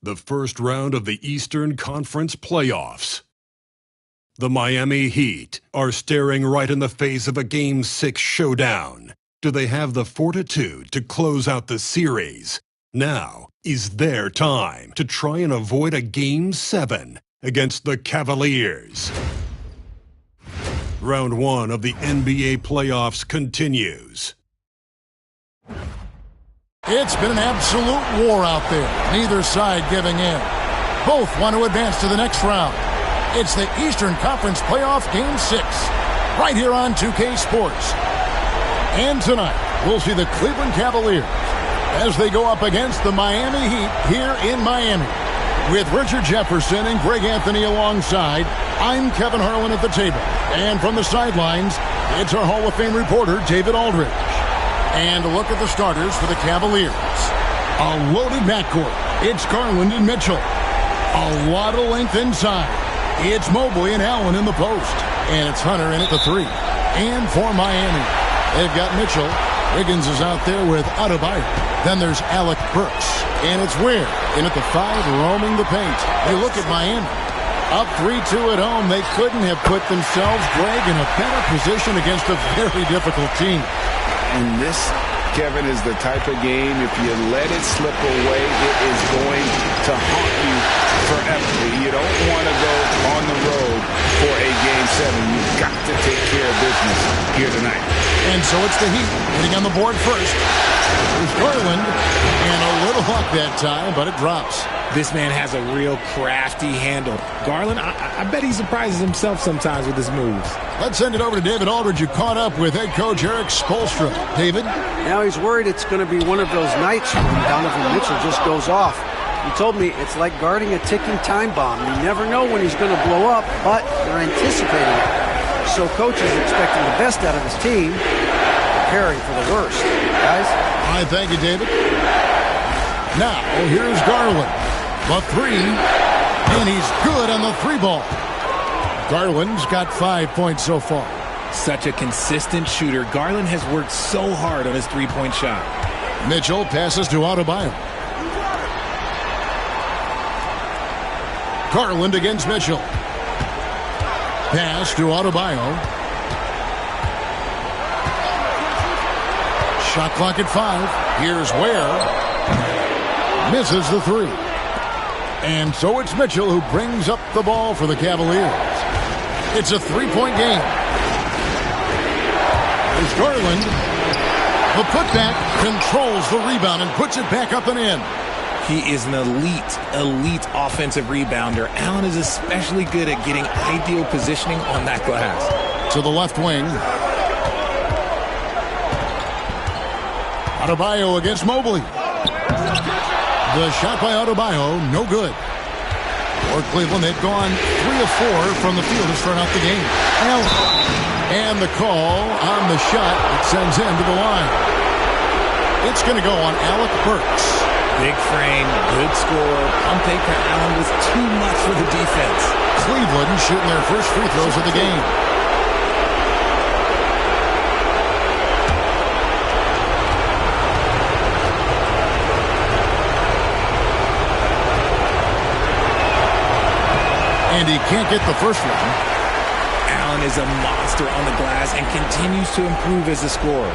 The first round of the Eastern Conference playoffs. The Miami Heat are staring right in the face of a Game 6 showdown. Do they have the fortitude to close out the series? Now is their time to try and avoid a Game 7 against the Cavaliers. Round 1 of the NBA playoffs continues. It's been an absolute war out there, neither side giving in. Both want to advance to the next round. It's the Eastern Conference Playoff Game 6, right here on 2K Sports. And tonight, we'll see the Cleveland Cavaliers as they go up against the Miami Heat here in Miami. With Richard Jefferson and Greg Anthony alongside, I'm Kevin Harlan at the table. And from the sidelines, it's our Hall of Fame reporter, David Aldridge. And a look at the starters for the Cavaliers. A loaded backcourt. It's Garland and Mitchell. A lot of length inside. It's Mobley and Allen in the post. And it's Hunter in at the 3. And for Miami, they've got Mitchell. Wiggins is out there with Adebayo. Then there's Alec Burks. And it's Ware in at the 5, roaming the paint. You look at Miami. Up 3-2 at home, they couldn't have put themselves, Greg, in a better position against a very difficult team. And this, Kevin, is the type of game, if you let it slip away, it is going to haunt you forever. You don't want to go on the road for a Game 7. You've got to take care of business here tonight. And so it's the Heat hitting on the board first. There's Garland, and a little luck that time, but it drops. This man has a real crafty handle. Garland, I bet he surprises himself sometimes with his moves. Let's send it over to David Aldridge, who caught up with head coach Eric Spoelstra. David? Now he's worried it's going to be one of those nights when Donovan Mitchell just goes off. He told me it's like guarding a ticking time bomb. You never know when he's going to blow up, but they're anticipating it. So coach is expecting the best out of his team, preparing for the worst. Guys? I thank you, David. Now, here's Garland. The 3, and he's good on the 3 ball. Garland's got 5 points so far. Such a consistent shooter. Garland has worked so hard on his three-point shot. Mitchell passes to Adebayo. Garland against Mitchell. Pass to Adebayo. Shot clock at 5. Here's Ware. Misses the 3. And so it's Mitchell who brings up the ball for the Cavaliers. It's a 3-point game. There's Garland. The putback controls the rebound and puts it back up and in. He is an elite offensive rebounder. Allen is especially good at getting ideal positioning on that glass. To the left wing. Adebayo against Mobley. The shot by Adebayo, no good. For Cleveland, they've gone 3 of 4 from the field to start out the game. Allen. And the call on the shot that sends him to the line. It's going to go on Alec Burks. Big frame, good score. Pump fake for Allen was too much for the defense. Cleveland shooting their first free throws of the game. And he can't get the first one. Allen is a monster on the glass and continues to improve as a scorer.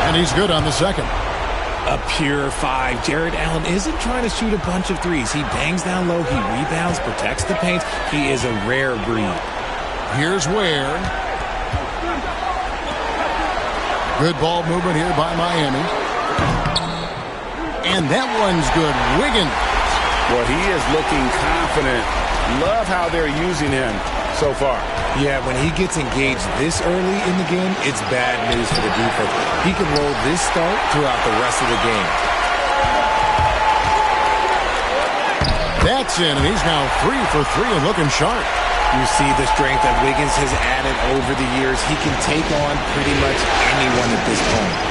And he's good on the second. A pure 5. Jared Allen isn't trying to shoot a bunch of threes. He bangs down low, he rebounds, protects the paint. He is a rare breed. Here's Ware. Good ball movement here by Miami. And that one's good. Wiggins. Well, he is looking confident. Love how they're using him so far. Yeah, when he gets engaged this early in the game, it's bad news for the defense. He can roll this start throughout the rest of the game. That That's in, and he's now 3 for 3 and looking sharp. You see the strength that Wiggins has added over the years. He can take on pretty much anyone at this point.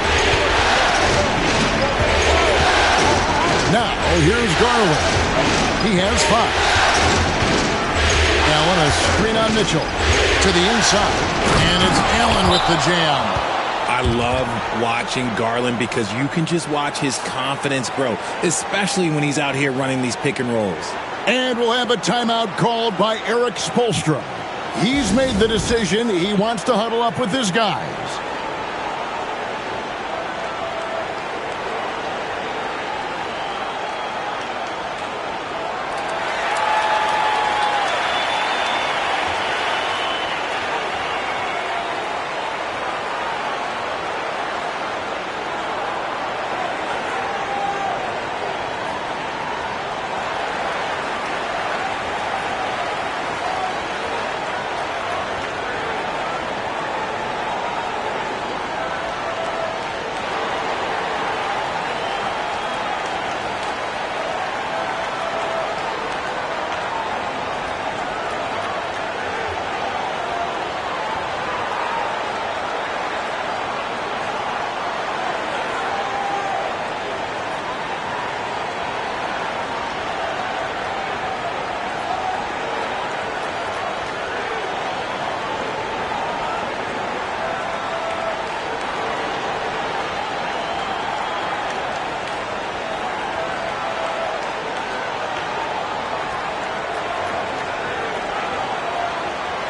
Now, here's Garland. He has 5. Allen, a screen on Mitchell. To the inside. And it's Allen with the jam. I love watching Garland because you can just watch his confidence grow, especially when he's out here running these pick and rolls. And we'll have a timeout called by Eric Spoelstra. He's made the decision. He wants to huddle up with his guys.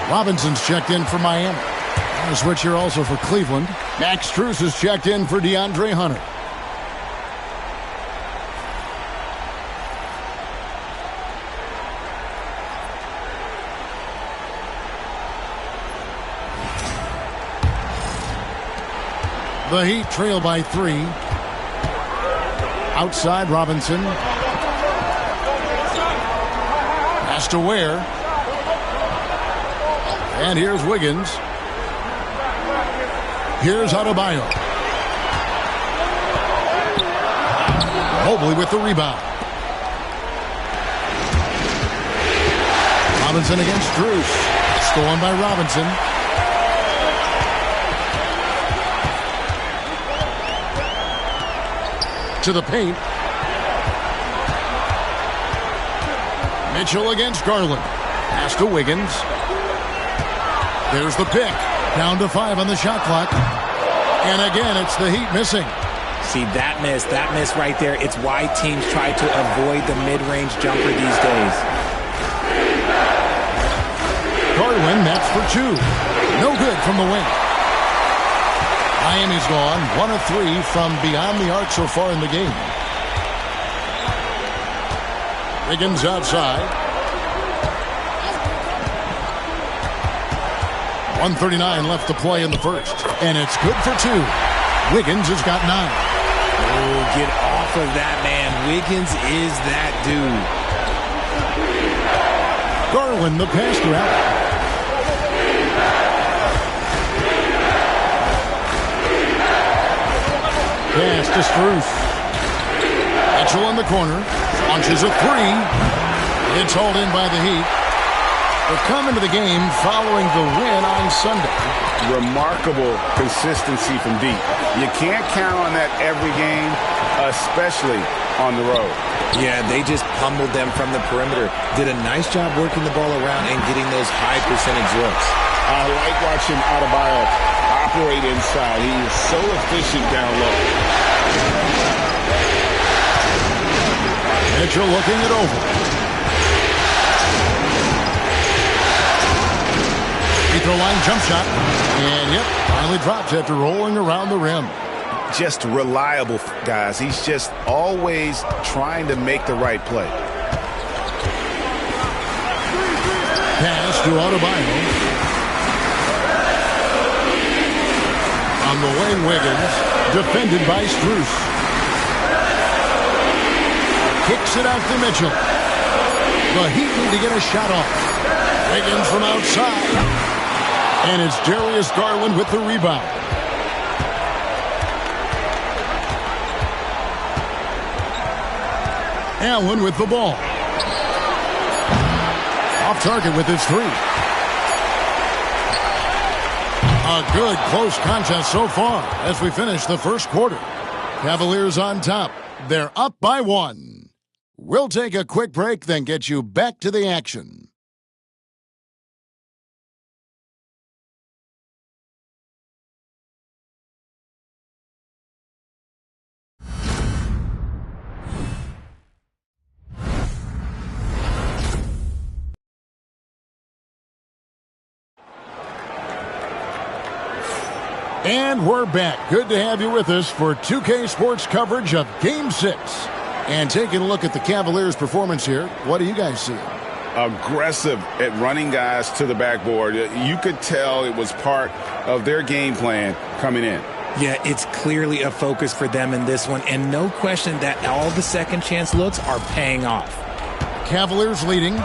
Robinson's checked in for Miami. A switch here also for Cleveland. Max Strus has checked in for DeAndre Hunter. The Heat trail by 3. Outside Robinson. Pass to Ware. And here's Wiggins. Here's Adebayo. Mobley with the rebound. Robinson against Strus. Stolen by Robinson. To the paint. Mitchell against Garland. Pass to Wiggins. There's the pick. Down to 5 on the shot clock. And again, it's the Heat missing. See, that miss right there, it's why teams try to avoid the mid-range jumper these days. Garland, that's for 2. No good from the wing. Miami's gone 1 of 3 from beyond the arc so far in the game. Wiggins outside. 1:39 left to play in the first. And it's good for 2. Wiggins has got 9. Oh, get off of that, man. Wiggins is that dude. Garland, the pass to Allen. Pass to Strus. Mitchell in the corner. Launches a 3. It's hauled in by the Heat. They're coming to the game following the win on Sunday. Remarkable consistency from deep. You can't count on that every game, especially on the road. Yeah, they just pummeled them from the perimeter. Did a nice job working the ball around and getting those high percentage looks. I like watching Adebayo operate inside. He is so efficient down low. Mitchell looking it over. Free throw line jump shot. And yep, finally drops after rolling around the rim. Just reliable, guys. He's just always trying to make the right play. Pass to Adebayo. On the wing, Wiggins. Defended by Strus. Kicks it out to Mitchell. The Heat need to get a shot off. Wiggins from outside. And it's Darius Garland with the rebound. Allen with the ball. Off target with his three. A good close contest so far as we finish the first quarter. Cavaliers on top. They're up by 1. We'll take a quick break, then get you back to the action. And we're back. Good to have you with us for 2K Sports coverage of Game 6. And taking a look at the Cavaliers' performance here, what do you guys see? Aggressive at running guys to the backboard. You could tell it was part of their game plan coming in. Yeah, it's clearly a focus for them in this one, and no question that all the second chance looks are paying off. Cavaliers leading.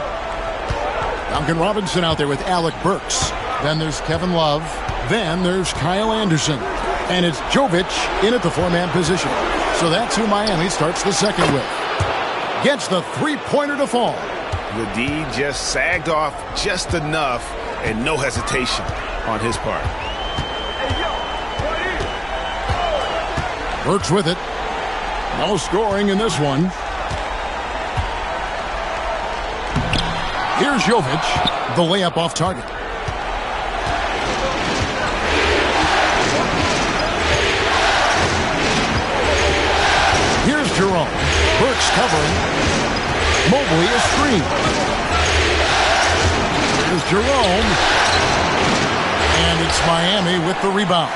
Duncan Robinson out there with Alec Burks. Then there's Kevin Love. Then there's Kyle Anderson. And it's Jovic in at the four-man position. So that's who Miami starts the second with. Gets the three-pointer to fall. The D just sagged off just enough and no hesitation on his part. Burks with it. No scoring in this one. Here's Jovic. The layup off target. Here's Jerome. Burks covering. Mobley is screen. Here's Jerome. And it's Miami with the rebound.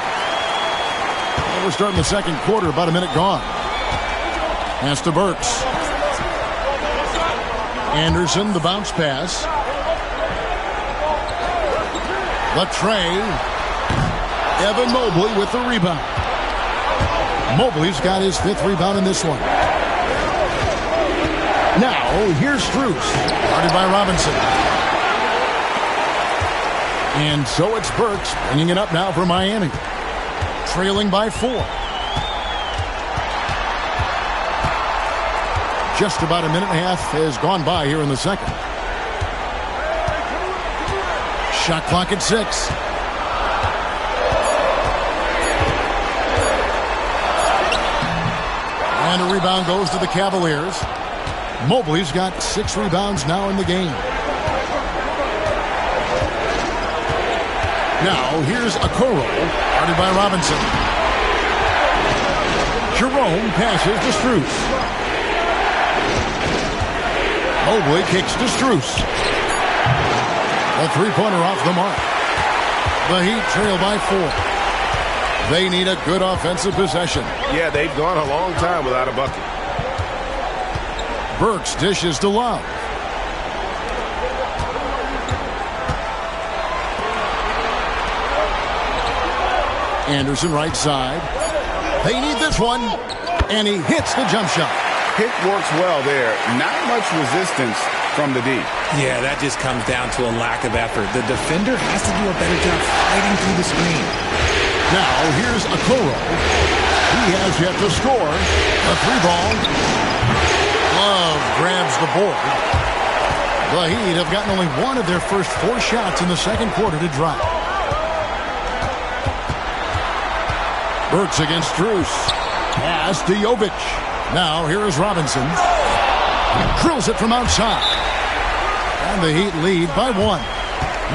Well, we're starting the second quarter, about a minute gone. Pass to Burks. Anderson, the bounce pass. Latre. Evan Mobley with the rebound. Mobley's got his fifth rebound in this one. Now, here's Strus. Guarded by Robinson. And so it's Burks bringing it up now for Miami. Trailing by 4. Just about a minute and a half has gone by here in the second. Shot clock at 6. And a rebound goes to the Cavaliers. Mobley's got 6 rebounds now in the game. Now here's Okoro, guarded by Robinson. Jerome passes to Strus. Mobley kicks to Strus. A three-pointer off the mark. The Heat trail by 4. They need a good offensive possession. Yeah, they've gone a long time without a bucket. Burks dishes to Love. Anderson right side. They need this one. And he hits the jump shot. Pick works well there. Not much resistance from the D. Yeah, that just comes down to a lack of effort. The defender has to do a better job fighting through the screen. Now here's Okoro. He has yet to score. A 3-ball. Love grabs the board. The Heat have gotten only one of their first 4 shots in the second quarter to drop. Burks against Strus. Pass to Jovic. Now here is Robinson. Drills it from outside. And the Heat lead by 1.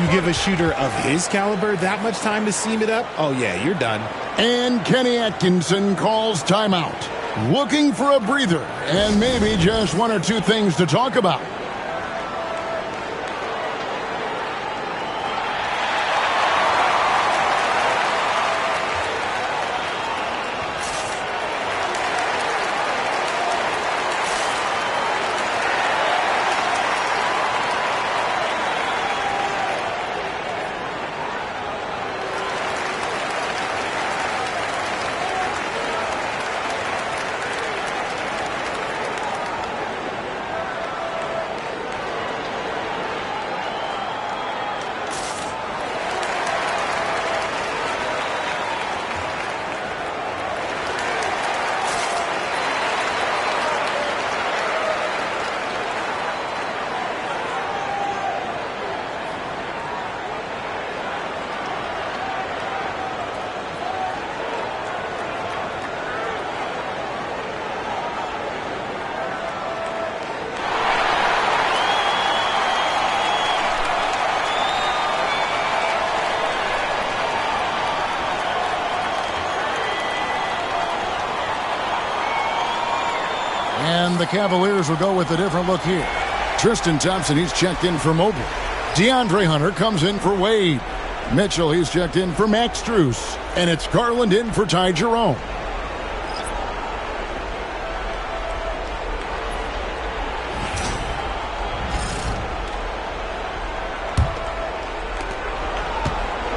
You give a shooter of his caliber that much time to seam it up? Oh, yeah, you're done. And Kenny Atkinson calls timeout. Looking for a breather and maybe just 1 or 2 things to talk about. the Cavaliers will go with a different look here. Tristan Thompson, he's checked in for Mobley. DeAndre Hunter comes in for Wade. Mitchell, he's checked in for Max Strus. And it's Garland in for Ty Jerome.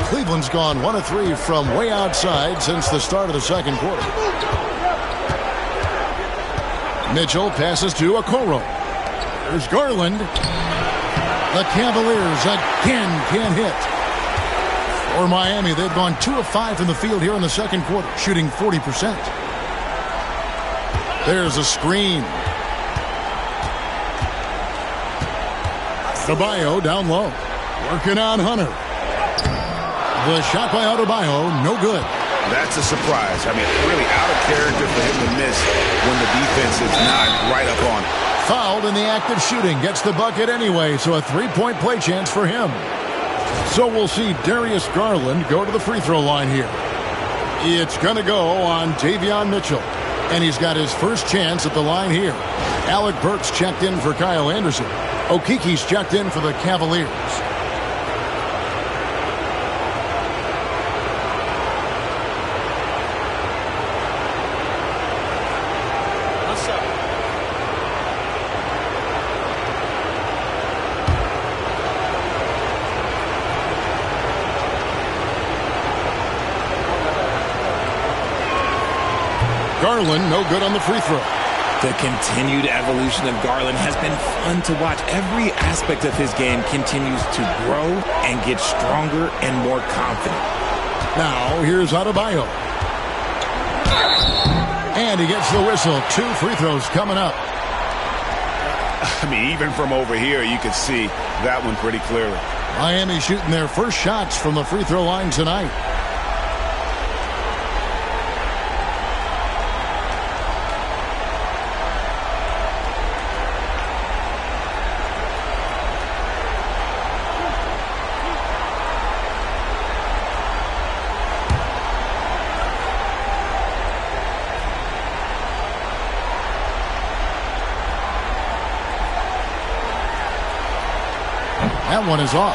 Cleveland's gone 1 of 3 from way outside since the start of the second quarter. Mitchell passes to Okoro. There's Garland. The Cavaliers again can't hit. For Miami, they've gone 2 of 5 from the field here in the second quarter, shooting 40%. There's a screen. Adebayo down low. Working on Hunter. The shot by Adebayo, no good. That's a surprise. I mean, really out of character for him to miss when the defense is not right up on it. Fouled in the act of shooting. Gets the bucket anyway, so a three-point play chance for him. So we'll see Darius Garland go to the free throw line here. It's going to go on Davion Mitchell. And he's got his first chance at the line here. Alec Burks checked in for Kyle Anderson. Okiki's checked in for the Cavaliers. Garland, no good on the free throw. The continued evolution of Garland has been fun to watch. Every aspect of his game continues to grow and get stronger and more confident. Now, here's Adebayo. And he gets the whistle. 2 free throws coming up. I mean, even from over here, you could see that one pretty clearly. Miami shooting their first shots from the free throw line tonight. That one is off.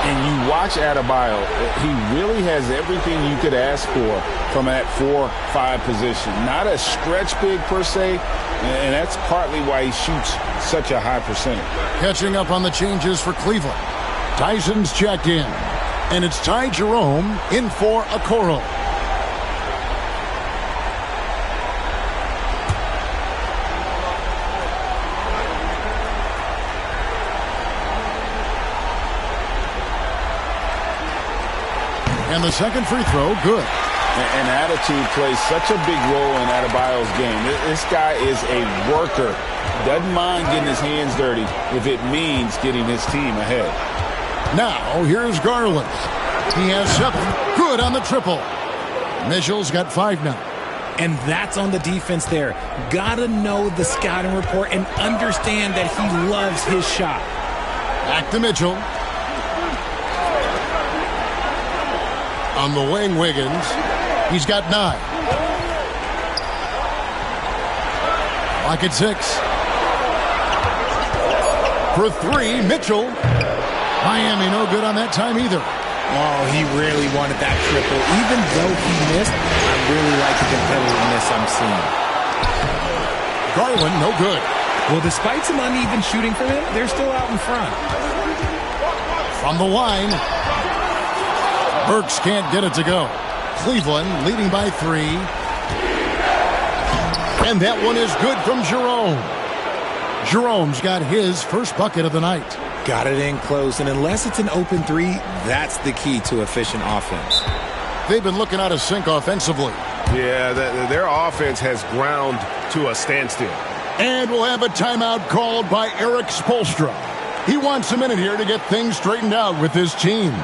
And you watch Adebayo, he really has everything you could ask for from that 4-5 position. Not a stretch big per se, and that's partly why he shoots such a high percentage. Catching up on the changes for Cleveland. Tyson's checked in. And it's Ty Jerome in for Okoro. And the second free throw, good. And attitude plays such a big role in Adebayo's game. This guy is a worker. Doesn't mind getting his hands dirty if it means getting his team ahead. Now, here's Garland. He has 7. Good on the triple. Mitchell's got 5 now. And that's on the defense there. Gotta know the scouting report and understand that he loves his shot. Back to Mitchell. On the wing, Wiggins. He's got 9. Lock at 6. For 3, Mitchell. Miami no good on that time either. Oh, he really wanted that triple. Even though he missed, I really like the competitiveness I'm seeing. Garland, no good. Well, despite some uneven shooting from him, they're still out in front. From the line. Burks can't get it to go. Cleveland leading by 3. And that one is good from Jerome. Jerome's got his first bucket of the night. Got it in close, and unless it's an open 3, that's the key to efficient offense. They've been looking out of sync offensively. Yeah, their offense has ground to a standstill. And we'll have a timeout called by Eric Spoelstra. He wants a minute here to get things straightened out with his team.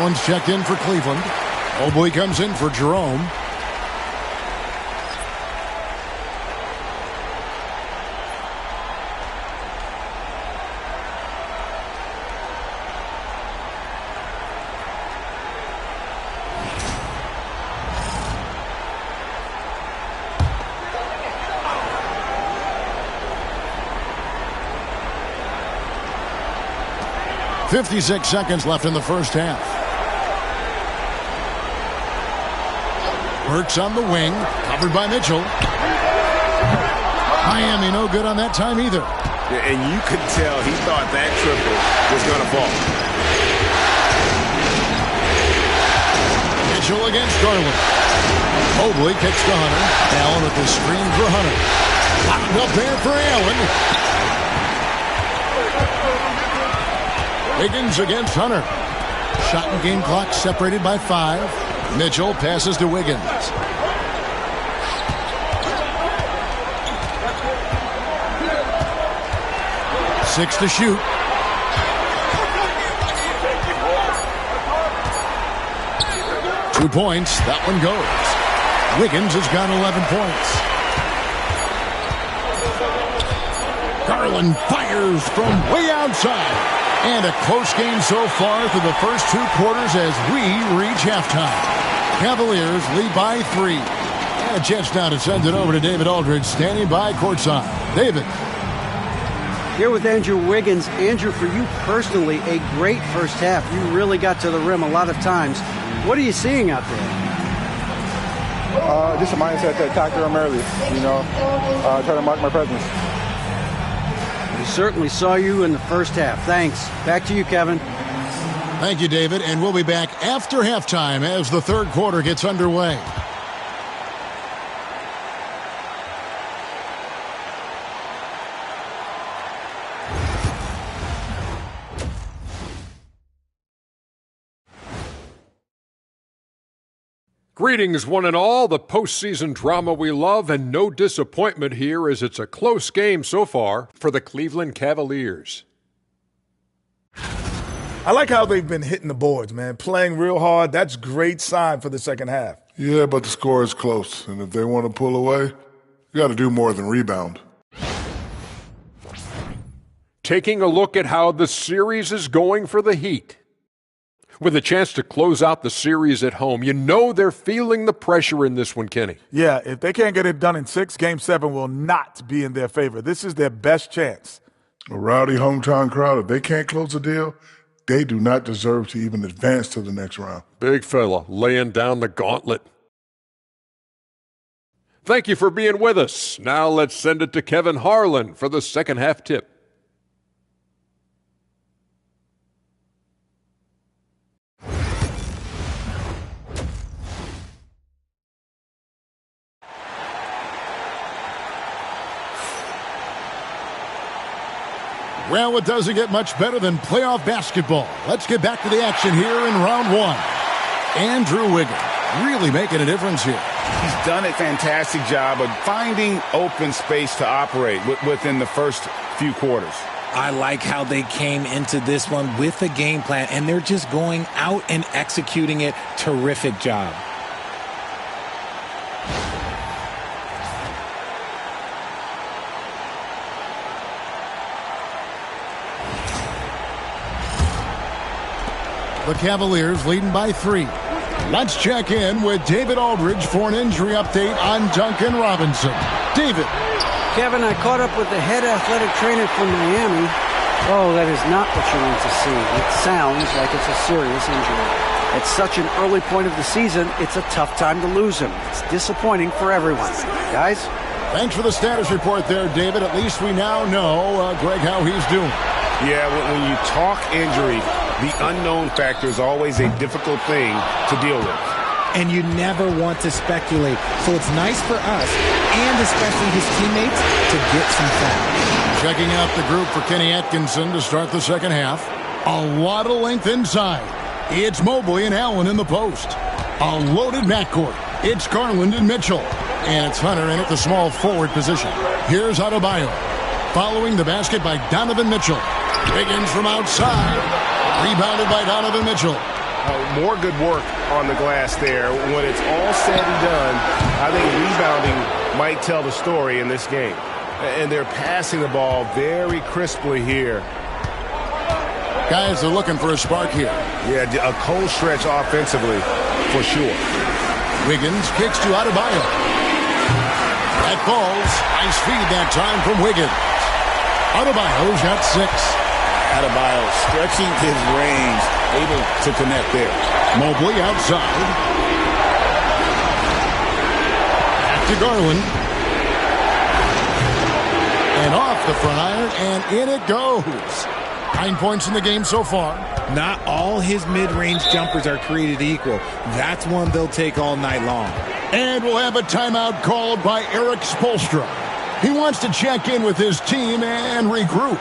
Allen's checked in for Cleveland. Mobley comes in for Jerome. .56 seconds left in the first half. Burks on the wing, covered by Mitchell. Miami no good on that time either. And you could tell he thought that triple was going to fall. Mitchell against Garland. Mobley kicks to Hunter. Allen with the screen for Hunter. Locked up there for Allen. Wiggins against Hunter. Shot and game clock separated by 5. Mitchell passes to Wiggins. Six to shoot. .2 points. That one goes. Wiggins has got 11 points. Garland fires from way outside. And a close game so far through the first 2 quarters as we reach halftime. Cavaliers lead by 3. And a chance now to send it over to David Aldridge, standing by courtside. David. Here with Andrew Wiggins. Andrew, for you personally, a great first half. You really got to the rim a lot of times. What are you seeing out there? Just a mindset to attack the rim early, try to mark my presence. We certainly saw you in the first half. Thanks. Back to you, Kevin. Thank you, David. And we'll be back after halftime as the third quarter gets underway. Greetings, one and all. The postseason drama we love, and no disappointment here as it's a close game so far for the Cleveland Cavaliers. I like how they've been hitting the boards, man. Playing real hard. That's great sign for the second half. Yeah, but the score is close, and if they want to pull away, you got to do more than rebound. Taking a look at how the series is going for the Heat. With a chance to close out the series at home, you know they're feeling the pressure in this one, Kenny. Yeah, if they can't get it done in 6, Game 7 will not be in their favor. This is their best chance. A rowdy hometown crowd, if they can't close a deal, they do not deserve to even advance to the next round. Big fella laying down the gauntlet. Thank you for being with us. Now let's send it to Kevin Harlan for the second half tip. Well, it doesn't get much better than playoff basketball. Let's get back to the action here in round 1. Andrew Wiggins really making a difference here. He's done a fantastic job of finding open space to operate within the first few quarters. I like how they came into this one with a game plan, and they're just going out and executing it. Terrific job. The Cavaliers leading by 3. Let's check in with David Aldridge for an injury update on Duncan Robinson. David. Kevin, I caught up with the head athletic trainer from Miami. Oh, that is not what you want to see. It sounds like it's a serious injury. At such an early point of the season, it's a tough time to lose him. It's disappointing for everyone. Guys? Thanks for the status report there, David. At least we now know, Greg, how he's doing. Yeah, when you talk injury, the unknown factor is always a difficult thing to deal with. And you never want to speculate. So it's nice for us, and especially his teammates, to get some facts. Checking out the group for Kenny Atkinson to start the second half. A lot of length inside. It's Mobley and Allen in the post. A loaded backcourt. It's Garland and Mitchell. And it's Hunter in at the small forward position. Here's Adebayo. Following the basket by Donovan Mitchell. Wiggins from outside. Rebounded by Donovan Mitchell. More good work on the glass there. When it's all said and done, I think rebounding might tell the story in this game. And they're passing the ball very crisply here. Guys are looking for a spark here. Yeah, a cold stretch offensively, for sure. Wiggins kicks to Adebayo. That falls. Nice feed that time from Wiggins. Adebayo's got 6. Adebayo stretching his range, able to connect there. Mobley outside. Back to Garland. And off the front iron, and in it goes. 9 points in the game so far. Not all his mid-range jumpers are created equal. That's one they'll take all night long. And we'll have a timeout called by Eric Spoelstra. He wants to check in with his team and regroup.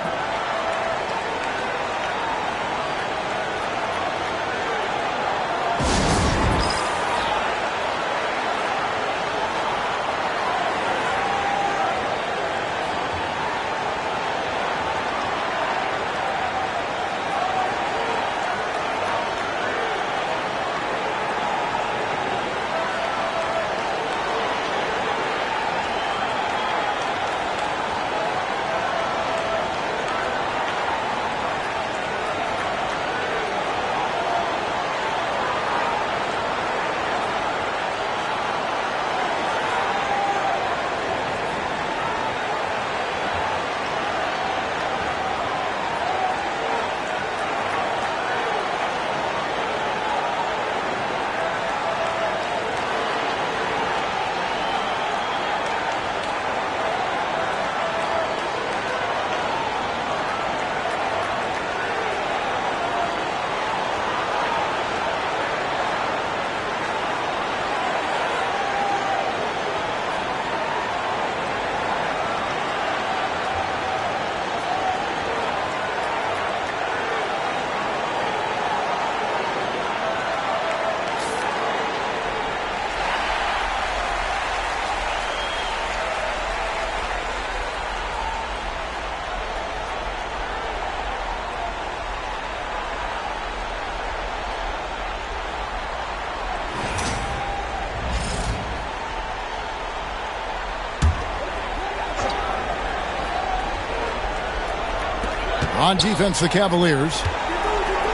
On defense, the Cavaliers.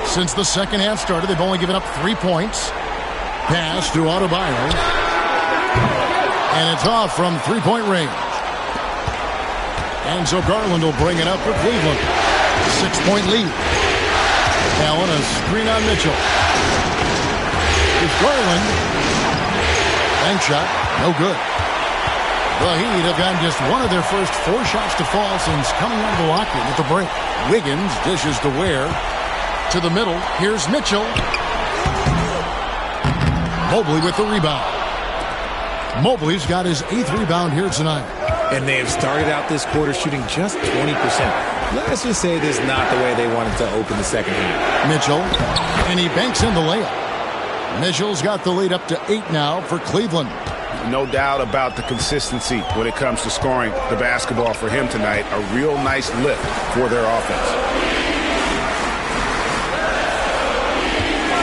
Since the second half started, they've only given up 3 points. Pass to Adebayo. And it's off from three-point range. And so Garland will bring it up for Cleveland. 6-point lead. Allen, a screen on Mitchell. It's Garland. Bank shot, no good. The Heat have gotten just one of their first 4 shots to fall since coming out of the locker room at the break. Wiggins dishes to Ware. To the middle. Here's Mitchell. Mobley with the rebound. Mobley's got his 8th rebound here tonight. And they have started out this quarter shooting just 20%. Let's just say this is not the way they wanted to open the second half. Mitchell. And he banks in the layup. Mitchell's got the lead up to 8 now for Cleveland. No doubt about the consistency when it comes to scoring the basketball for him tonight. A real nice lift for their offense.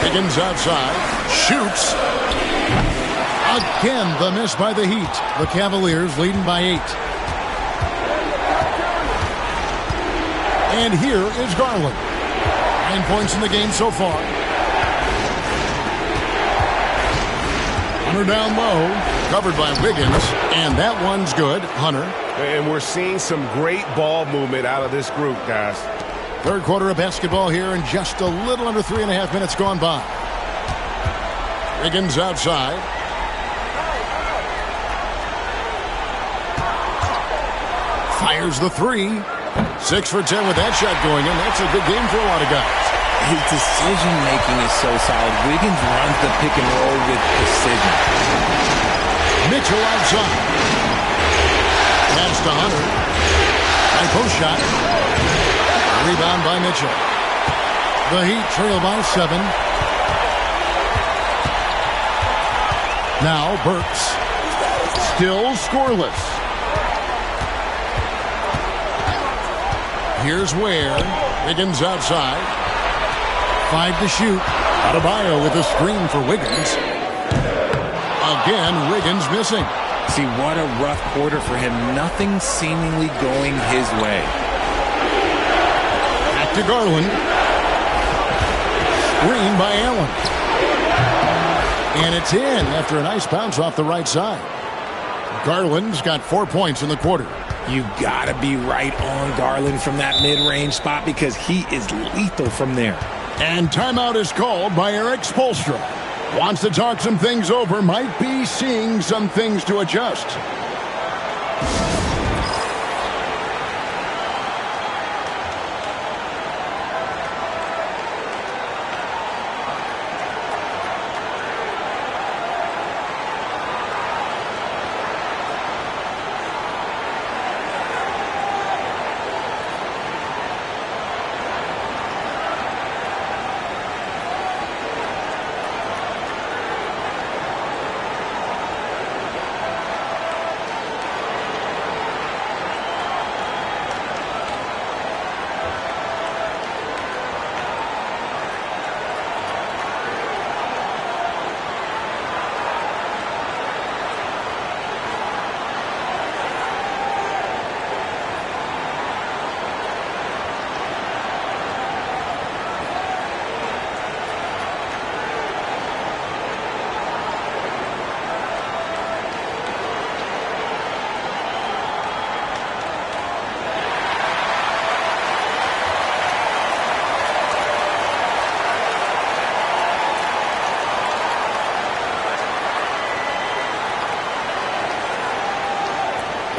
Higgins outside. Shoots. Again, the miss by the Heat. The Cavaliers leading by 8. And here is Garland. 9 points in the game so far. Hunter down low. Covered by Wiggins, and that one's good. Hunter. And we're seeing some great ball movement out of this group, guys. Third quarter of basketball here, and just a little under 3.5 minutes gone by. Wiggins outside. Fires the 3. 6 for 10 with that shot going in. That's a good game for a lot of guys. His decision-making is so solid. Wiggins runs the pick and roll with precision. Mitchell outside. Pass to Hunter. High post shot. Rebound by Mitchell. The Heat trail by 7. Now Burks. Still scoreless. Here's Ware. Wiggins outside. 5 to shoot. Adebayo with a screen for Wiggins. Again, Wiggins missing. See, what a rough quarter for him. Nothing seemingly going his way. Back to Garland. Screen by Allen. And it's in after a nice bounce off the right side. Garland's got 4 points in the quarter. You've got to be right on Garland from that mid-range spot because he is lethal from there. And timeout is called by Eric Spoelstra. Wants to talk some things over, might be seeing some things to adjust.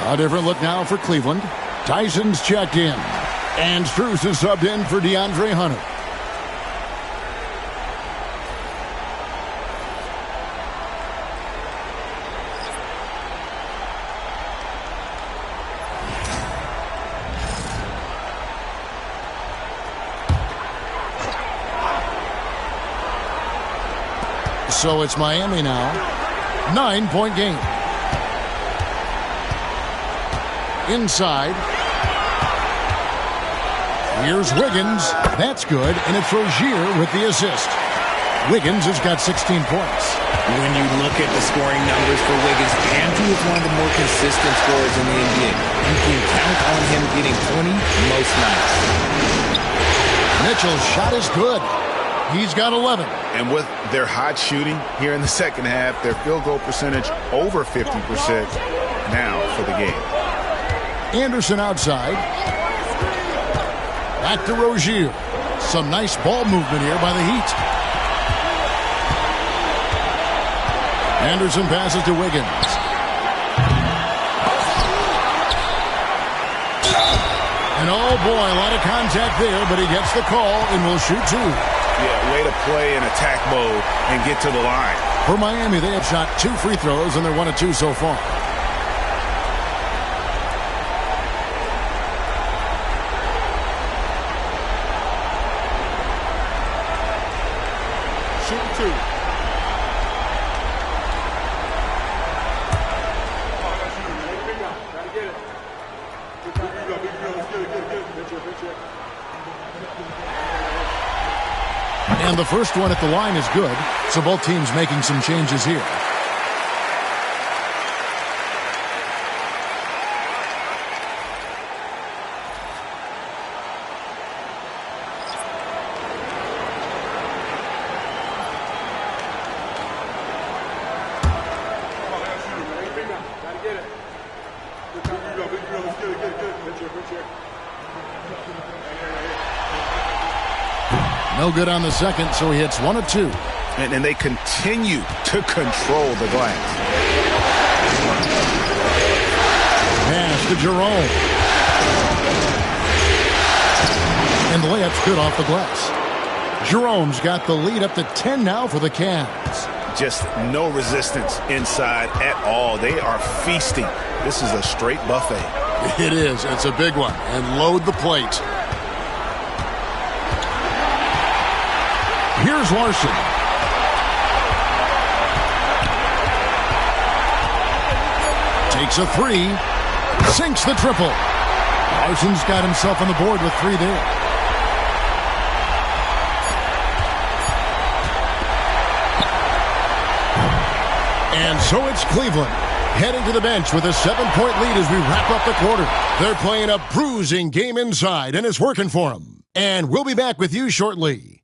A different look now for Cleveland. Tyson's checked in. And Strus is subbed in for DeAndre Hunter. So it's Miami now. 9-point game. Inside. Here's Wiggins. That's good, and it's Rozier with the assist. Wiggins has got 16 points. When you look at the scoring numbers for Wiggins, Andrew is one of the more consistent scorers in the NBA. You can count on him getting 20 most nights. Mitchell's shot is good. He's got 11. And with their hot shooting here in the second half, their field goal percentage over 50% now for the game. Anderson outside. Back to Rozier. Some nice ball movement here by the Heat. Anderson passes to Wiggins. And oh boy, a lot of contact there, but he gets the call and will shoot two. Yeah, way to play in attack mode and get to the line. For Miami, they have shot 2 free throws, and they're 1 of 2 so far. Shoot 2. And the first one at the line is good, so both teams making some changes here. No good on the second, so he hits 1 of 2. And they continue to control the glass. Pass to Jerome. And the layup's good off the glass. Jerome's got the lead up to 10 now for the Cavs. Just no resistance inside at all. They are feasting. This is a straight buffet. It is. It's a big one. And load the plate. Here's Larson. Takes a 3. Sinks the triple. Larson's got himself on the board with 3 there. And so it's Cleveland heading to the bench with a 7-point lead as we wrap up the quarter. They're playing a bruising game inside, and it's working for them. And we'll be back with you shortly.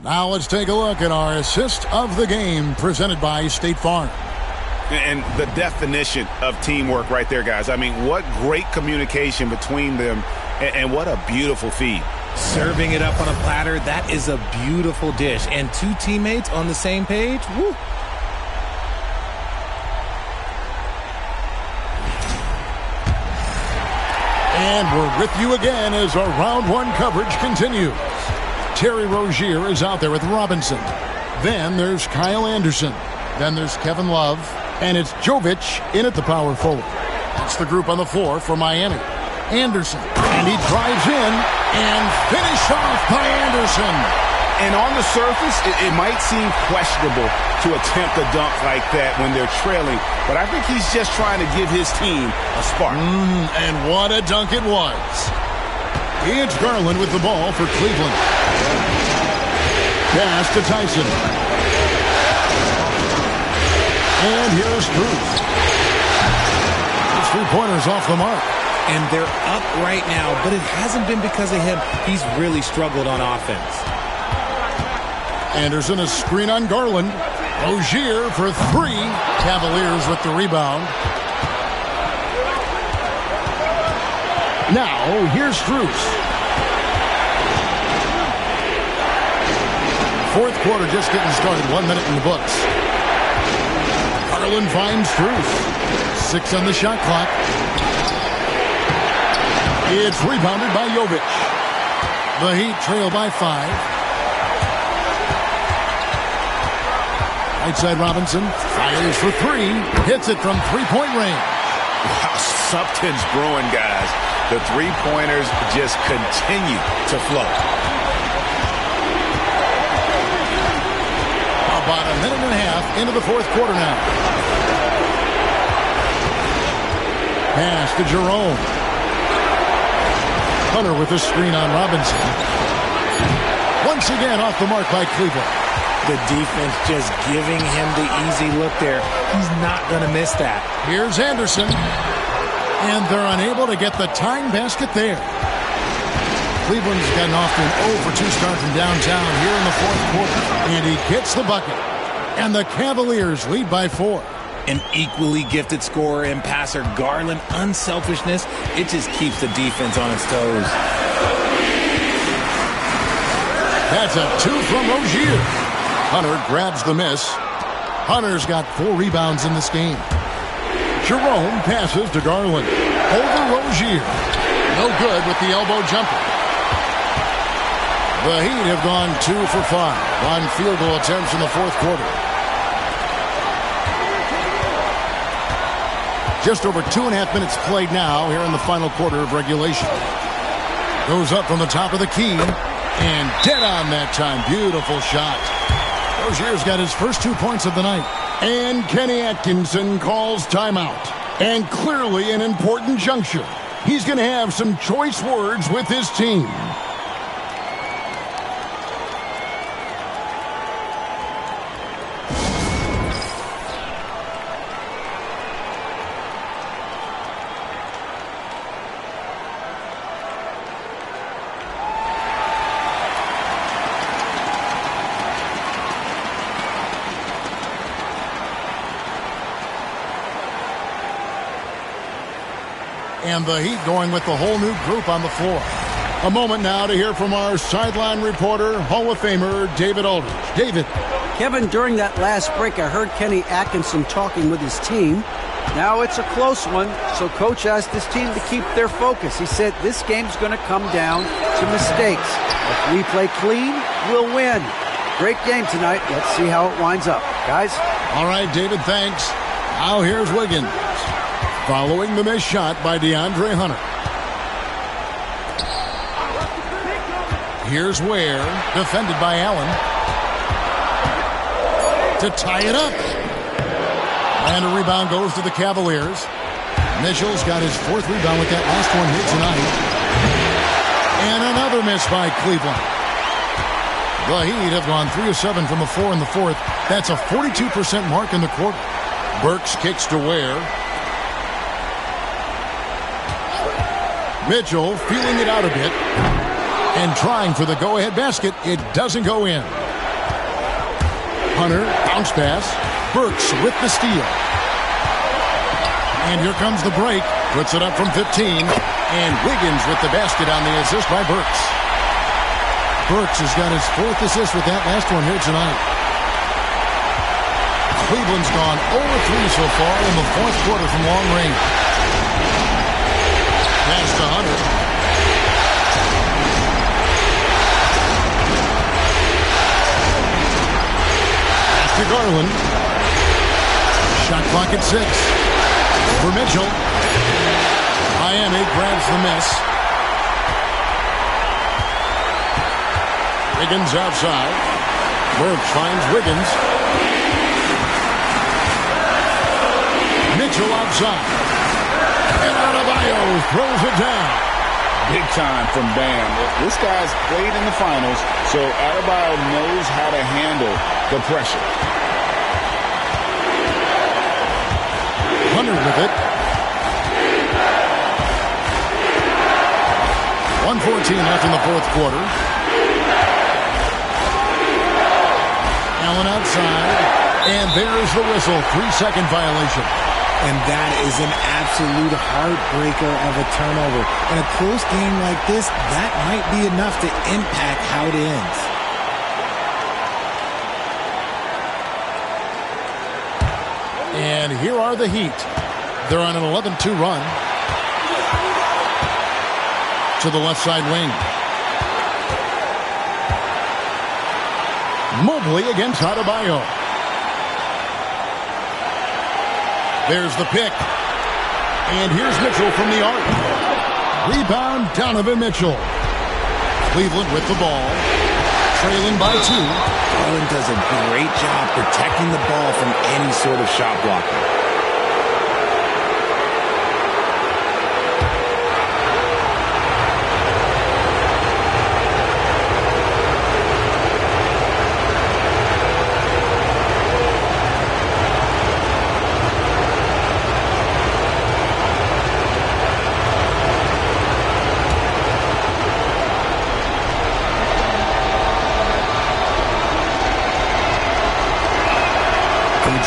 Now let's take a look at our assist of the game presented by State Farm. And the definition of teamwork right there, guys. I mean, what great communication between them, and what a beautiful feed. Serving it up on a platter, that is a beautiful dish. And two teammates on the same page, woo. And we're with you again as our round one coverage continues. Terry Rozier is out there with Robinson. Then there's Kyle Anderson. Then there's Kevin Love. And it's Jovic in at the power forward. That's the group on the floor for Miami. Anderson. And he drives in and finished off by Anderson. And on the surface, it might seem questionable to attempt a dunk like that when they're trailing. But I think he's just trying to give his team a spark. And what a dunk it was. It's Garland with the ball for Cleveland. Pass to Tyson. And here's Bruce. The three-pointer's off the mark. And they're up right now, but it hasn't been because of him. He's really struggled on offense. Anderson, a screen on Garland. Rozier for three. Cavaliers with the rebound. Now, here's Strus. Fourth quarter just getting started. 1 minute in the books. Garland finds Strus. 6 on the shot clock. It's rebounded by Jovic. The Heat trail by 5. Right side Robinson fires for 3. Hits it from three-point range. Wow, something's brewing, guys. The three-pointers just continue to flow. About a minute and a half into the fourth quarter now. Pass to Jerome. Hunter with a screen on Robinson. Once again off the mark by Cleveland. The defense just giving him the easy look there. He's not going to miss that. Here's Anderson. And they're unable to get the tying basket there. Cleveland's gotten off to an 0 for 2 start from downtown here in the fourth quarter. And he gets the bucket. And the Cavaliers lead by 4. An equally gifted scorer and passer, Garland, unselfishness, it just keeps the defense on its toes. That's a 2 from Rozier. Hunter grabs the miss. Hunter's got 4 rebounds in this game. Jerome passes to Garland. Over Rozier. No good with the elbow jumper. The Heat have gone 2 for 5 on field goal attempts in the fourth quarter. Just over 2.5 minutes played now here in the final quarter of regulation. Goes up from the top of the key. And dead on that time. Beautiful shot. Rozier's got his first 2 points of the night. And Kenny Atkinson calls timeout. And clearly an important juncture. He's going to have some choice words with his team. And the Heat going with the whole new group on the floor. A moment now to hear from our sideline reporter, Hall of Famer David Aldridge. David. Kevin, during that last break, I heard Kenny Atkinson talking with his team. Now it's a close one, so Coach asked his team to keep their focus. He said this game's going to come down to mistakes. If we play clean, we'll win. Great game tonight. Let's see how it winds up. Guys? All right, David, thanks. Now here's Wiggins. Following the missed shot by DeAndre Hunter. Here's Ware, defended by Allen. To tie it up. And a rebound goes to the Cavaliers. Mitchell's got his 4th rebound with that last one here tonight. And another miss by Cleveland. The Heat have gone 3 of 7 from the floor in the 4th. That's a 42% mark in the quarter. Burks kicks to Ware. Mitchell feeling it out a bit and trying for the go-ahead basket. It doesn't go in. Hunter, bounce pass. Burks with the steal. And here comes the break. Puts it up from 15. And Wiggins with the basket on the assist by Burks. Burks has got his 4th assist with that last one here tonight. Cleveland's gone 0-3 so far in the 4th quarter from long range. Pass to Hunter. Pass to Garland. Shot clock at 6. For Mitchell. Miami grabs the miss. Wiggins outside. Burks finds Wiggins. Mitchell outside. And Adebayo throws it down. Big time from Bam. This guy's played in the finals, so Adebayo knows how to handle the pressure. Hunter with it. 1:14 left in the 4th quarter. Allen outside. And there's the whistle. 3-second violation. And that is an absolute heartbreaker of a turnover. In a close game like this, that might be enough to impact how it ends. And here are the Heat. They're on an 11-2 run. To the left side wing. Mobley against Adebayo. There's the pick. And here's Mitchell from the arc. Rebound, Donovan Mitchell. Cleveland with the ball. Trailing by 2. Garland does a great job protecting the ball from any sort of shot blocking.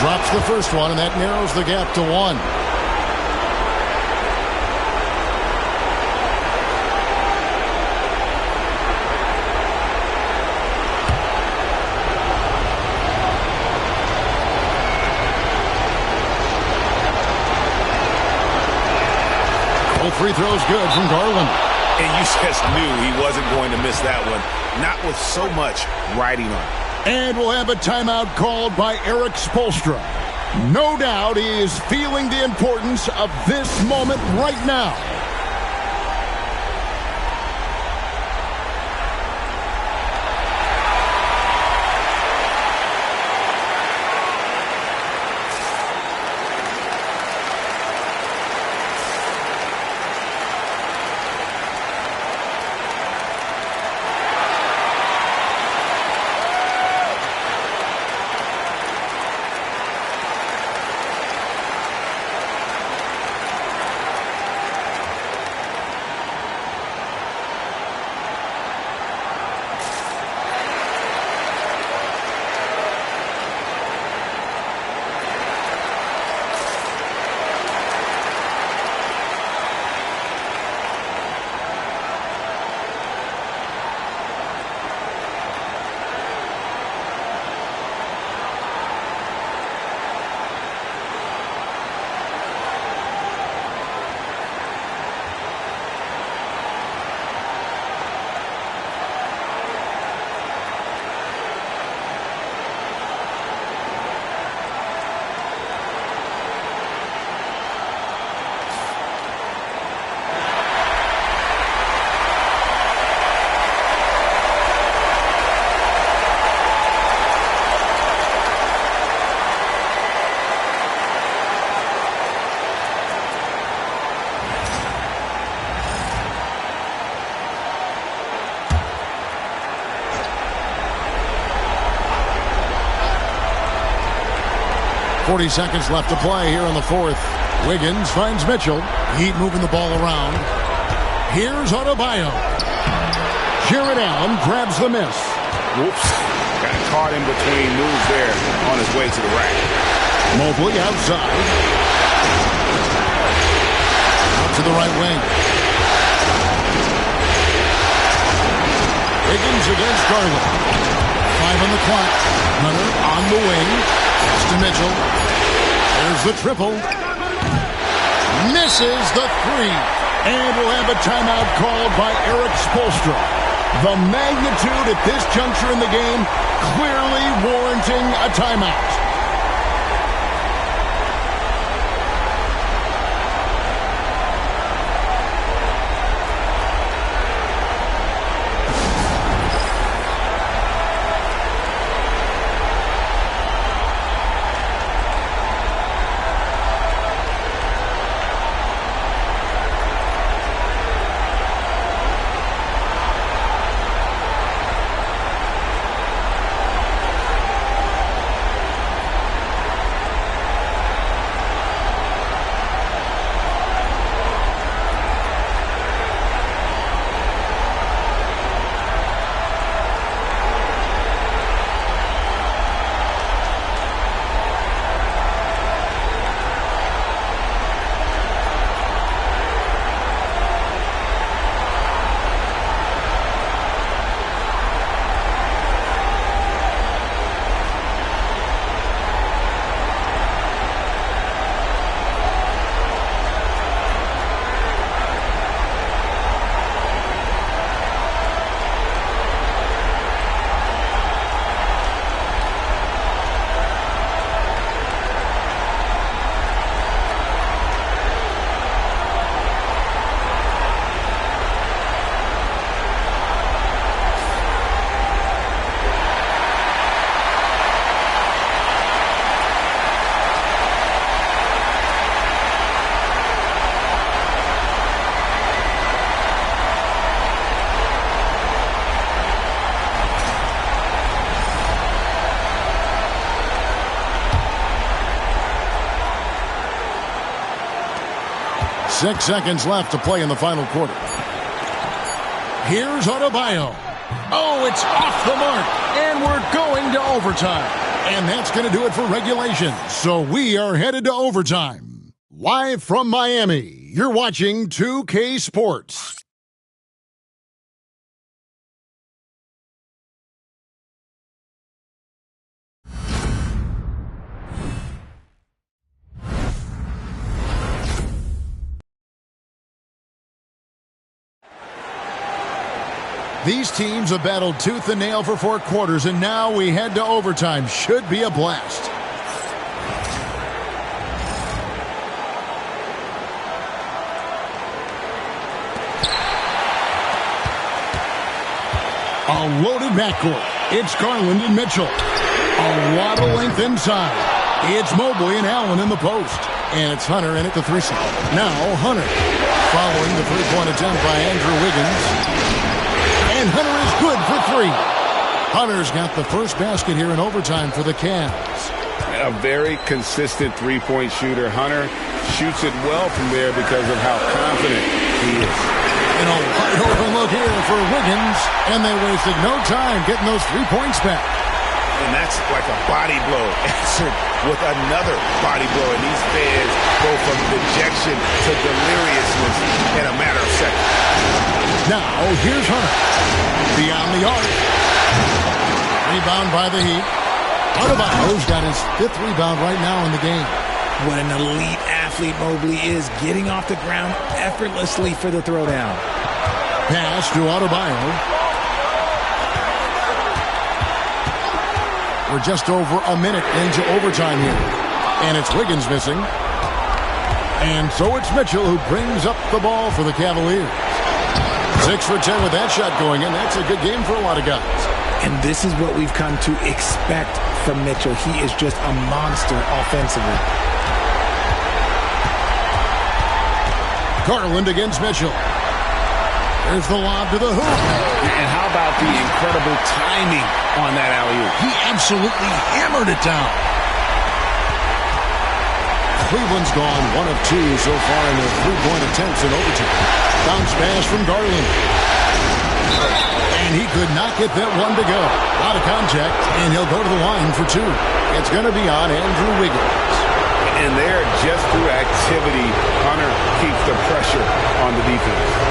Drops the first one, and that narrows the gap to 1. Both free throws good from Garland. And you just knew he wasn't going to miss that one. Not with so much riding on it. And we'll have a timeout called by Eric Spoelstra. No doubt he is feeling the importance of this moment right now. 40 seconds left to play here in the fourth. Wiggins finds Mitchell. Heat moving the ball around. Here's Adebayo. Jared Allen grabs the miss. Whoops. Got caught in between moves there on his way to the rack. Mobley outside. Out to the right wing. Wiggins against Garland. 5 on the clock. Hunter on the wing. Pass to Mitchell. There's the triple. Misses the three. And we'll have a timeout called by Eric Spoelstra. The magnitude at this juncture in the game clearly warranting a timeout. Six seconds left to play in the final quarter. Here's Adebayo. Oh, it's off the mark, and we're going to overtime. And that's going to do it for regulation. So we are headed to overtime. Live from Miami, you're watching 2K Sports. These teams have battled tooth and nail for 4 quarters, and now we head to overtime. Should be a blast. A loaded backcourt. It's Garland and Mitchell. A lot of length inside. It's Mobley and Allen in the post. And it's Hunter in at the 3-side. Now Hunter. Following the three-point attempt by Andrew Wiggins. And Hunter is good for 3. Hunter's got the first basket here in overtime for the Cavs. A very consistent three-point shooter. Hunter shoots it well from there because of how confident he is. And a wide open look here for Wiggins. And they wasted no time getting those 3 points back. And that's like a body blow answered with another body blow. And these fans go from dejection to deliriousness in a matter of seconds. Now, here's Hunter. Beyond the arc. Rebound by the Heat. Adebayo's got his 5th rebound right now in the game. What an elite athlete Mobley is, getting off the ground effortlessly for the throwdown. Pass to Adebayo. We're just over a minute into overtime here. And it's Wiggins missing. And so it's Mitchell who brings up the ball for the Cavaliers. 6 for 10 with that shot going in. That's a good game for a lot of guys. And this is what we've come to expect from Mitchell. He is just a monster offensively. Garland against Mitchell. There's the lob to the hoop. And how about the incredible timing on that alley-oop? He absolutely hammered it down. Cleveland's gone 1 of 2 so far in their three-point attempts in overtime. Bounce pass from Garland. And he could not get that one to go. Out of contact, and he'll go to the line for 2. It's going to be on Andrew Wiggins. And there, just through activity, Hunter keeps the pressure on the defense.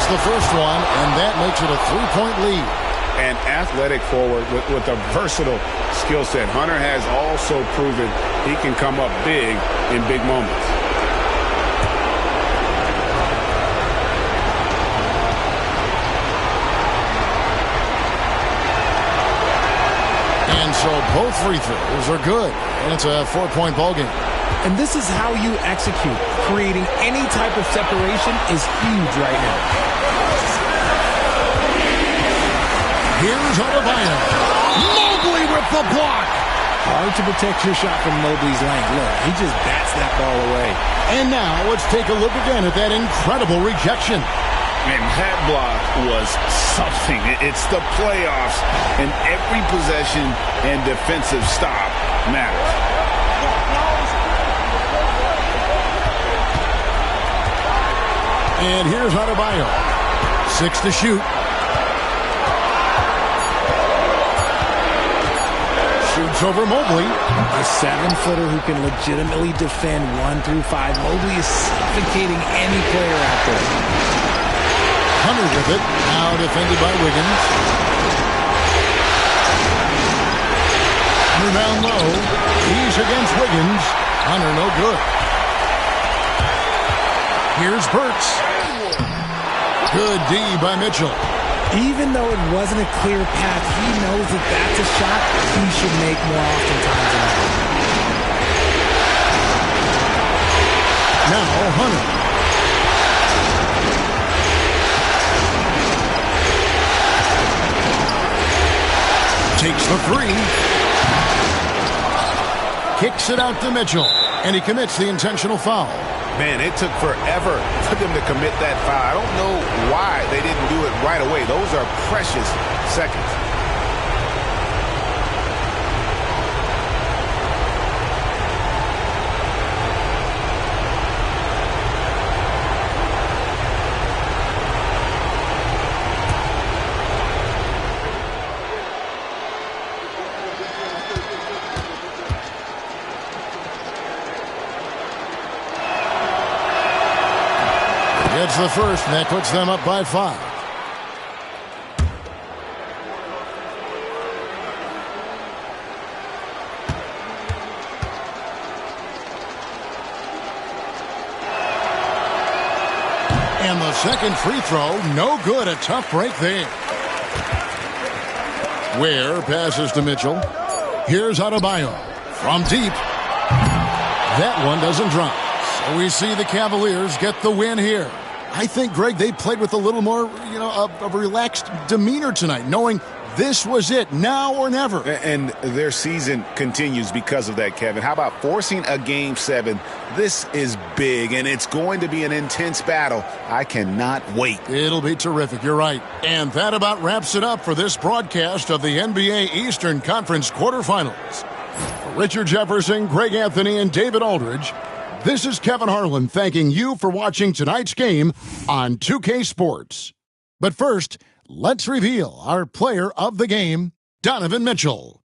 The first one, and that makes it a 3-point lead. An athletic forward with a versatile skill set. Hunter has also proven he can come up big in big moments. And so both free throws are good, and it's a 4-point ball game. And this is how you execute. Creating any type of separation is huge right now. Here's Adebayo. Mobley with the block. Hard to protect your shot from Mobley's length. Look, he just bats that ball away. And now let's take a look again at that incredible rejection. And that block was something. It's the playoffs, and every possession and defensive stop matters. And here's Adebayo. 6 to shoot. Shoots over Mobley. A 7-footer who can legitimately defend 1 through 5. Mobley is suffocating any player out there. Hunter with it. Now defended by Wiggins. Rebound low. He's against Wiggins. Hunter no good. Here's Burks. Good D by Mitchell. Even though it wasn't a clear path, he knows that that's a shot he should make more oftentimes than not. Now Hunter. Takes the 3. Kicks it out to Mitchell. And he commits the intentional foul. Man, it took forever for them to commit that foul. I don't know why they didn't do it right away. Those are precious seconds. Gets the first, and that puts them up by 5. And the second free throw, no good. A tough break there. Ware passes to Mitchell. Here's Adebayo from deep. That one doesn't drop. So we see the Cavaliers get the win here. I think, Greg, they played with a little more, a relaxed demeanor tonight, knowing this was it, now or never. And their season continues because of that, Kevin. How about forcing a Game 7? This is big, and it's going to be an intense battle. I cannot wait. It'll be terrific, you're right. And that about wraps it up for this broadcast of the NBA Eastern Conference quarterfinals. For Richard Jefferson, Greg Anthony, and David Aldridge, this is Kevin Harlan thanking you for watching tonight's game on 2K Sports. But first, let's reveal our player of the game, Donovan Mitchell.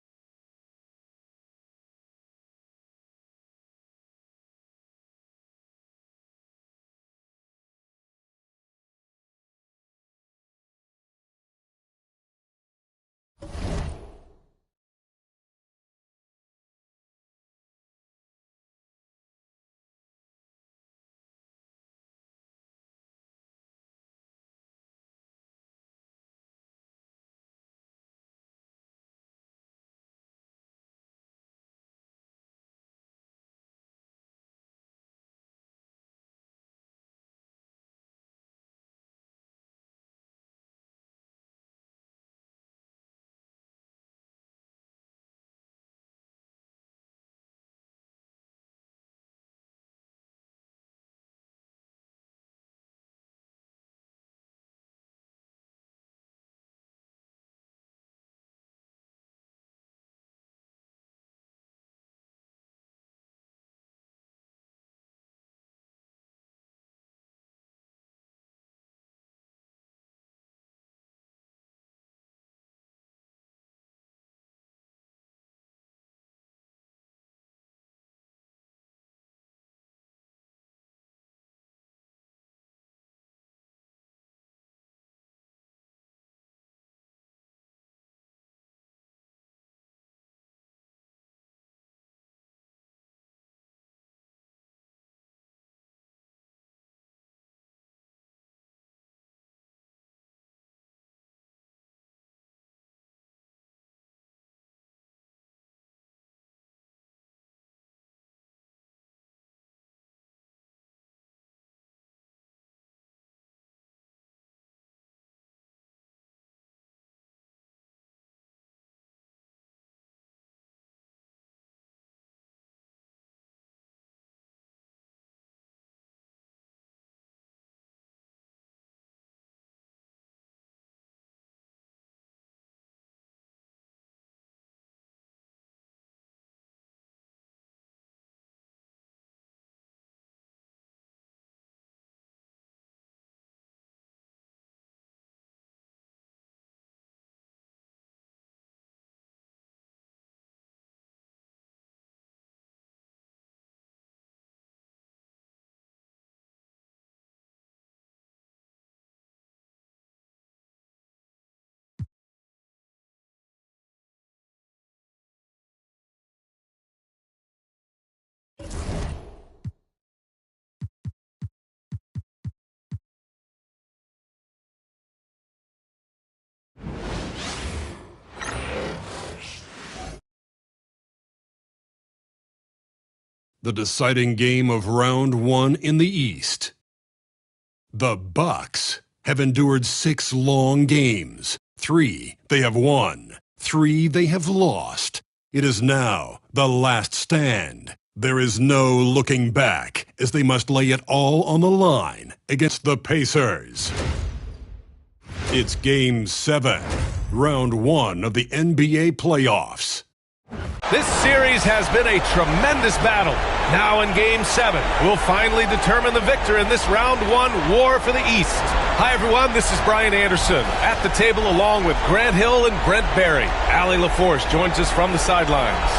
the deciding game of round 1 in the East. The Bucks have endured 6 long games. 3 they have won, 3 they have lost. It is now the last stand. There is no looking back as they must lay it all on the line against the Pacers. It's Game 7, Round 1 of the NBA playoffs. This series has been a tremendous battle. Now in Game 7, we'll finally determine the victor in this Round 1 war for the East. Hi, everyone. This is Brian Anderson at the table along with Grant Hill and Brent Barry. Allie LaForce joins us from the sidelines.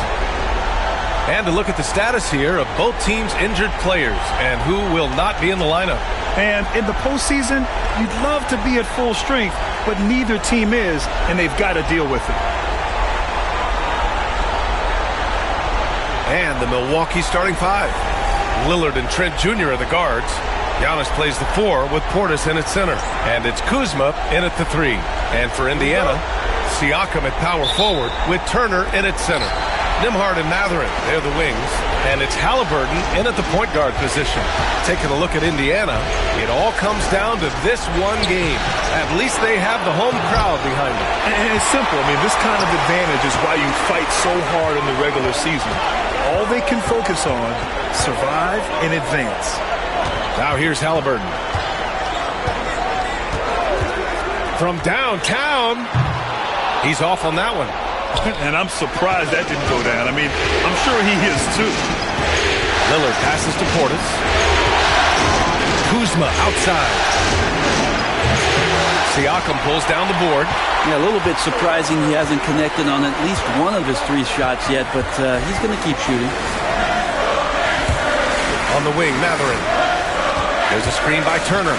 And to look at the status here of both teams' injured players and who will not be in the lineup. And in the postseason, you'd love to be at full strength, but neither team is, and they've got to deal with it. And the Milwaukee starting 5. Lillard and Trent Jr. are the guards. Giannis plays the 4 with Portis in at center. And it's Kuzma in at the 3. And for Indiana, Siakam at power forward with Turner in at center. Nembhard and Mathurin, they're the wings. And it's Halliburton in at the point guard position. Taking a look at Indiana, it all comes down to this one game. At least they have the home crowd behind them. And it's simple. I mean, this kind of advantage is why you fight so hard in the regular season. All they can focus on, survive and advance. Now here's Halliburton. From downtown, he's off on that one. And I'm surprised that didn't go down. I mean, I'm sure he is too. Lillard passes to Portis. Kuzma outside. Siakam pulls down the board. Yeah, a little bit surprising he hasn't connected on at least one of his 3 shots yet, but he's going to keep shooting. On the wing, Mathurin. There's a screen by Turner.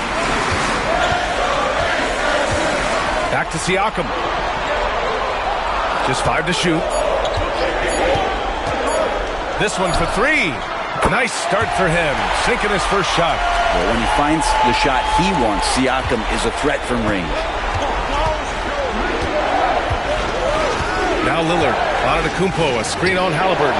Back to Siakam. Just 5 to shoot. This one for 3. Nice start for him. Sinking his first shot. Well, when he finds the shot he wants, Siakam is a threat from range. Now Lillard. Antetokounmpo, a screen on Halliburton.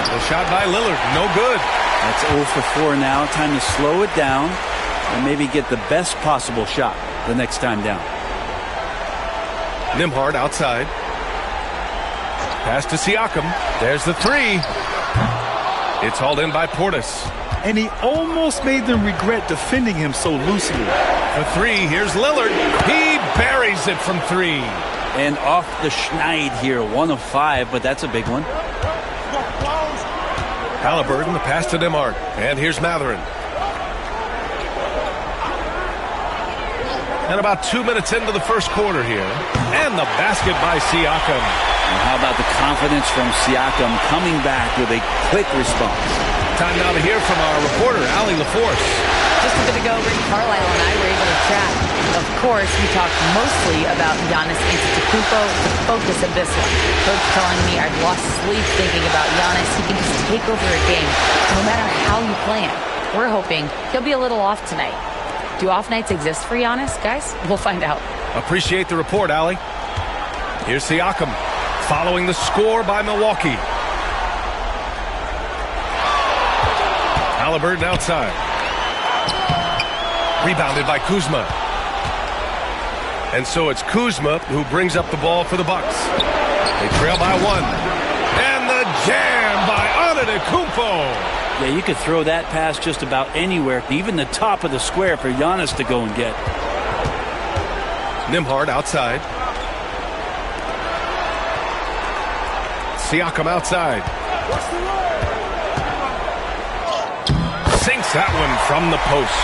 The shot by Lillard. No good. That's 0 for 4 now. Time to slow it down and maybe get the best possible shot the next time down. Nembhard outside. Pass to Siakam. There's the 3. It's hauled in by Portis. And he almost made them regret defending him so loosely. For 3, here's Lillard. He buries it from 3. And off the schneid here, 1 of 5, but that's a big one. Halliburton, the pass to Nembhard. And here's Mathurin. And about 2 minutes into the first quarter here. And the basket by Siakam. And how about the confidence from Siakam coming back with a quick response? Time now to hear from our reporter, Allie LaForce. Just a bit ago, Rick Carlisle and I were able to chat. Of course, we talked mostly about Giannis Antetokounmpo, the focus of this one. Coach telling me I'd lost sleep thinking about Giannis. He can just take over a game, no matter how you play him. We're hoping he'll be a little off tonight. Do off nights exist for Giannis, guys? We'll find out. Appreciate the report, Allie. Here's Siakam, following the score by Milwaukee. Halliburton outside. Rebounded by Kuzma. And so it's Kuzma who brings up the ball for the Bucks. They trail by 1. And the jam by Antetokounmpo. Yeah, you could throw that pass just about anywhere, even the top of the square for Giannis to go and get. Nembhard outside. Siakam outside. Sinks that one from the post.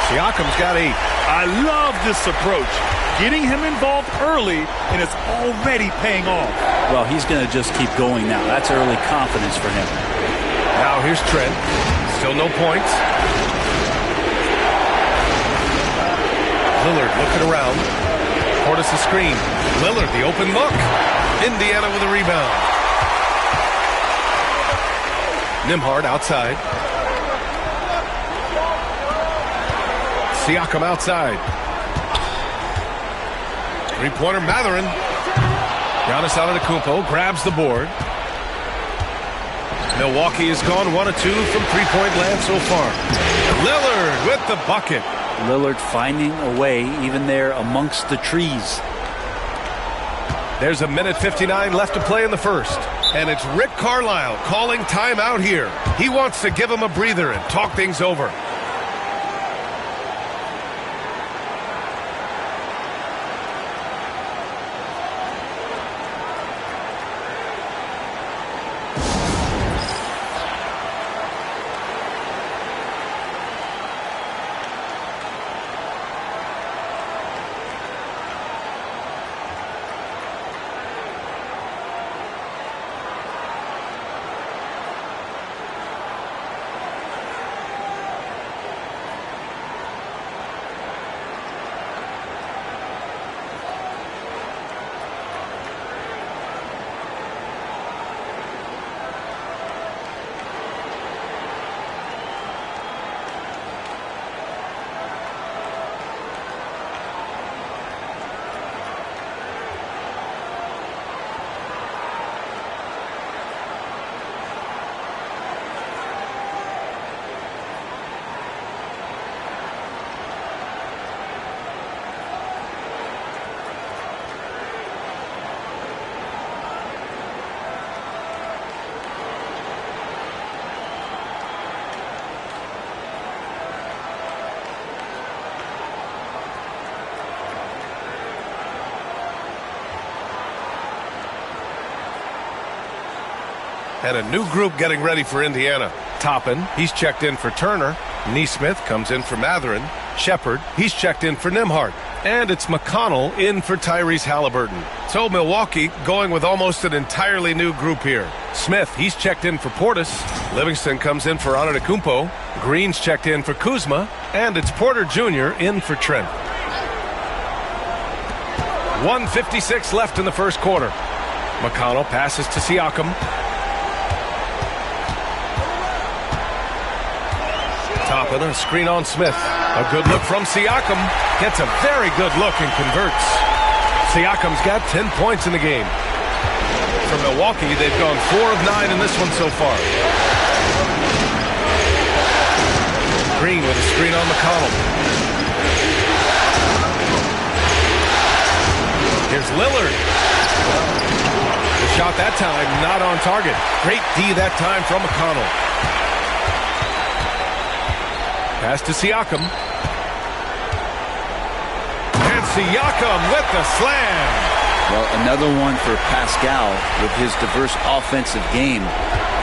Siakam's got 8. I love this approach. Getting him involved early, and it's already paying off. Well, he's going to just keep going now. That's early confidence for him. Now here's Trent. Still no points. Lillard looking around. Portis a screen. Lillard the open look. Indiana with a rebound. Nembhard outside. Siakam outside. Three-pointer Mathurin. Giannis Antetokounmpo grabs the board. Milwaukee has gone 1 of 2 from three-point land so far. Lillard with the bucket. Lillard finding a way even there amongst the trees. There's a minute 59 left to play in the first. And it's Rick Carlisle calling timeout here. He wants to give him a breather and talk things over. And a new group getting ready for Indiana. Toppin, he's checked in for Turner. Neesmith comes in for Matherin. Shepard, he's checked in for Nembhard. And it's McConnell in for Tyrese Halliburton. So Milwaukee going with almost an entirely new group here. Smith, he's checked in for Portis. Livingston comes in for Antetokounmpo. Green's checked in for Kuzma. And it's Porter Jr. in for Trent. 1:56 left in the first quarter. McConnell passes to Siakam. Toppin, a screen on Smith. A good look from Siakam. Gets a very good look and converts. Siakam's got 10 points in the game. For Milwaukee, they've gone 4 of 9 in this one so far. Green with a screen on McConnell. Here's Lillard. The shot that time not on target. Great D that time from McConnell. Pass to Siakam. And Siakam with the slam. Well, another one for Pascal with his diverse offensive game.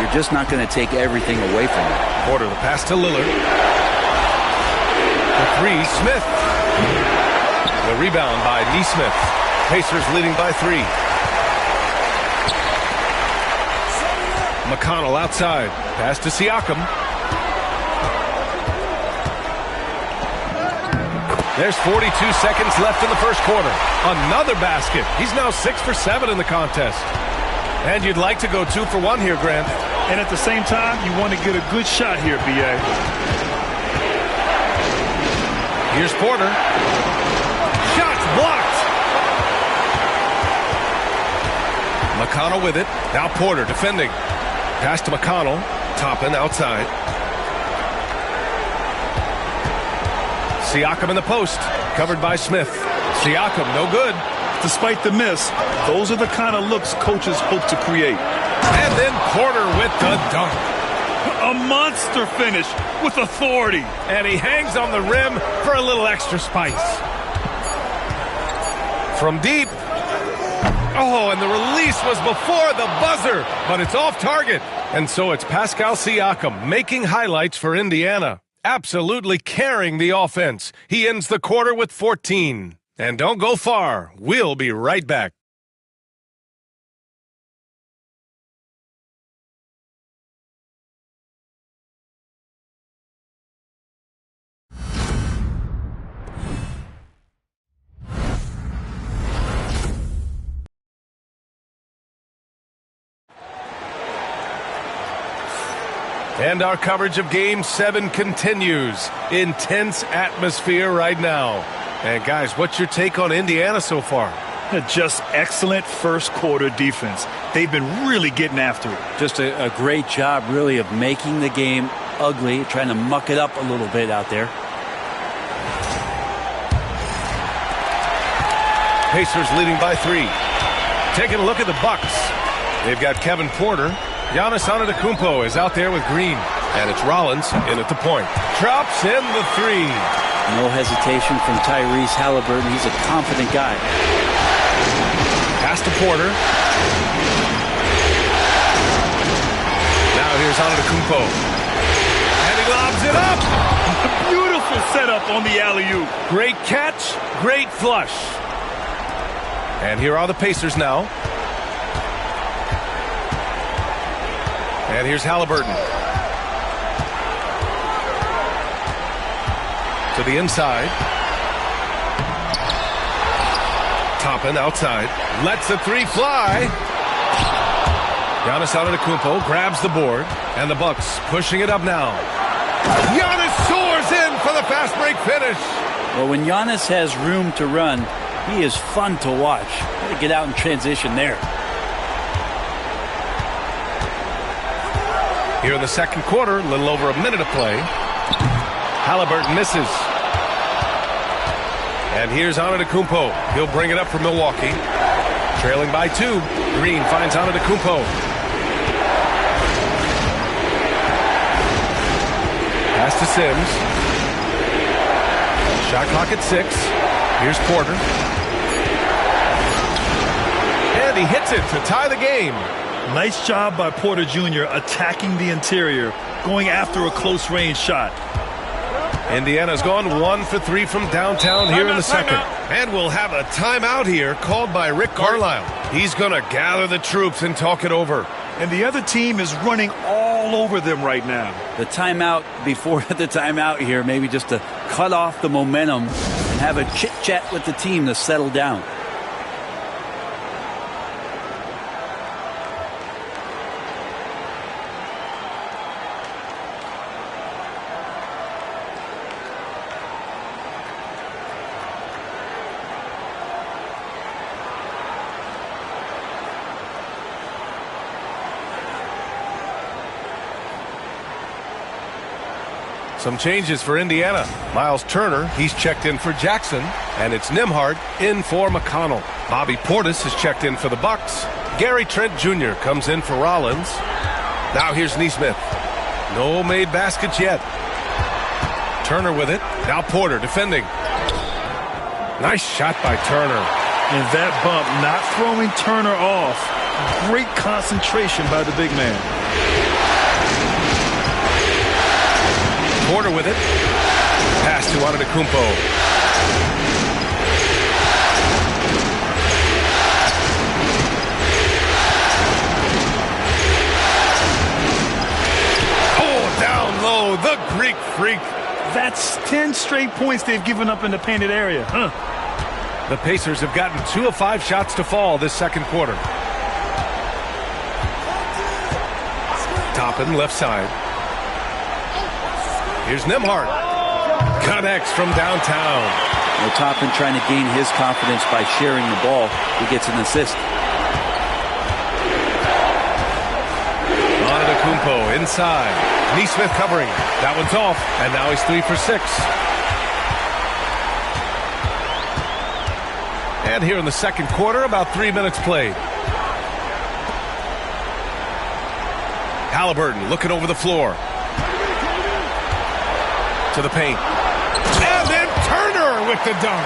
You're just not going to take everything away from him. Porter, the pass to Lillard. The three, Smith. The rebound by Neesmith. Pacers leading by 3. McConnell outside. Pass to Siakam. There's 42 seconds left in the first quarter. Another basket. He's now 6 for 7 in the contest. And you'd like to go 2 for 1 here, Grant. And at the same time, you want to get a good shot here, B.A. Here's Porter. Shots blocked. McConnell with it. Now Porter defending. Pass to McConnell. Toppin outside. Siakam in the post. Covered by Smith. Siakam, no good. Despite the miss, those are the kind of looks coaches hope to create. And then Porter with the dunk. A monster finish with authority. And he hangs on the rim for a little extra spice. From deep. Oh, and the release was before the buzzer, but it's off target. And so it's Pascal Siakam making highlights for Indiana. Absolutely carrying the offense. He ends the quarter with 14. And don't go far. We'll be right back. And our coverage of Game 7 continues. Intense atmosphere right now. And guys, what's your take on Indiana so far? Just excellent first quarter defense. They've been really getting after it. Just a great job, really, of making the game ugly, trying to muck it up a little bit out there. Pacers leading by 3. Taking a look at the Bucks. They've got Kevin Porter. Giannis Antetokounmpo is out there with Green. And it's Rollins in at the point. Drops in the 3. No hesitation from Tyrese Halliburton. He's a confident guy. Pass to Porter. Now here's Antetokounmpo. And he lobs it up. Beautiful setup on the alley-oop. Great catch, great flush. And here are the Pacers now. And here's Halliburton. To the inside. Toppin outside. Lets the 3 fly. Giannis Antetokounmpo grabs the board. And the Bucks pushing it up now. Giannis soars in for the fast break finish. Well, when Giannis has room to run, he is fun to watch. Got to get out in transition there. Here in the second quarter, a little over a minute of play. Halliburton misses. And here's Antetokounmpo. He'll bring it up for Milwaukee. Trailing by 2. Green finds Antetokounmpo. Pass to Sims. Shot clock at 6. Here's Porter. And he hits it to tie the game. Nice job by Porter Jr. attacking the interior, going after a close-range shot. Indiana's gone 1 for 3 from downtown here in the second. And we'll have a timeout here called by Rick Carlisle. He's going to gather the troops and talk it over. And the other team is running all over them right now. The timeout before the timeout here, maybe just to cut off the momentum and have a chit-chat with the team to settle down. Some changes for Indiana. Miles Turner, he's checked in for Jackson. And it's Nembhard in for McConnell. Bobby Portis is checked in for the Bucks. Gary Trent Jr. comes in for Rollins. Now here's Nesmith. No made baskets yet. Turner with it. Now Porter defending. Nice shot by Turner. And that bump not throwing Turner off. Great concentration by the big man. Porter with it. Pass to Antetokounmpo. Oh, down low, the Greek freak. That's 10 straight points they've given up in the painted area. The Pacers have gotten 2 of 5 shots to fall this second quarter. Toppin left side. Here's Nembhard. Connects from downtown. Well, Toppin trying to gain his confidence by sharing the ball. He gets an assist. Antetokounmpo inside. Nesmith covering. That one's off. And now he's 3 for 6. And here in the second quarter, about 3 minutes played. Halliburton looking over the floor. To the paint. And then Turner with the dunk.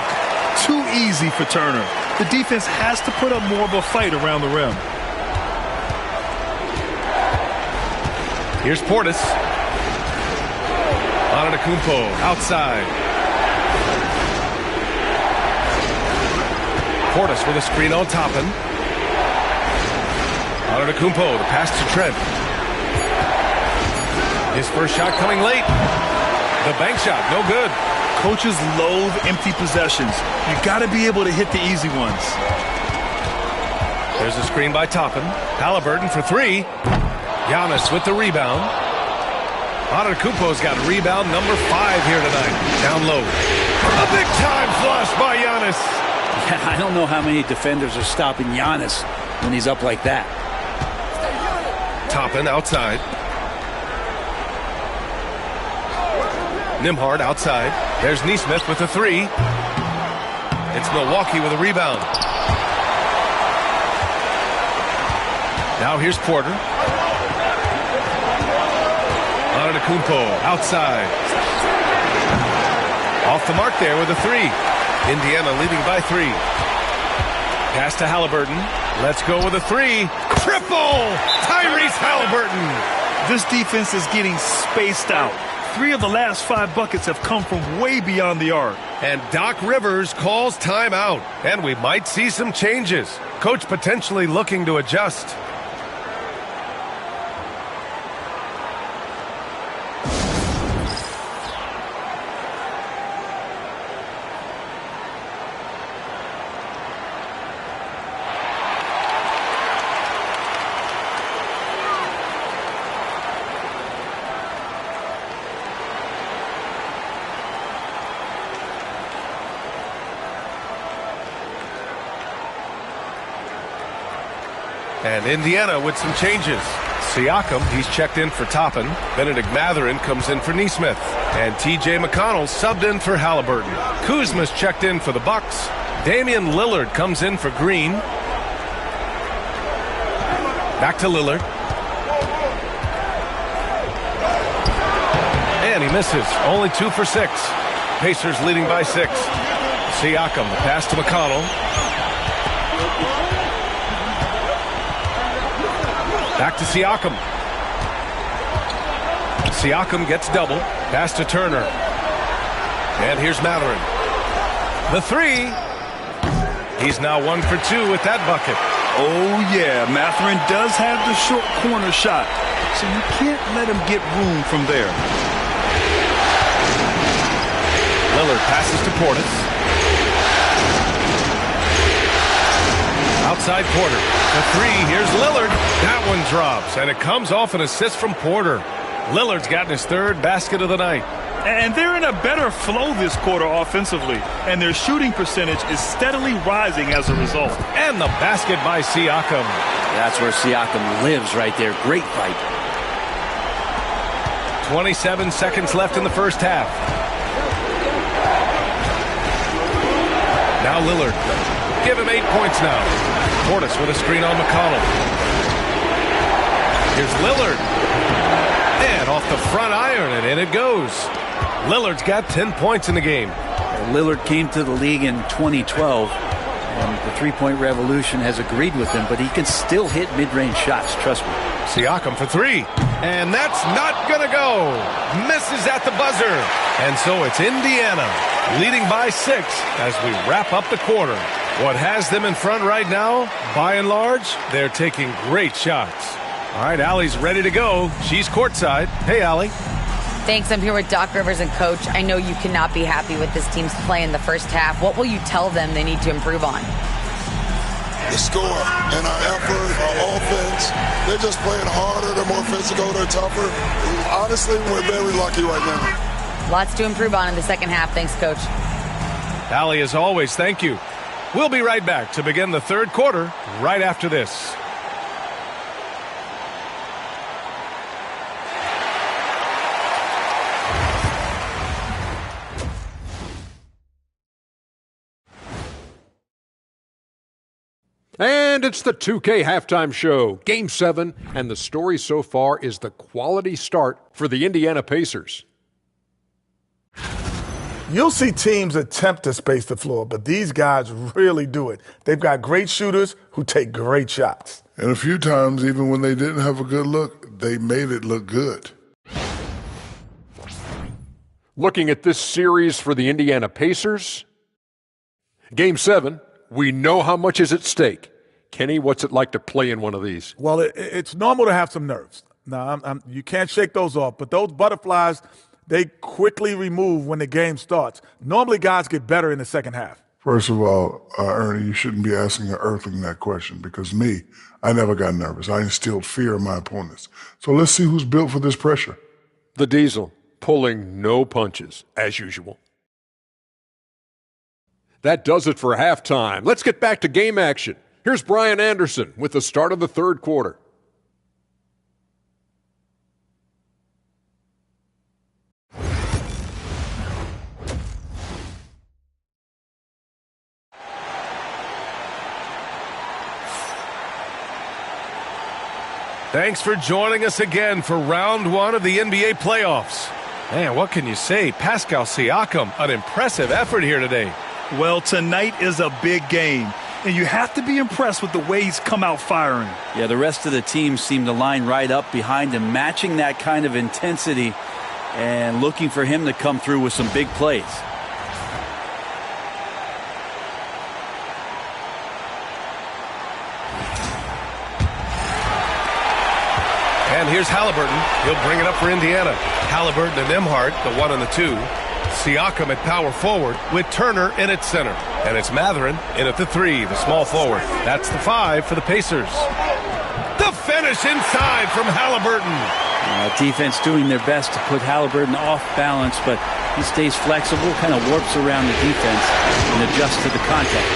Too easy for Turner. The defense has to put up more of a fight around the rim. Here's Portis. Antetokounmpo outside. Portis with a screen on Toppin. Antetokounmpo, the pass to Trent. His first shot coming late. The bank shot, no good. Coaches loathe empty possessions. You got to be able to hit the easy ones. There's a screen by Toppin. Halliburton for 3. Giannis with the rebound. Antetokounmpo's got rebound number 5 here tonight. Down low. A big time flush by Giannis. I don't know how many defenders are stopping Giannis when he's up like that. Toppin outside. Nembhard outside. There's Nesmith with a three. It's Milwaukee with a rebound. Now here's Porter. Antetokounmpo outside. Off the mark there with a three. Indiana leading by 3. Pass to Halliburton. Let's go with a three. Triple! Tyrese Halliburton. This defense is getting spaced out. 3 of the last 5 buckets have come from way beyond the arc. And Doc Rivers calls timeout. And we might see some changes. Coach potentially looking to adjust. And Indiana with some changes. Siakam, he's checked in for Toppin. Benedict Mathurin comes in for Nesmith. And T.J. McConnell subbed in for Halliburton. Kuzma's checked in for the Bucks. Damian Lillard comes in for Green. Back to Lillard. And he misses. Only 2 for 6. Pacers leading by 6. Siakam, the pass to McConnell. Back to Siakam. Siakam gets double. Pass to Turner. And here's Mathurin. The three. He's now 1 for 2 with that bucket. Oh, yeah. Mathurin does have the short corner shot, so you can't let him get room from there. Lillard passes to Portis. Outside Porter. The three. Here's Lillard. That one drops, and it comes off an assist from Porter. Lillard's gotten his 3rd basket of the night. And they're in a better flow this quarter offensively, and their shooting percentage is steadily rising as a result. And the basket by Siakam. That's where Siakam lives right there. Great fight. 27 seconds left in the first half. Now Lillard. Give him 8 points now. Portis with a screen on McConnell. Here's Lillard. And off the front iron, and in it goes. Lillard's got 10 points in the game. Lillard came to the league in 2012, and the three-point revolution has agreed with him, but he can still hit mid-range shots, trust me. Siakam for 3. And that's not going to go. Misses at the buzzer. And so it's Indiana leading by 6 as we wrap up the quarter. What has them in front right now, by and large, they're taking great shots. All right, Allie's ready to go. She's courtside. Hey, Allie. Thanks. I'm here with Doc Rivers and Coach. I know you cannot be happy with this team's play in the first half. What will you tell them they need to improve on? The score and our effort, our offense. They're just playing harder. They're more physical. They're tougher. Honestly, we're very lucky right now. Lots to improve on in the second half. Thanks, Coach. Allie, as always, thank you. We'll be right back to begin the third quarter right after this. And it's the 2K halftime show, Game 7, and the story so far is the quality start for the Indiana Pacers. You'll see teams attempt to space the floor, but these guys really do it. They've got great shooters who take great shots. And a few times, even when they didn't have a good look, they made it look good. Looking at this series for the Indiana Pacers, Game 7, we know how much is at stake. Kenny, what's it like to play in one of these? Well, it's normal to have some nerves. Now, you can't shake those off, but those butterflies, they quickly remove when the game starts. Normally, guys get better in the second half. First of all, Ernie, you shouldn't be asking an earthling that question because I never got nervous. I instilled fear in my opponents. So let's see who's built for this pressure. The Diesel, pulling no punches, as usual. That does it for halftime. Let's get back to game action. Here's Brian Anderson with the start of the third quarter. Thanks for joining us again for round one of the NBA playoffs. Man, what can you say? Pascal Siakam, an impressive effort here today. Well, tonight is a big game, and you have to be impressed with the way he's come out firing. Yeah, the rest of the team seemed to line right up behind him, matching that kind of intensity and looking for him to come through with some big plays. And here's Halliburton. He'll bring it up for Indiana. Halliburton and Nembhard, the 1 and the 2. Siakam at power forward with Turner in at center. And it's Mathurin in at the 3, the small forward. That's the 5 for the Pacers. The finish inside from Halliburton. Defense doing their best to put Halliburton off balance, but he stays flexible, kind of warps around the defense and adjusts to the contact.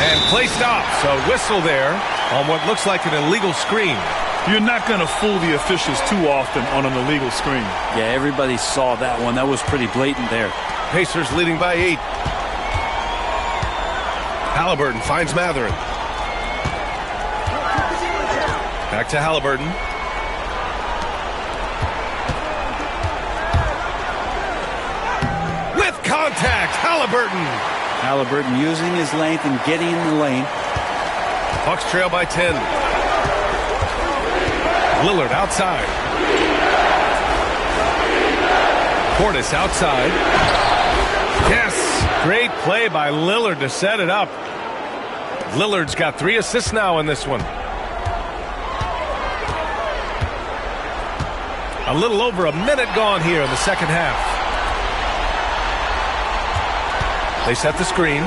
And play stops. A whistle there on what looks like an illegal screen. You're not going to fool the officials too often on an illegal screen. Yeah, everybody saw that one. That was pretty blatant there. Pacers leading by 8. Halliburton finds Mathurin. Back to Halliburton. With contact, Halliburton. Halliburton using his length and getting in the lane. Bucks trail by 10. Lillard outside. Portis outside. Yes! Great play by Lillard to set it up. Lillard's got 3 assists now in this one. A little over a minute gone here in the second half. They set the screen.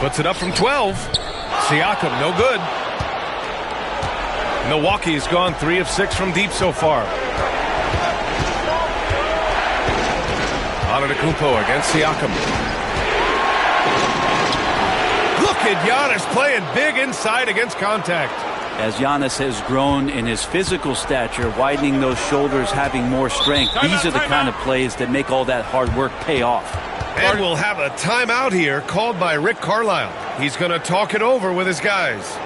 Puts it up from 12. Siakam, no good. Milwaukee's gone 3 of 6 from deep so far. Antetokounmpo against Siakam. Look at Giannis playing big inside against contact. As Giannis has grown in his physical stature, widening those shoulders, having more strength, these are the kind of plays that make all that hard work pay off. And we'll have a timeout here called by Rick Carlisle. He's going to talk it over with his guys.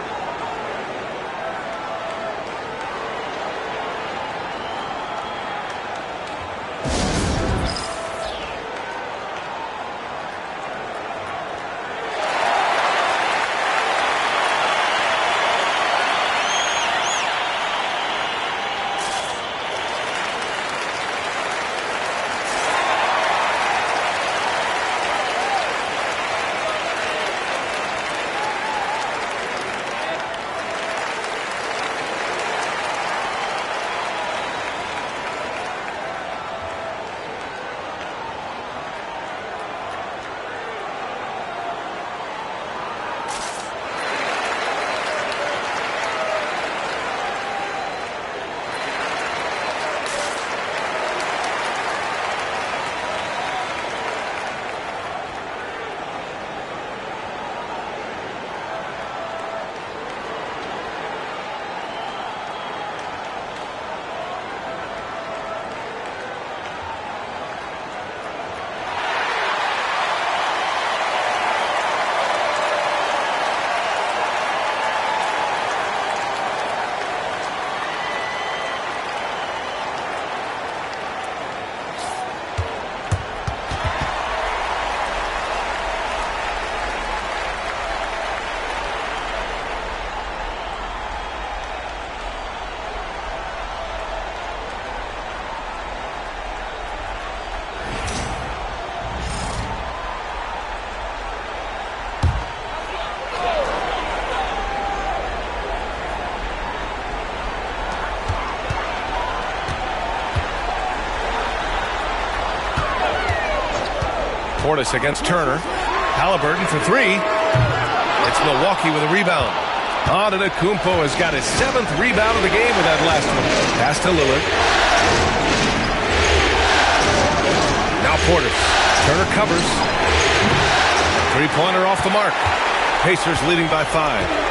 Portis against Turner. Halliburton for 3. It's Milwaukee with a rebound. Antetokounmpo has got his 7th rebound of the game with that last one. Pass to Lillard. Now Portis. Turner covers. Three-pointer off the mark. Pacers leading by 5.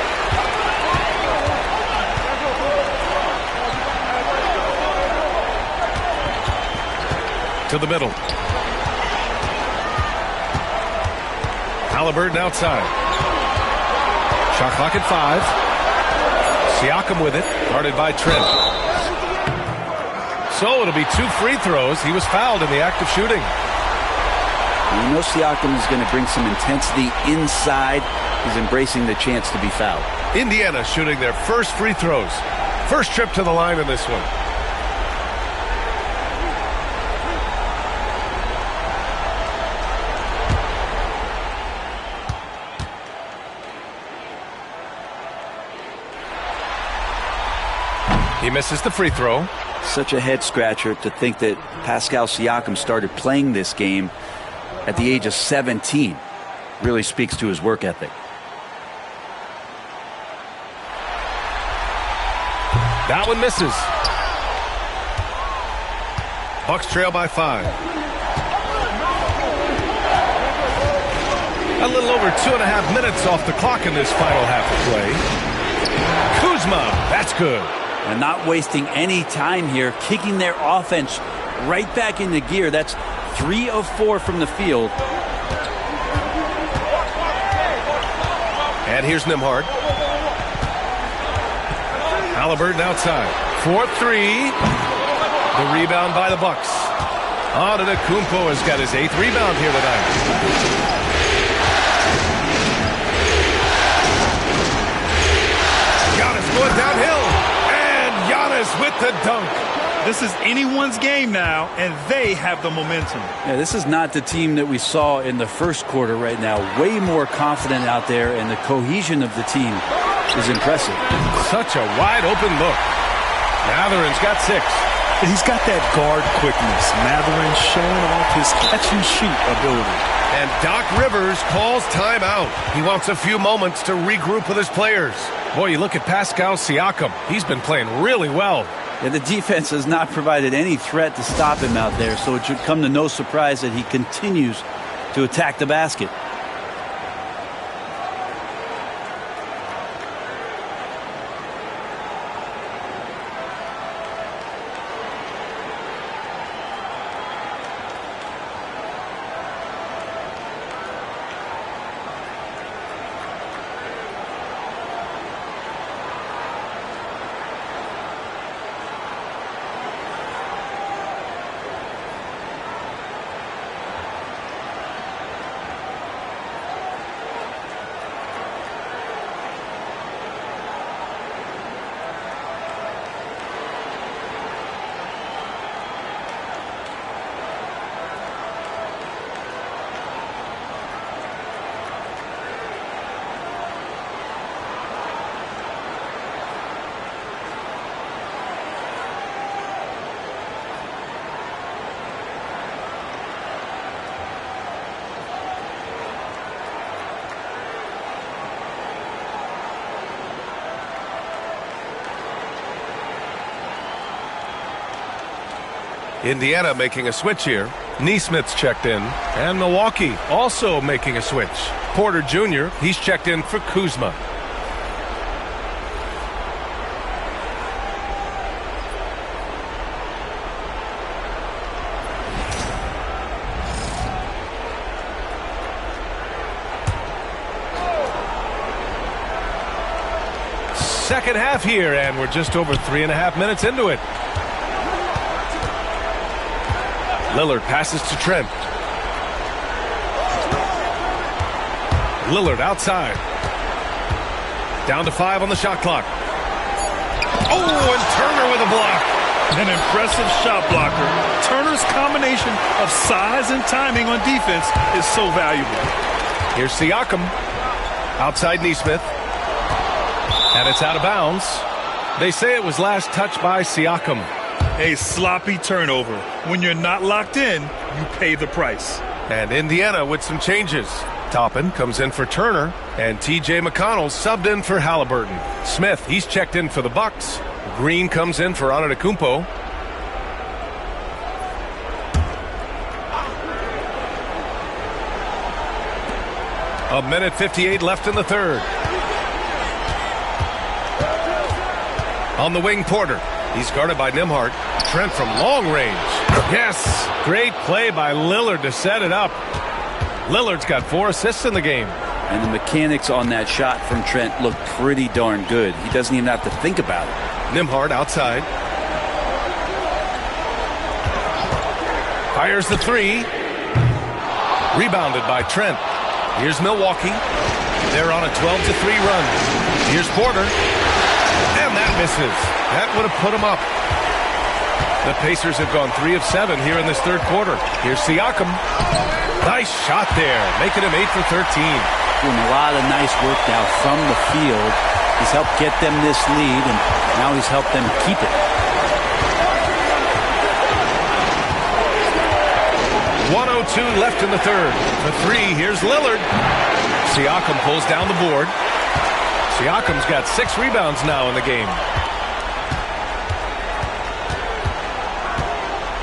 To the middle. Halliburton outside. Shot clock at 5. Siakam with it. Guarded by Trent. So it'll be 2 free throws. He was fouled in the act of shooting. You know Siakam is going to bring some intensity inside. He's embracing the chance to be fouled. Indiana shooting their first free throws. First trip to the line in this one. He misses the free throw. Such a head scratcher to think that Pascal Siakam started playing this game at the age of 17. Really speaks to his work ethic. That one misses. Bucks trail by 5. A little over 2.5 minutes off the clock in this final half of play. Kuzma, that's good. And not wasting any time here, kicking their offense right back into gear. That's 3 of 4 from the field. And here's Nembhard. Halliburton outside. 4-3. The rebound by the Bucks. Antetokounmpo has got his 8th rebound here tonight. Giannis going downhill. With the dunk. This is anyone's game now, and they have the momentum. Yeah, this is not the team that we saw in the first quarter right now. Way more confident out there, and the cohesion of the team is impressive. Such a wide open look. Matherin's got 6. And he's got that guard quickness. Matherin showing off his catch-and-shoot ability. And Doc Rivers calls timeout. He wants a few moments to regroup with his players. Boy, you look at Pascal Siakam. He's been playing really well. Yeah, the defense has not provided any threat to stop him out there, so it should come to no surprise that he continues to attack the basket. Indiana making a switch here. Neesmith's checked in. And Milwaukee also making a switch. Porter Jr., he's checked in for Kuzma. Second half here, and we're just over 3.5 minutes into it. Lillard passes to Trent. Lillard outside. Down to 5 on the shot clock. Oh, and Turner with a block. An impressive shot blocker. Turner's combination of size and timing on defense is so valuable. Here's Siakam. Outside Neesmith. And it's out of bounds. They say it was last touched by Siakam. A sloppy turnover. When you're not locked in, you pay the price. And Indiana with some changes. Toppin comes in for Turner, and T.J. McConnell subbed in for Halliburton. Smith, he's checked in for the Bucks. Green comes in for Antetokounmpo. 1:58 left in the third. On the wing, Porter. He's guarded by Nembhard. Trent from long range. Yes, great play by Lillard to set it up. Lillard's got 4 assists in the game. And the mechanics on that shot from Trent look pretty darn good. He doesn't even have to think about it. Nembhard outside. Fires the 3. Rebounded by Trent. Here's Milwaukee. They're on a 12-3 run. Here's Porter. And that misses. That would have put them up. The Pacers have gone 3 of 7 here in this third quarter. Here's Siakam. Nice shot there, making him 8 for 13. Doing a lot of nice work now from the field. He's helped get them this lead, and now he's helped them keep it. 1:02 left in the third. For 3, here's Lillard. Siakam pulls down the board. Siakam's got 6 rebounds now in the game.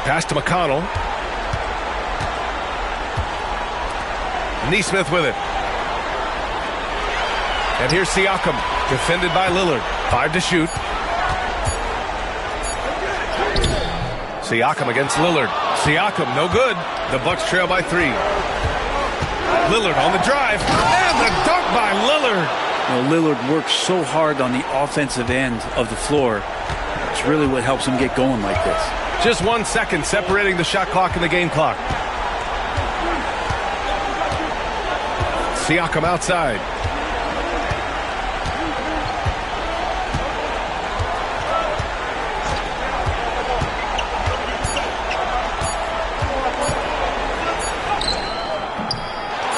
Pass to McConnell. Neesmith with it. And here's Siakam, defended by Lillard. 5 to shoot. Siakam against Lillard. Siakam, no good. The Bucks trail by 3. Lillard on the drive. And the dunk by Lillard. You know, Lillard works so hard on the offensive end of the floor. It's really what helps him get going like this. Just 1 second separating the shot clock and the game clock. Siakam outside.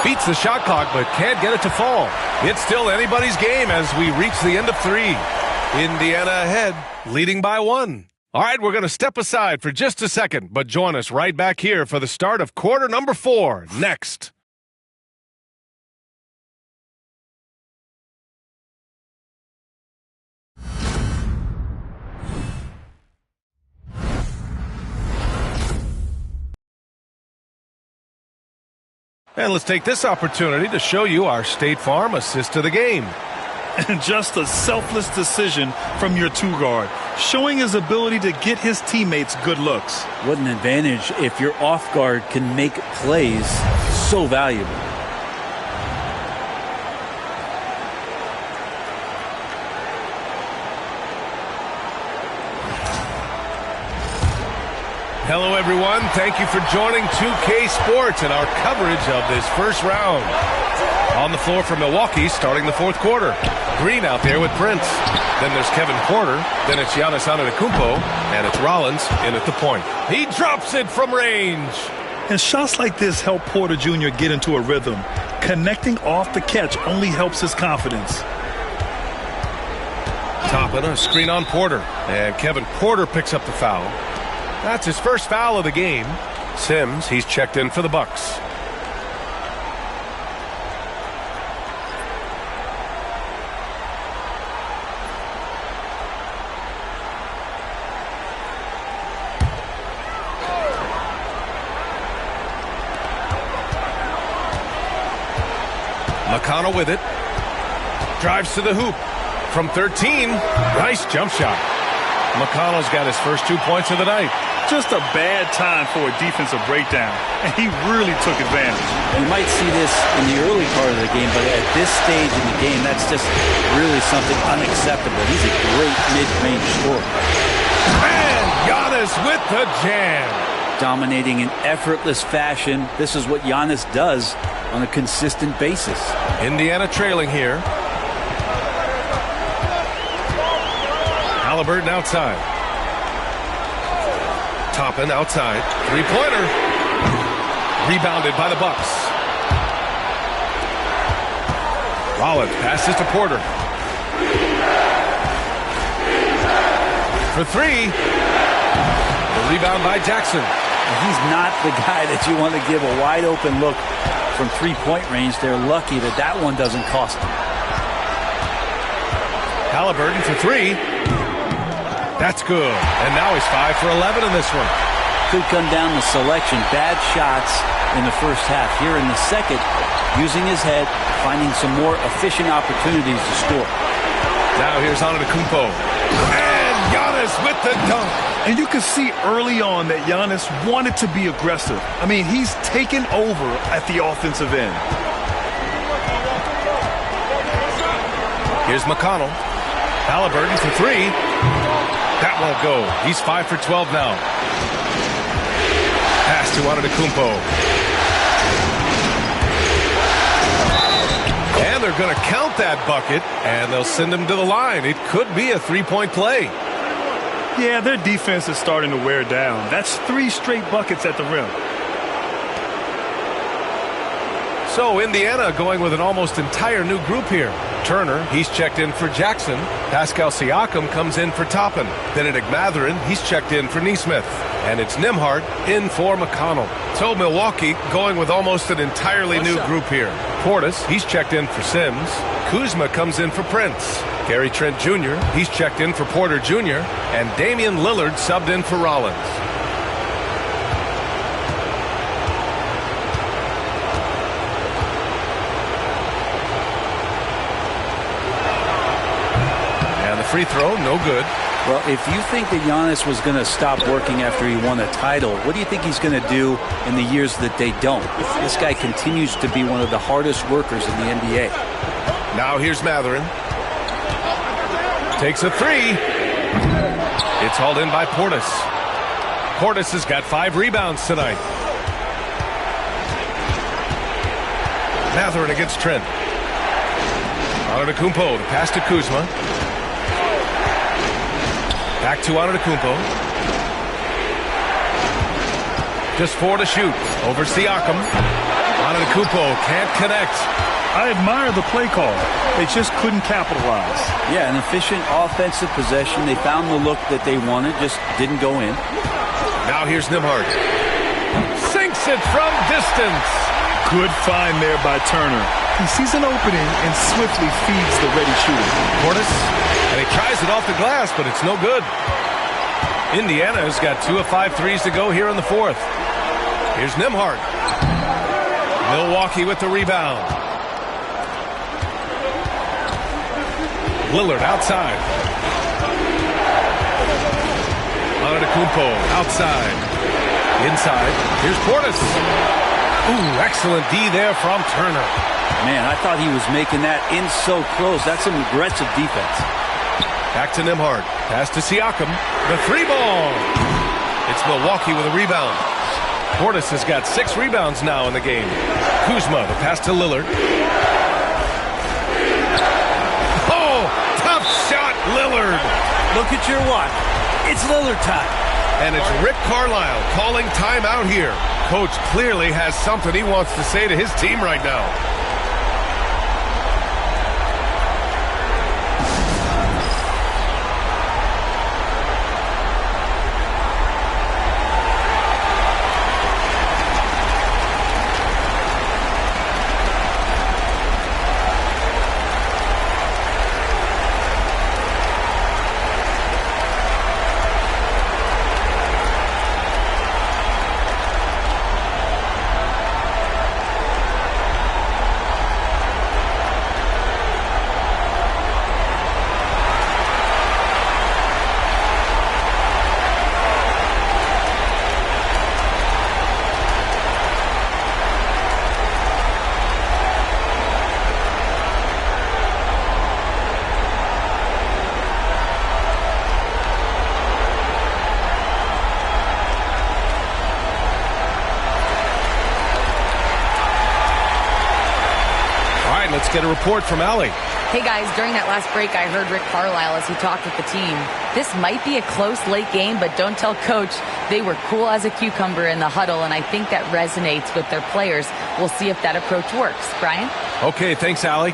Beats the shot clock, but can't get it to fall. It's still anybody's game as we reach the end of 3. Indiana ahead, leading by 1. All right, we're going to step aside for just a second, but join us right back here for the start of quarter number 4 next. And let's take this opportunity to show you our State Farm assist to the game. And just a selfless decision from your 2-guard, showing his ability to get his teammates good looks. What an advantage if your off guard can make plays so valuable. Hello, everyone. Thank you for joining 2K Sports and our coverage of this first round. On the floor for Milwaukee, starting the fourth quarter. Green out there with Prince. Then there's Kevin Porter. Then it's Giannis Antetokounmpo. And it's Rollins in at the point. He drops it from range. And shots like this help Porter Jr. get into a rhythm. Connecting off the catch only helps his confidence. Toppin, a screen on Porter. And Kevin Porter picks up the foul. That's his first foul of the game. Sims, he's checked in for the Bucks. McConnell with it. Drives to the hoop. From 13, nice jump shot. McConnell's got his first 2 points of the night. Just a bad time for a defensive breakdown, and he really took advantage. You might see this in the early part of the game, but at this stage in the game, that's just really something unacceptable. He's a great mid-range scorer. And Giannis with the jam. Dominating in effortless fashion. This is what Giannis does on a consistent basis. Indiana trailing here. Halliburton outside. Toppin outside. Three-pointer. Rebounded by the Bucks. Rollins passes to Porter. For 3. The rebound by Jackson. He's not the guy that you want to give a wide-open look from three-point range. They're lucky that that one doesn't cost them. Halliburton for 3. That's good. And now he's 5 for 11 in this one. Could come down to selection. Bad shots in the first half. Here in the second, using his head, finding some more efficient opportunities to score. Now here's Antetokounmpo. And Giannis with the dunk. And you can see early on that Giannis wanted to be aggressive. I mean, he's taken over at the offensive end. Here's McConnell. Halliburton for three. That won't go. He's 5 for 12 now. Pass to Antetokounmpo. And they're going to count that bucket, and they'll send him to the line. It could be a three-point play. Yeah, their defense is starting to wear down. That's 3 straight buckets at the rim. So Indiana going with an almost entire new group here. Turner, he's checked in for Jackson. Pascal Siakam comes in for Toppin. Benedict Mathurin, he's checked in for Nesmith. And it's Nembhard in for McConnell. So Milwaukee going with almost an entirely new group here. Portis, he's checked in for Sims. Kuzma comes in for Prince. Gary Trent Jr., he's checked in for Porter Jr. And Damian Lillard subbed in for Rollins. Free throw, no good. Well, if you think that Giannis was going to stop working after he won a title, what do you think he's going to do in the years that they don't? This guy continues to be one of the hardest workers in the NBA. Now here's Mathurin. Takes a three. It's hauled in by Portis. Portis has got 5 rebounds tonight. Mathurin against Trent. Antetokounmpo, the pass to Kuzma. Back to Antetokounmpo. Just 4 to shoot. Over Siakam. Antetokounmpo can't connect. I admire the play call. They just couldn't capitalize. Yeah, an efficient offensive possession. They found the look that they wanted, just didn't go in. Now here's Nembhard. Sinks it from distance. Good find there by Turner. He sees an opening and swiftly feeds the ready shooter. Portis. And he tries it off the glass, but it's no good. Indiana has got 2 of 5 threes to go here in the fourth. Here's Nembhard. Milwaukee with the rebound. Lillard outside. Antetokounmpo outside. Inside. Here's Portis. Ooh, excellent D there from Turner. Man, I thought he was making that in so close. That's some aggressive defense. Back to Nembhard. Pass to Siakam. The 3-ball. It's Milwaukee with a rebound. Portis has got 6 rebounds now in the game. Kuzma, the pass to Lillard. Oh, tough shot, Lillard. Look at your watch. It's Lillard time. And it's Rick Carlisle calling timeout here. Coach clearly has something he wants to say to his team right now. Let's get a report from Allie. Hey guys, during that last break, I heard Rick Carlisle as he talked with the team. This might be a close late game, but don't tell coach. They were cool as a cucumber in the huddle, and I think that resonates with their players. We'll see if that approach works. Brian? Okay, thanks, Allie.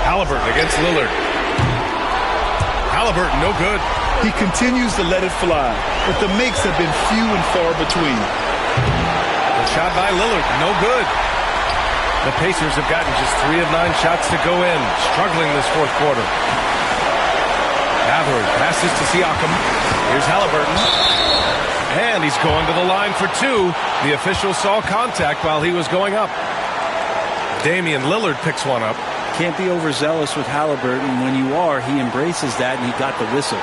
Halliburton against Lillard. Halliburton, no good. He continues to let it fly, but the makes have been few and far between. The shot by Lillard, no good. The Pacers have gotten just 3 of 9 shots to go in, struggling this fourth quarter. Hathaway passes to Siakam. Here's Halliburton. And he's going to the line for 2. The official saw contact while he was going up. Damian Lillard picks one up. Can't be overzealous with Halliburton. When you are, he embraces that, and he got the whistle.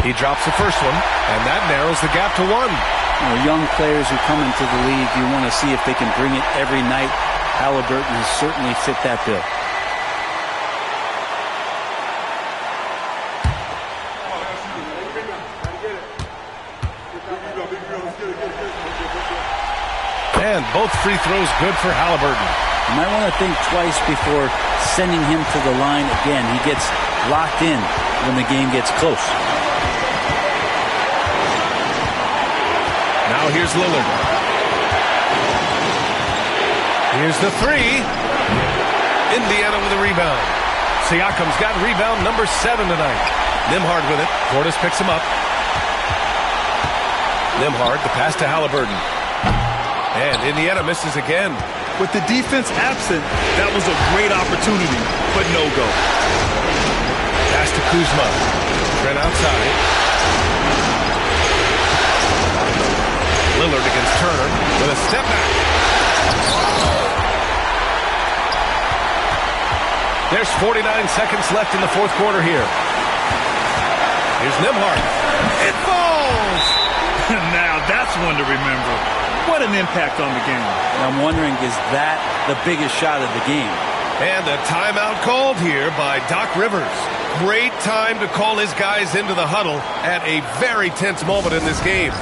He drops the first one, and that narrows the gap to 1. Young players who come into the league, you want to see if they can bring it every night. Halliburton has certainly fit that bill. And both free throws good for Halliburton. You might want to think twice before sending him to the line again. He gets locked in when the game gets close. Now here's Lillard. Here's the 3. Indiana with a rebound. Siakam's got rebound number 7 tonight. Nembhard with it. Portis picks him up. Nembhard, the pass to Halliburton. And Indiana misses again. With the defense absent, that was a great opportunity, but no go. Pass to Kuzma. Trent outside. Lillard against Turner with a step back. There's 49 seconds left in the fourth quarter here. Here's Nembhard. It falls! Now that's one to remember. What an impact on the game. I'm wondering, is that the biggest shot of the game? And a timeout called here by Doc Rivers. Great time to call his guys into the huddle at a very tense moment in this game.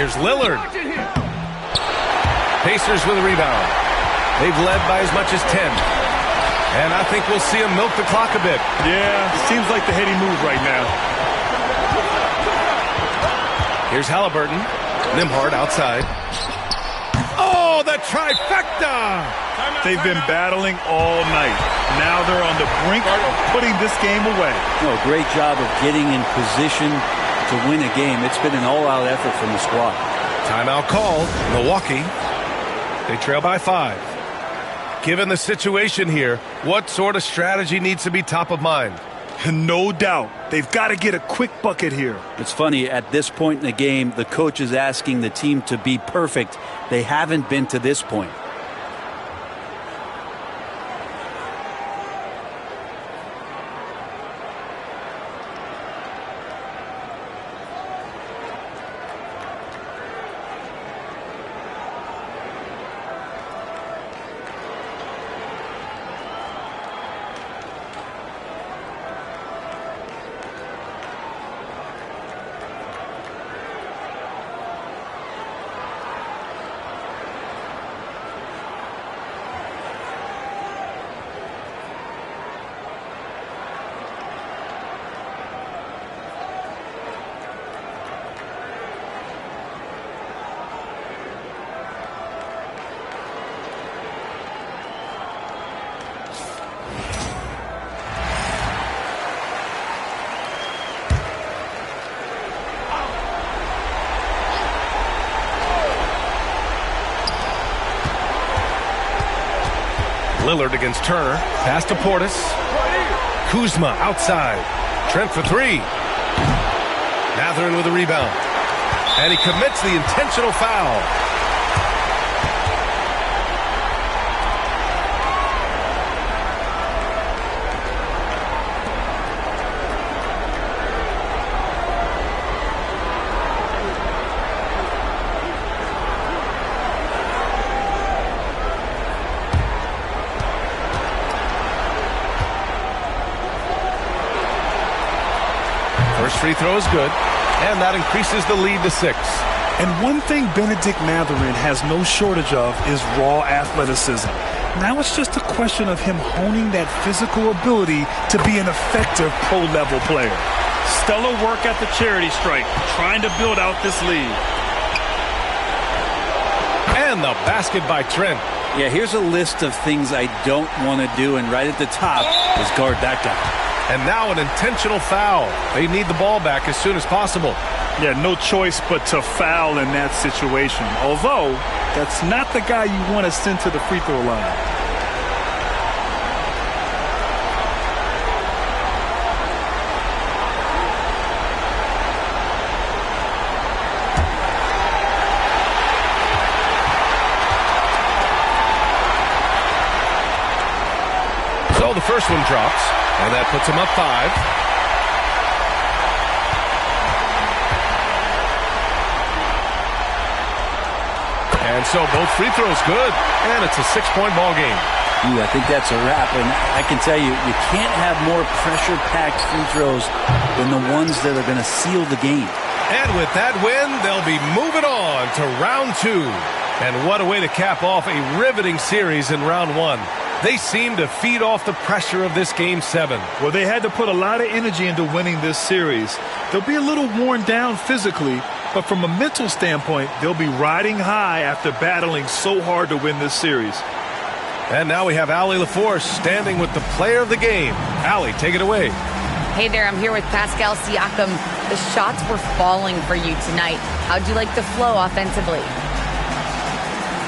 Here's Lillard. Pacers with a rebound. They've led by as much as 10. And I think we'll see them milk the clock a bit. Yeah, seems like the heady move right now. Here's Halliburton. Nembhard outside. Oh, the trifecta! They've been battling all night. Now they're on the brink of putting this game away. No, great job of getting in position to win a game. It's been an all-out effort from the squad. Timeout called. Milwaukee. They trail by 5. Given the situation here, what sort of strategy needs to be top of mind? No doubt. They've got to get a quick bucket here. It's funny, at this point in the game, the coach is asking the team to be perfect. They haven't been to this point. Lillard against Turner. Pass to Portis. Kuzma outside. Trent for three. Mathurin with a rebound. And he commits the intentional foul. First free throw is good, and that increases the lead to 6. And one thing Benedict Mathurin has no shortage of is raw athleticism. Now it's just a question of him honing that physical ability to be an effective pro-level player. Stellar work at the charity stripe, trying to build out this lead. And the basket by Trent. Yeah, here's a list of things I don't want to do, and right at the top is guard that guy. And now an intentional foul. They need the ball back as soon as possible. Yeah, no choice but to foul in that situation. Although, that's not the guy you want to send to the free throw line. So the first one drops. And that puts him up 5. And so both free throws good. And it's a 6-point ball game. I think that's a wrap. And I can tell you, you can't have more pressure-packed free throws than the ones that are going to seal the game. And with that win, they'll be moving on to round 2. And what a way to cap off a riveting series in round 1. They seem to feed off the pressure of this Game 7. Well, they had to put a lot of energy into winning this series. They'll be a little worn down physically, but from a mental standpoint, they'll be riding high after battling so hard to win this series. And now we have Allie LaForce standing with the player of the game. Allie, take it away. Hey there, I'm here with Pascal Siakam. The shots were falling for you tonight. How'd you like the flow offensively?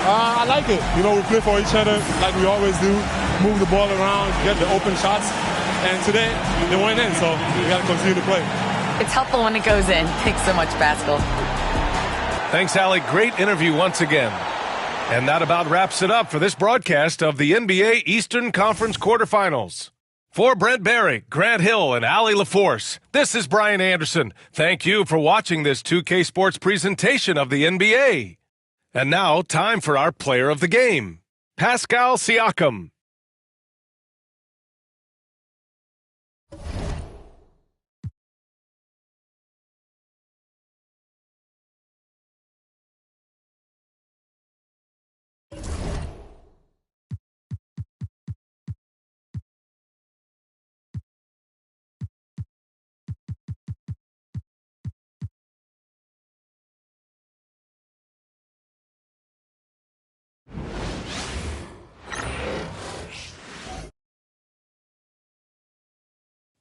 I like it. You know, we play for each other like we always do. Move the ball around, get the open shots. And today, they went in, so we got to continue to play. It's helpful when it goes in. Thanks so much, Pascal. Thanks, Allie. Great interview once again. And that about wraps it up for this broadcast of the NBA Eastern Conference quarterfinals. For Brent Barry, Grant Hill, and Allie LaForce, this is Brian Anderson. Thank you for watching this 2K Sports presentation of the NBA. And now, time for our player of the game, Pascal Siakam.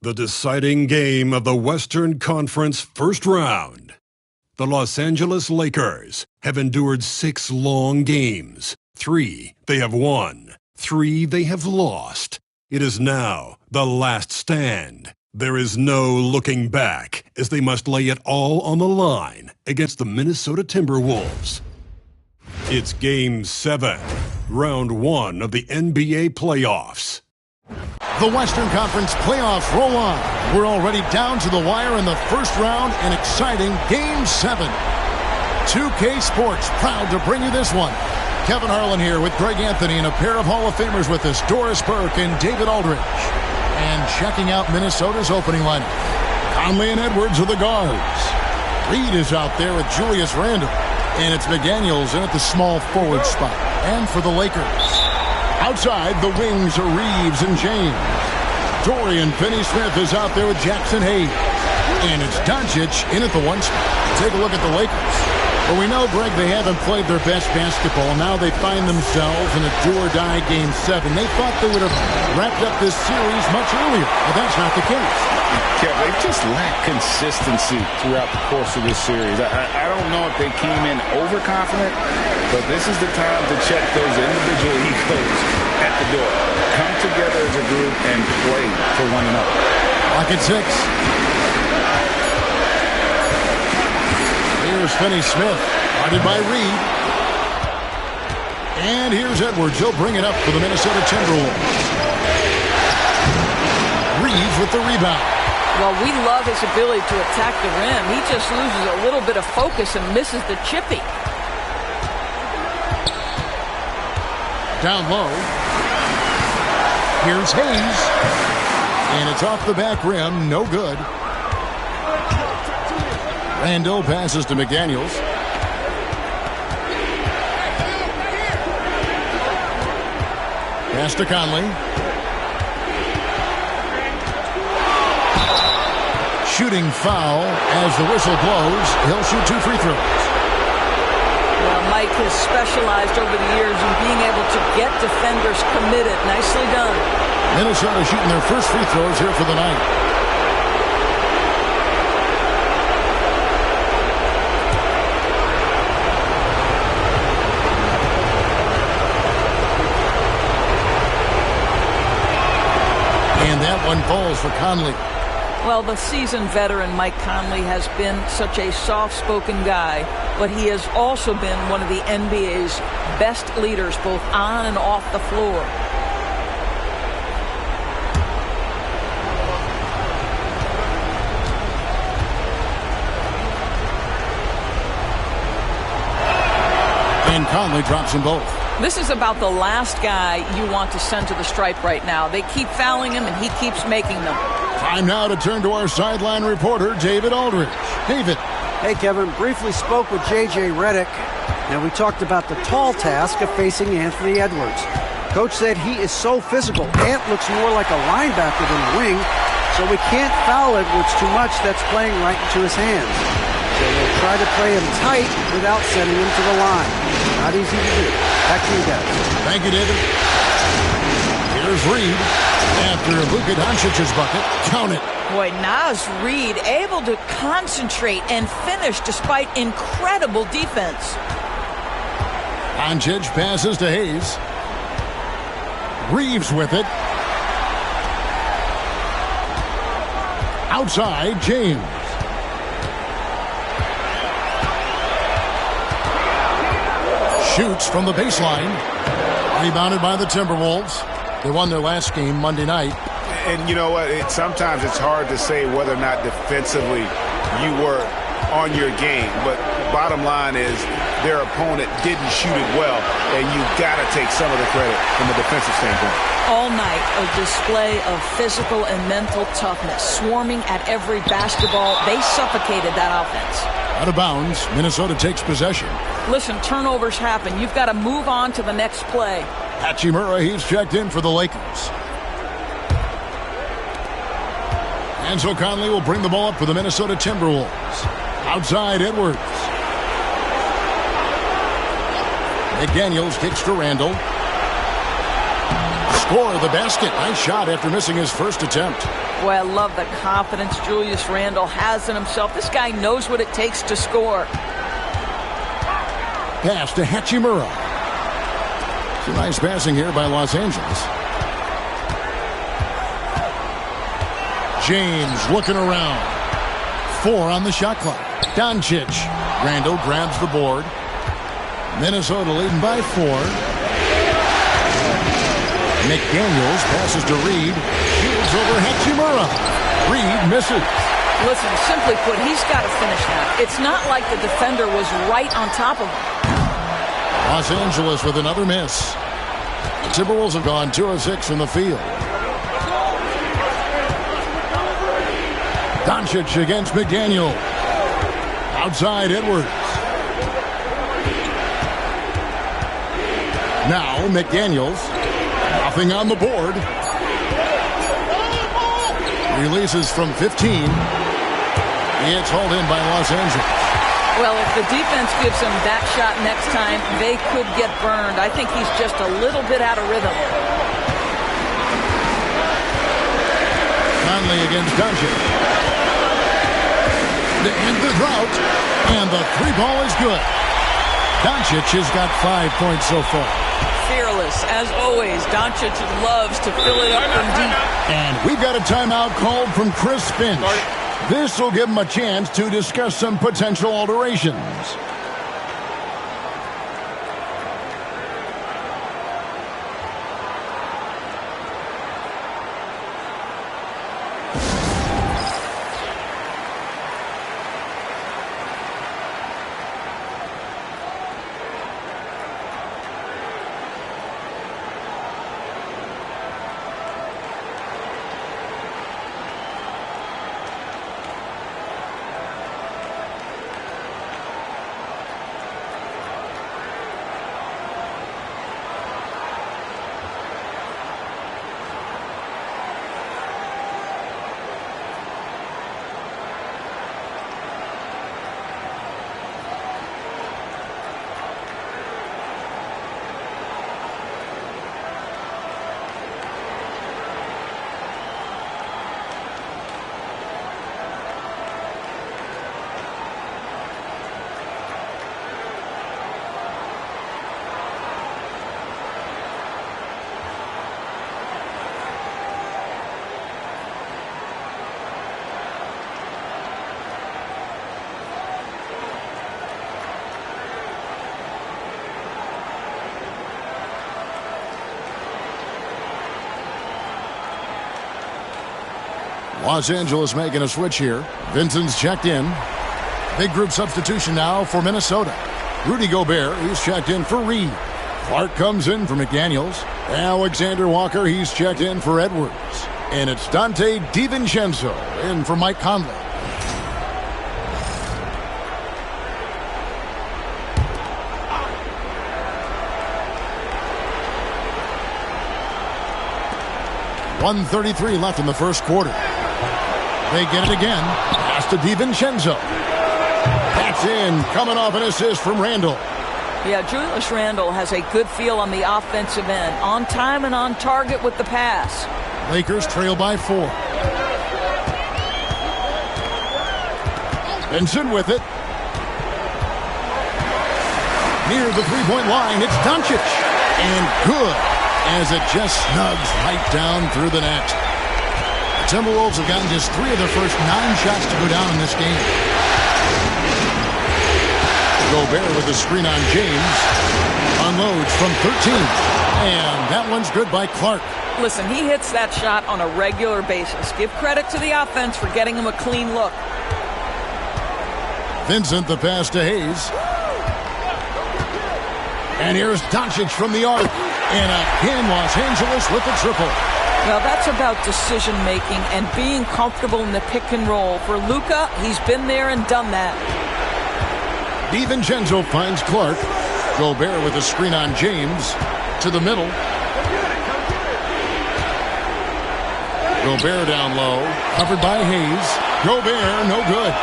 The deciding game of the Western Conference first round. The Los Angeles Lakers have endured 6 long games. 3 they have won. 3 they have lost. It is now the last stand. There is no looking back as they must lay it all on the line against the Minnesota Timberwolves. It's Game 7, Round 1 of the NBA playoffs. The Western Conference playoffs roll on. We're already down to the wire in the first round, an exciting Game 7. 2K Sports proud to bring you this one. Kevin Harlan here with Greg Anthony and a pair of Hall of Famers with us, Doris Burke and David Aldridge. And checking out Minnesota's opening lineup. Conley and Edwards are the guards. Reed is out there with Julius Randle. And it's McDaniels in at the small forward spot. And for the Lakers, outside, the wings are Reeves and James. Dorian Finney-Smith is out there with Jackson Hayes. And it's Doncic in at the 1 spot. Take a look at the Lakers. Well, we know, Greg, they haven't played their best basketball. Now they find themselves in a do-or-die Game 7. They thought they would have wrapped up this series much earlier, but that's not the case. Kevin, they just lack consistency throughout the course of this series. I don't know if they came in overconfident, but this is the time to check those individual egos at the door. Come together as a group and play for one another. Lock at 6. Here's Finney-Smith, guarded by Reed. And here's Edwards. He'll bring it up for the Minnesota Timberwolves. Reeves with the rebound. Well, we love his ability to attack the rim. He just loses a little bit of focus and misses the chippy. Down low. Here's Hayes. And it's off the back rim. No good. Randall passes to McDaniels. Pass to Conley. Shooting foul as the whistle blows. He'll shoot 2 free throws. Well, Mike has specialized over the years in being able to get defenders committed. Nicely done. Minnesota shooting their first free throws here for the night. And that one falls for Conley. Well, the seasoned veteran Mike Conley has been such a soft-spoken guy, but he has also been one of the NBA's best leaders, both on and off the floor. And Conley drops them both. This is about the last guy you want to send to the stripe right now. They keep fouling him, and he keeps making them. Time now to turn to our sideline reporter, David Aldridge. David. Hey, Kevin. Briefly spoke with J.J. Redick, and we talked about the tall task of facing Anthony Edwards. Coach said he is so physical. Ant looks more like a linebacker than a wing, so we can't foul Edwards too much. That's playing right into his hands. So we'll try to play him tight without sending him to the line. Not easy to do. Back to you guys. Thank you, David. Here's Reed. After Luka Doncic's bucket, count it. Boy, Naz Reid able to concentrate and finish despite incredible defense. Doncic passes to Hayes. Reeves with it. Outside, James. Shoots from the baseline. Rebounded by the Timberwolves. They won their last game Monday night. And you know what? Sometimes it's hard to say whether or not defensively you were on your game. But bottom line is their opponent didn't shoot it well. And you got to take some of the credit from a defensive standpoint. All night, a display of physical and mental toughness. Swarming at every basketball. They suffocated that offense. Out of bounds. Minnesota takes possession. Listen, turnovers happen. You've got to move on to the next play. Hachimura, he's checked in for the Lakers. And so Conley will bring the ball up for the Minnesota Timberwolves. Outside, Edwards. McDaniels kicks to Randall. Score the basket. Nice shot after missing his first attempt. Boy, I love the confidence Julius Randle has in himself. This guy knows what it takes to score. Pass to Hachimura. Some nice passing here by Los Angeles. James looking around. 4 on the shot clock. Doncic. Randall grabs the board. Minnesota leading by 4. McDaniels passes to Reed. Shoots over Hachimura. Reed misses. Listen, simply put, he's got to finish that. It's not like the defender was right on top of him. Los Angeles with another miss. The Timberwolves have gone 2 of 6 from the field. Doncic against McDaniel. Outside, Edwards. Now, McDaniels. Nothing on the board. Releases from 15. It's hauled in by Los Angeles. Well, if the defense gives him that shot next time, they could get burned. I think he's just a little bit out of rhythm. Conley against Doncic. To end the drought, and the 3 ball is good. Doncic has got 5 points so far. fearless. As always, Doncic loves to fill it up from deep. And we've got a timeout called from Chris Finch. This will give him a chance to discuss some potential alterations. Los Angeles making a switch here. Vincent's checked in. Big group substitution now for Minnesota. Rudy Gobert, he's checked in for Reed. Clark comes in for McDaniels. Alexander Walker, he's checked in for Edwards. And it's Dante DiVincenzo in for Mike Conley. .133 left in the first quarter. They get it again. Pass to DiVincenzo. That's in. Coming off an assist from Randle. Yeah, Julius Randle has a good feel on the offensive end. On time and on target with the pass. Lakers trail by 4. Vincent with it. Near the three-point line, it's Doncic. And good, as it just snugs right down through the net. The Timberwolves have gotten just 3 of their first 9 shots to go down in this game. Gobert with the screen on James. Unloads from 13. And that one's good by Clark. Listen, he hits that shot on a regular basis. Give credit to the offense for getting him a clean look. Vincent, the pass to Hayes. And here's Doncic from the arc. And again, Los Angeles with the triple. Now that's about decision-making and being comfortable in the pick and roll. For Luka, he's been there and done that. DiVincenzo finds Clark. Gobert with a screen on James. To the middle. Gobert down low. Covered by Hayes. Gobert, no good.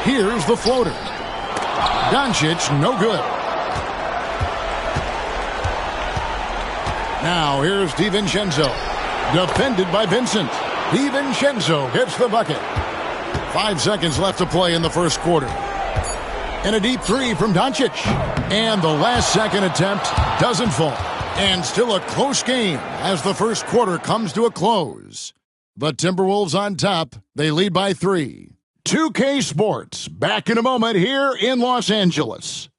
Here's the floater. Doncic, no good. Now here's DiVincenzo. Defended by Vincent. DiVincenzo hits the bucket. 5 seconds left to play in the first quarter. And a deep 3 from Doncic. And the last second attempt doesn't fall. And still a close game as the first quarter comes to a close. The Timberwolves on top. They lead by 3. 2K Sports back in a moment here in Los Angeles.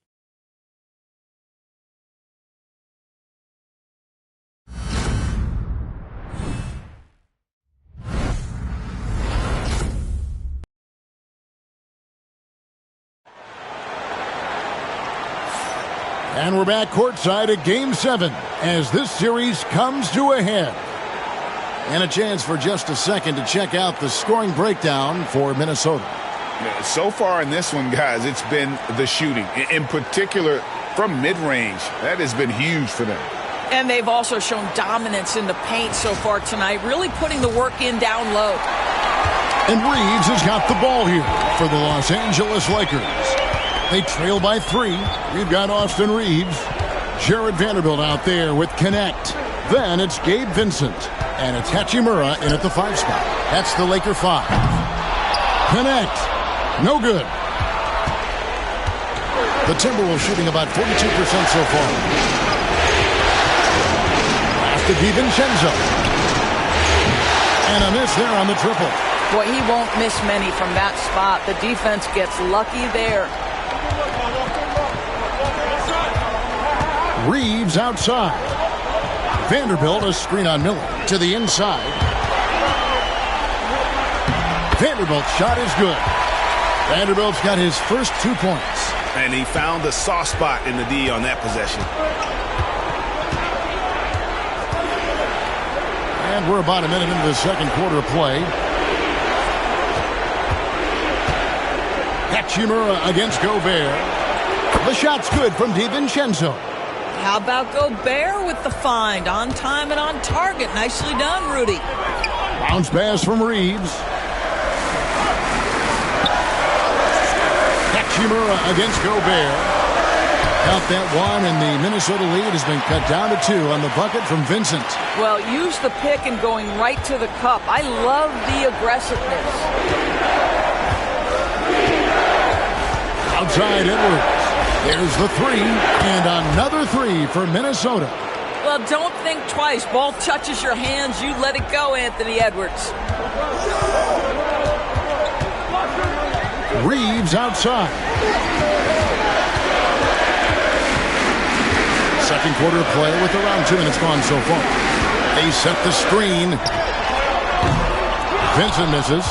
And we're back courtside at Game 7 as this series comes to a head. And a chance for just a second to check out the scoring breakdown for Minnesota. So far in this one, guys, it's been the shooting. In particular, from mid-range. That has been huge for them. And they've also shown dominance in the paint so far tonight, really putting the work in down low. And Reeves has got the ball here for the Los Angeles Lakers. They trail by 3. We've got Austin Reeves. Jared Vanderbilt out there with Connect. Then it's Gabe Vincent. And it's Hachimura in at the 5 spot. That's the Laker 5. Connect. No good. The Timberwolves shooting about 42% so far. Pass to DiVincenzo. And a miss there on the triple. Boy, he won't miss many from that spot. The defense gets lucky there. Reeves outside. Vanderbilt, a screen on Miller. To the inside. Vanderbilt's shot is good. Vanderbilt's got his first 2 points. And he found the soft spot in the D on that possession. And we're about a minute into the second quarter of play. Hachimura against Gobert. The shot's good from DiVincenzo. How about Gobert with the find? On time and on target. Nicely done, Rudy. Bounce pass from Reeves. Hachimura against Gobert. Count that one, and the Minnesota lead has been cut down to 2 on the bucket from Vincent. Well, use the pick and going right to the cup. I love the aggressiveness. Outside Edwards. There's the 3, and another 3 for Minnesota. Well, don't think twice. Ball touches your hands, you let it go, Anthony Edwards. Reeves outside. Second quarter of play with around 2 minutes gone so far. They set the screen. Vincent misses.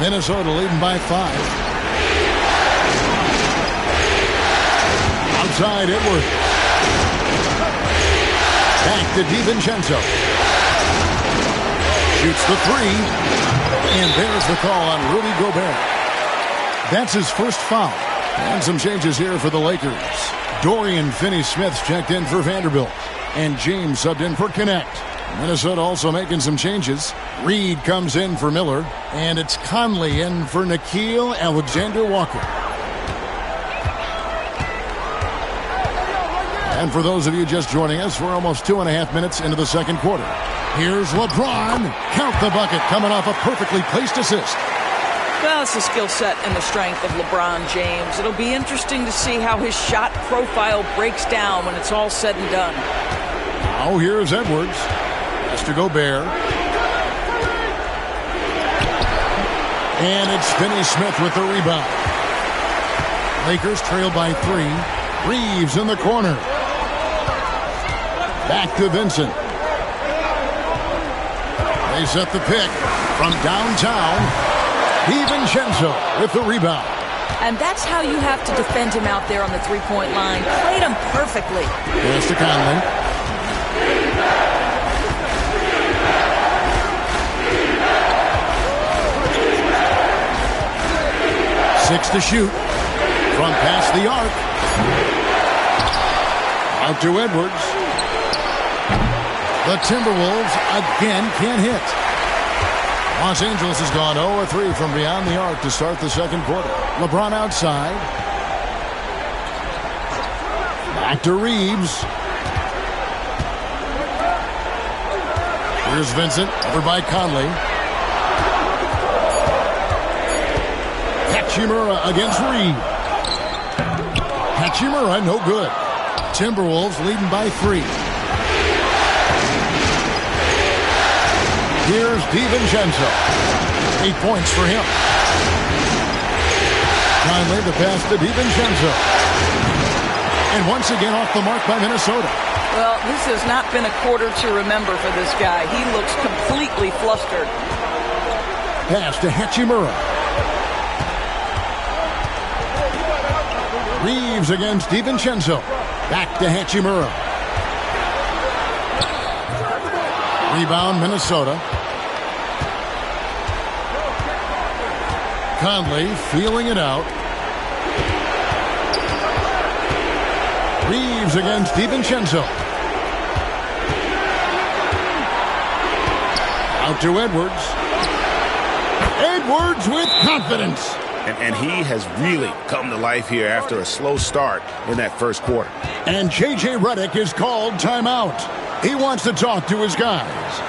Minnesota leading by 5. Outside Edwards. Back to DiVincenzo. Shoots the 3. And there's the call on Rudy Gobert. That's his first foul. And some changes here for the Lakers. Dorian Finney-Smith's checked in for Vanderbilt. And James subbed in for Connect. Minnesota also making some changes. Reed comes in for Miller. And it's Conley in for Nickeil Alexander-Walker. And for those of you just joining us, we're almost 2.5 minutes into the second quarter. Here's LeBron. Count the bucket coming off a perfectly placed assist. Well, it's the skill set and the strength of LeBron James. It'll be interesting to see how his shot profile breaks down when it's all said and done. Now here's Edwards. Pass to Gobert. And it's Finney-Smith with the rebound. Lakers trail by 3. Reeves in the corner. Back to Vincent. They set the pick from downtown. DiVincenzo with the rebound. And that's how you have to defend him out there on the three-point line. Played him perfectly. Pass to Conley. 6 to shoot. From past the arc. Out to Edwards. The Timberwolves again can't hit. Los Angeles has gone 0-3 from beyond the arc to start the second quarter. LeBron outside. Back to Reeves. Here's Vincent, over by Conley. Hachimura against Reed. Hachimura, no good. Timberwolves leading by 3. Here's DiVincenzo. 8 points for him. Conley, the pass to DiVincenzo. And once again off the mark by Minnesota. Well, this has not been a quarter to remember for this guy. He looks completely flustered. Pass to Hachimura. Reeves against DiVincenzo. Back to Hachimura. Rebound, Minnesota. Conley feeling it out. Reeves against DiVincenzo. Out to Edwards. Edwards with confidence. And he has really come to life here after a slow start in that first quarter. And J.J. Redick is called timeout. He wants to talk to his guys.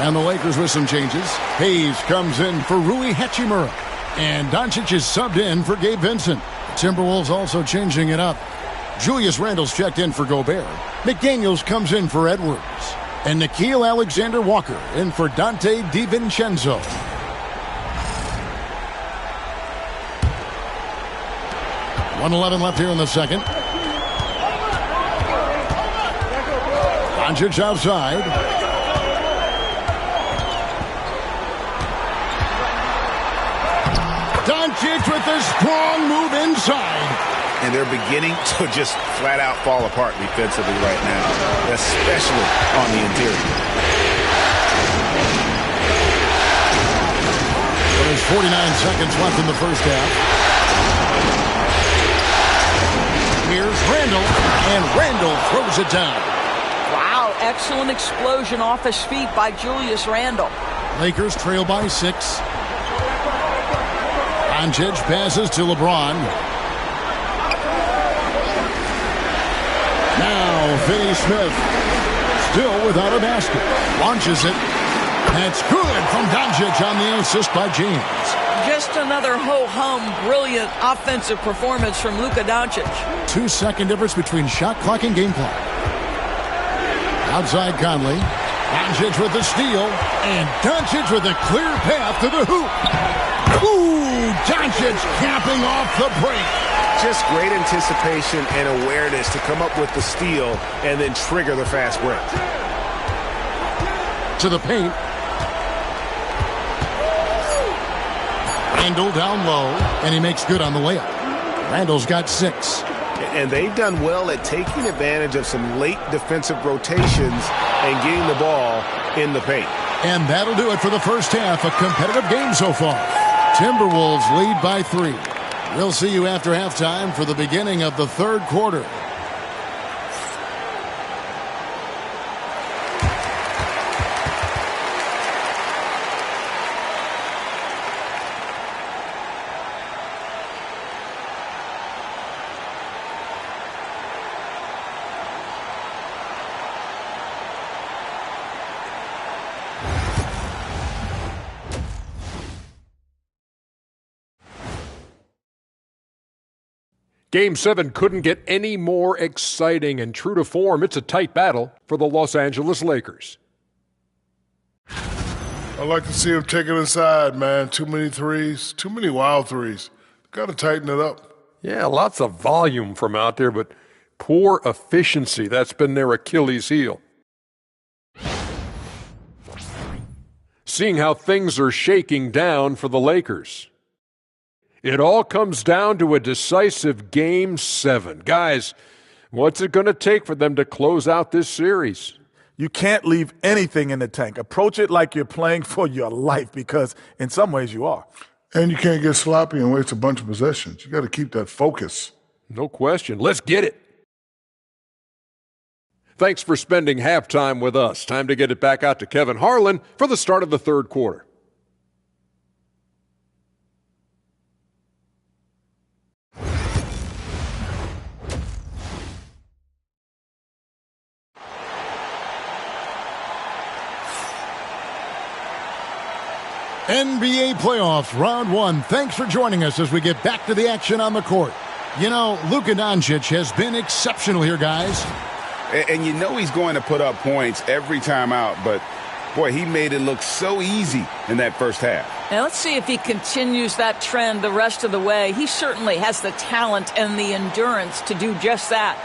And the Lakers with some changes. Hayes comes in for Rui Hachimura. And Doncic is subbed in for Gabe Vincent. The Timberwolves also changing it up. Julius Randle's checked in for Gobert. McDaniels comes in for Edwards. And Nickeil Alexander-Walker in for Dante DiVincenzo. .111 left here in the second. Doncic outside. Doncic with a strong move inside. And they're beginning to just flat out fall apart defensively right now, especially on the interior. Well, there's 49 seconds left in the first half. Here's Randle, and Randle throws it down. Wow, excellent explosion off his feet by Julius Randle. Lakers trail by 6. Doncic passes to LeBron. Now, Finney Smith, still without a basket, launches it. That's good from Doncic on the assist by James. Just another ho-hum, brilliant offensive performance from Luka Doncic. 2-second difference between shot clock and game clock. Outside Conley. Doncic with the steal. And Doncic with a clear path to the hoop. Ooh, Doncic capping off the break. Just great anticipation and awareness to come up with the steal and then trigger the fast break. To the paint. Randle down low, and he makes good on the layup. Randle's got 6. And they've done well at taking advantage of some late defensive rotations and getting the ball in the paint. And that'll do it for the first half. A competitive game so far. Timberwolves lead by 3. We'll see you after halftime for the beginning of the third quarter. Game 7 couldn't get any more exciting, and true to form, it's a tight battle for the Los Angeles Lakers. I'd like to see him take it inside, man. Too many threes, too many wild threes. Got to tighten it up. Yeah, lots of volume from out there, but poor efficiency. That's been their Achilles heel. Seeing how things are shaking down for the Lakers. It all comes down to a decisive Game 7. Guys, what's it going to take for them to close out this series? You can't leave anything in the tank. Approach it like you're playing for your life, because in some ways you are. And you can't get sloppy and waste a bunch of possessions. You got to keep that focus. No question. Let's get it. Thanks for spending halftime with us. Time to get it back out to Kevin Harlan for the start of the third quarter. NBA playoffs, round 1. Thanks for joining us as we get back to the action on the court. You know, Luka Doncic has been exceptional here, guys. And you know he's going to put up points every time out, but, boy, he made it look so easy in that first half. Now let's see if he continues that trend the rest of the way. He certainly has the talent and the endurance to do just that.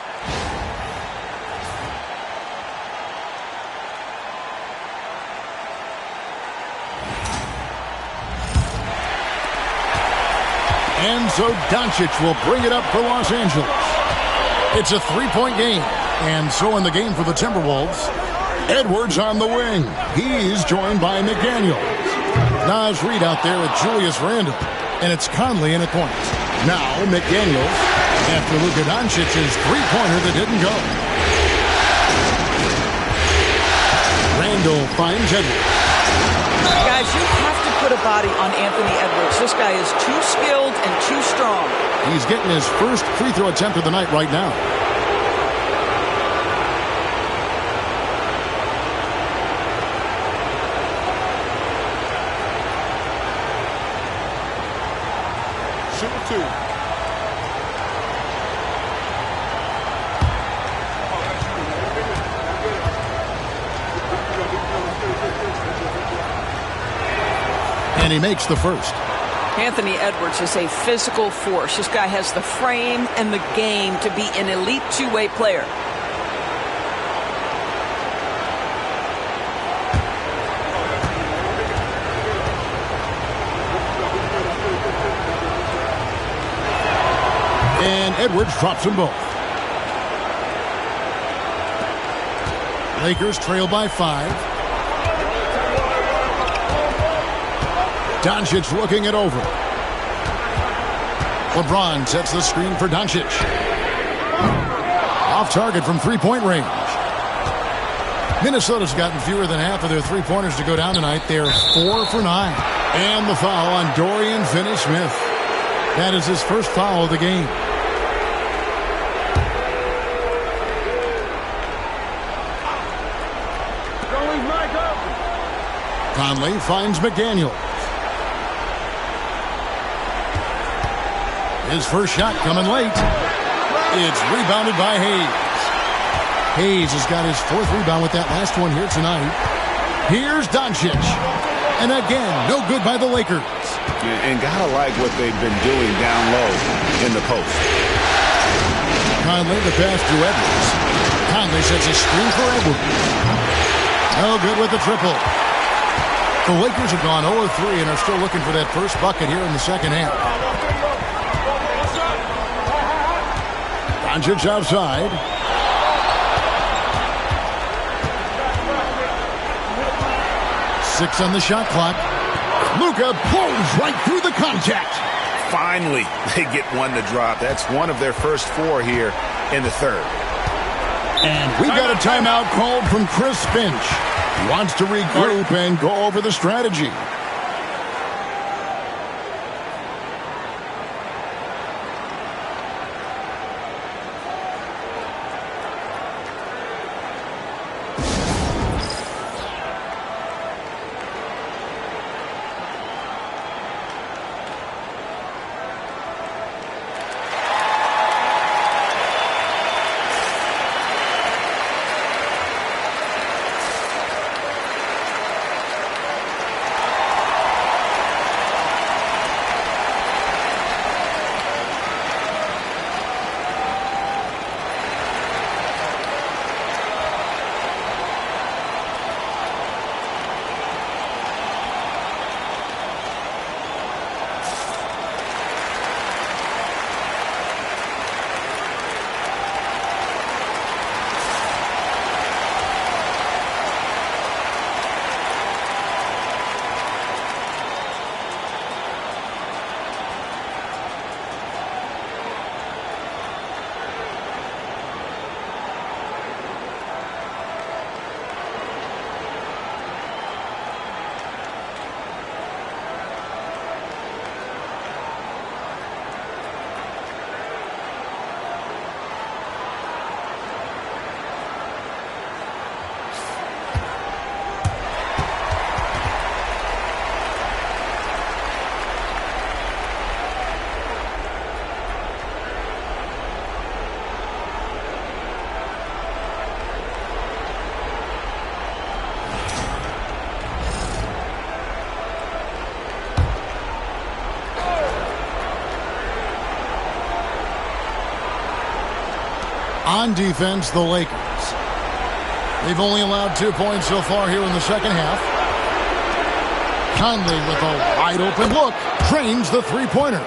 And so Doncic will bring it up for Los Angeles. It's a 3-point game. And so in the game for the Timberwolves, Edwards on the wing. He's joined by McDaniels. Naz Reid out there with Julius Randle. And it's Conley in at point. Now McDaniels after Luka Doncic's three-pointer that didn't go. Randle finds Edwards. Guys, you have to put a body on Anthony Edwards. This guy is too skilled and too strong. He's getting his first free throw attempt of the night right now. And he makes the first. Anthony Edwards is a physical force. This guy has the frame and the game to be an elite two-way player. And Edwards drops them both. Lakers trail by 5. Doncic looking it over. LeBron sets the screen for Doncic. Off target from three-point range. Minnesota's gotten fewer than half of their three-pointers to go down tonight. They're 4 for 9. And the foul on Dorian Finney-Smith. That is his first foul of the game. Conley finds McDaniel. His first shot coming late. It's rebounded by Hayes. Hayes has got his 4th rebound with that last one here tonight. Here's Doncic. And again, no good by the Lakers. And gotta like what they've been doing down low in the post. Conley, the pass to Edwards. Conley sets a screen for Edwards. No good with the triple. The Lakers have gone 0-3 and are still looking for that first bucket here in the second half. Doncic outside. Six on the shot clock. Luka pulls right through the contact. Finally, they get one to drop. That's one of their first 4 here in the third. And we've got a timeout called from Chris Finch. He wants to regroup and go over the strategy. On defense, the Lakers. They've only allowed 2 points so far here in the second half. Conley with a wide open look. Drains the three-pointer.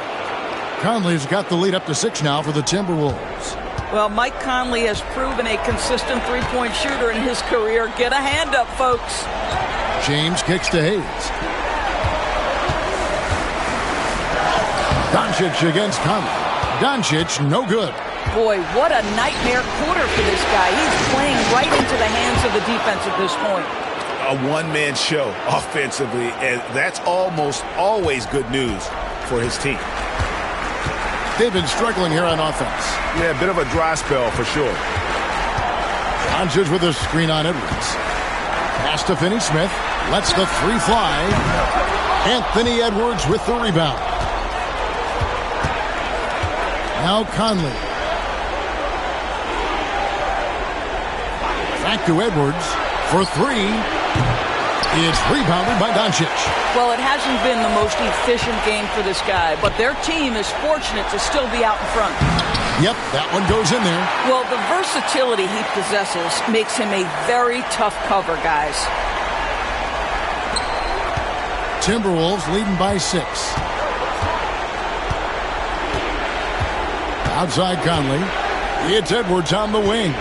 Conley's got the lead up to 6 now for the Timberwolves. Well, Mike Conley has proven a consistent three-point shooter in his career. Get a hand up, folks. James kicks to Hayes. Doncic against Conley. Doncic, no good. Boy, what a nightmare quarter for this guy. He's playing right into the hands of the defense at this point. A one-man show offensively, and that's almost always good news for his team. They've been struggling here on offense. Yeah, a bit of a dry spell for sure. Doncic with a screen on Edwards. Pass to Finney-Smith. Lets the three fly. Anthony Edwards with the rebound. Now Conley. Back to Edwards for 3. It's rebounded by Doncic. Well, it hasn't been the most efficient game for this guy, but their team is fortunate to still be out in front. Yep, that one goes in there. Well, the versatility he possesses makes him a very tough cover, guys. Timberwolves leading by 6. Outside Conley. It's Edwards on the wing.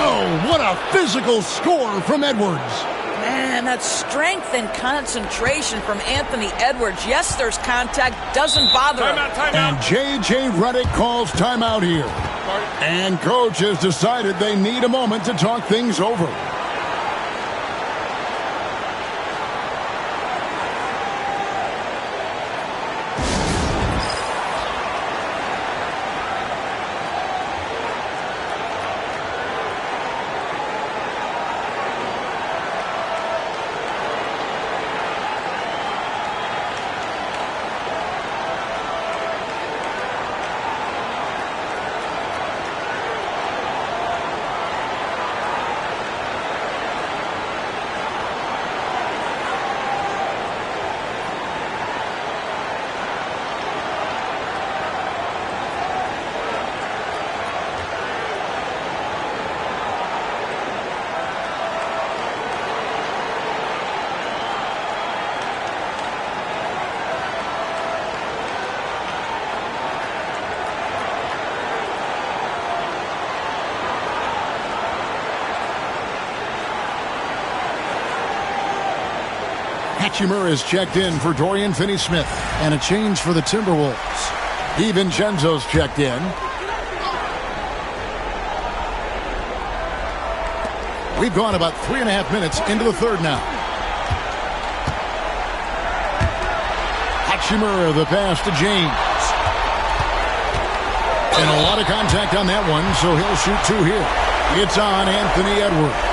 Oh, what a physical score from Edwards. Man, that's strength and concentration from Anthony Edwards. Yes, there's contact. Doesn't bother him. And J.J. Redick calls timeout here. And coach has decided they need a moment to talk things over. Hachimura is checked in for Dorian Finney-Smith. And a change for the Timberwolves. DiVincenzo's checked in. We've gone about 3.5 minutes into the third now. Hachimura, the pass to James. And a lot of contact on that one, so he'll shoot 2 here. It's on Anthony Edwards.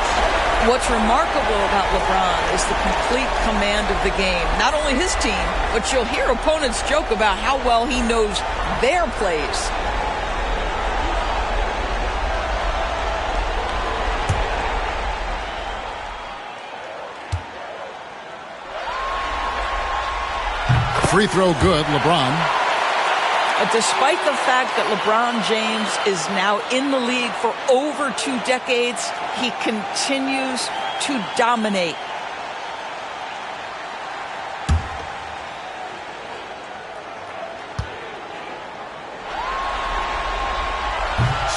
What's remarkable about LeBron is the complete command of the game. Not only his team, but you'll hear opponents joke about how well he knows their plays. Free throw good, LeBron. Despite the fact that LeBron James is now in the league for over 2 decades, he continues to dominate.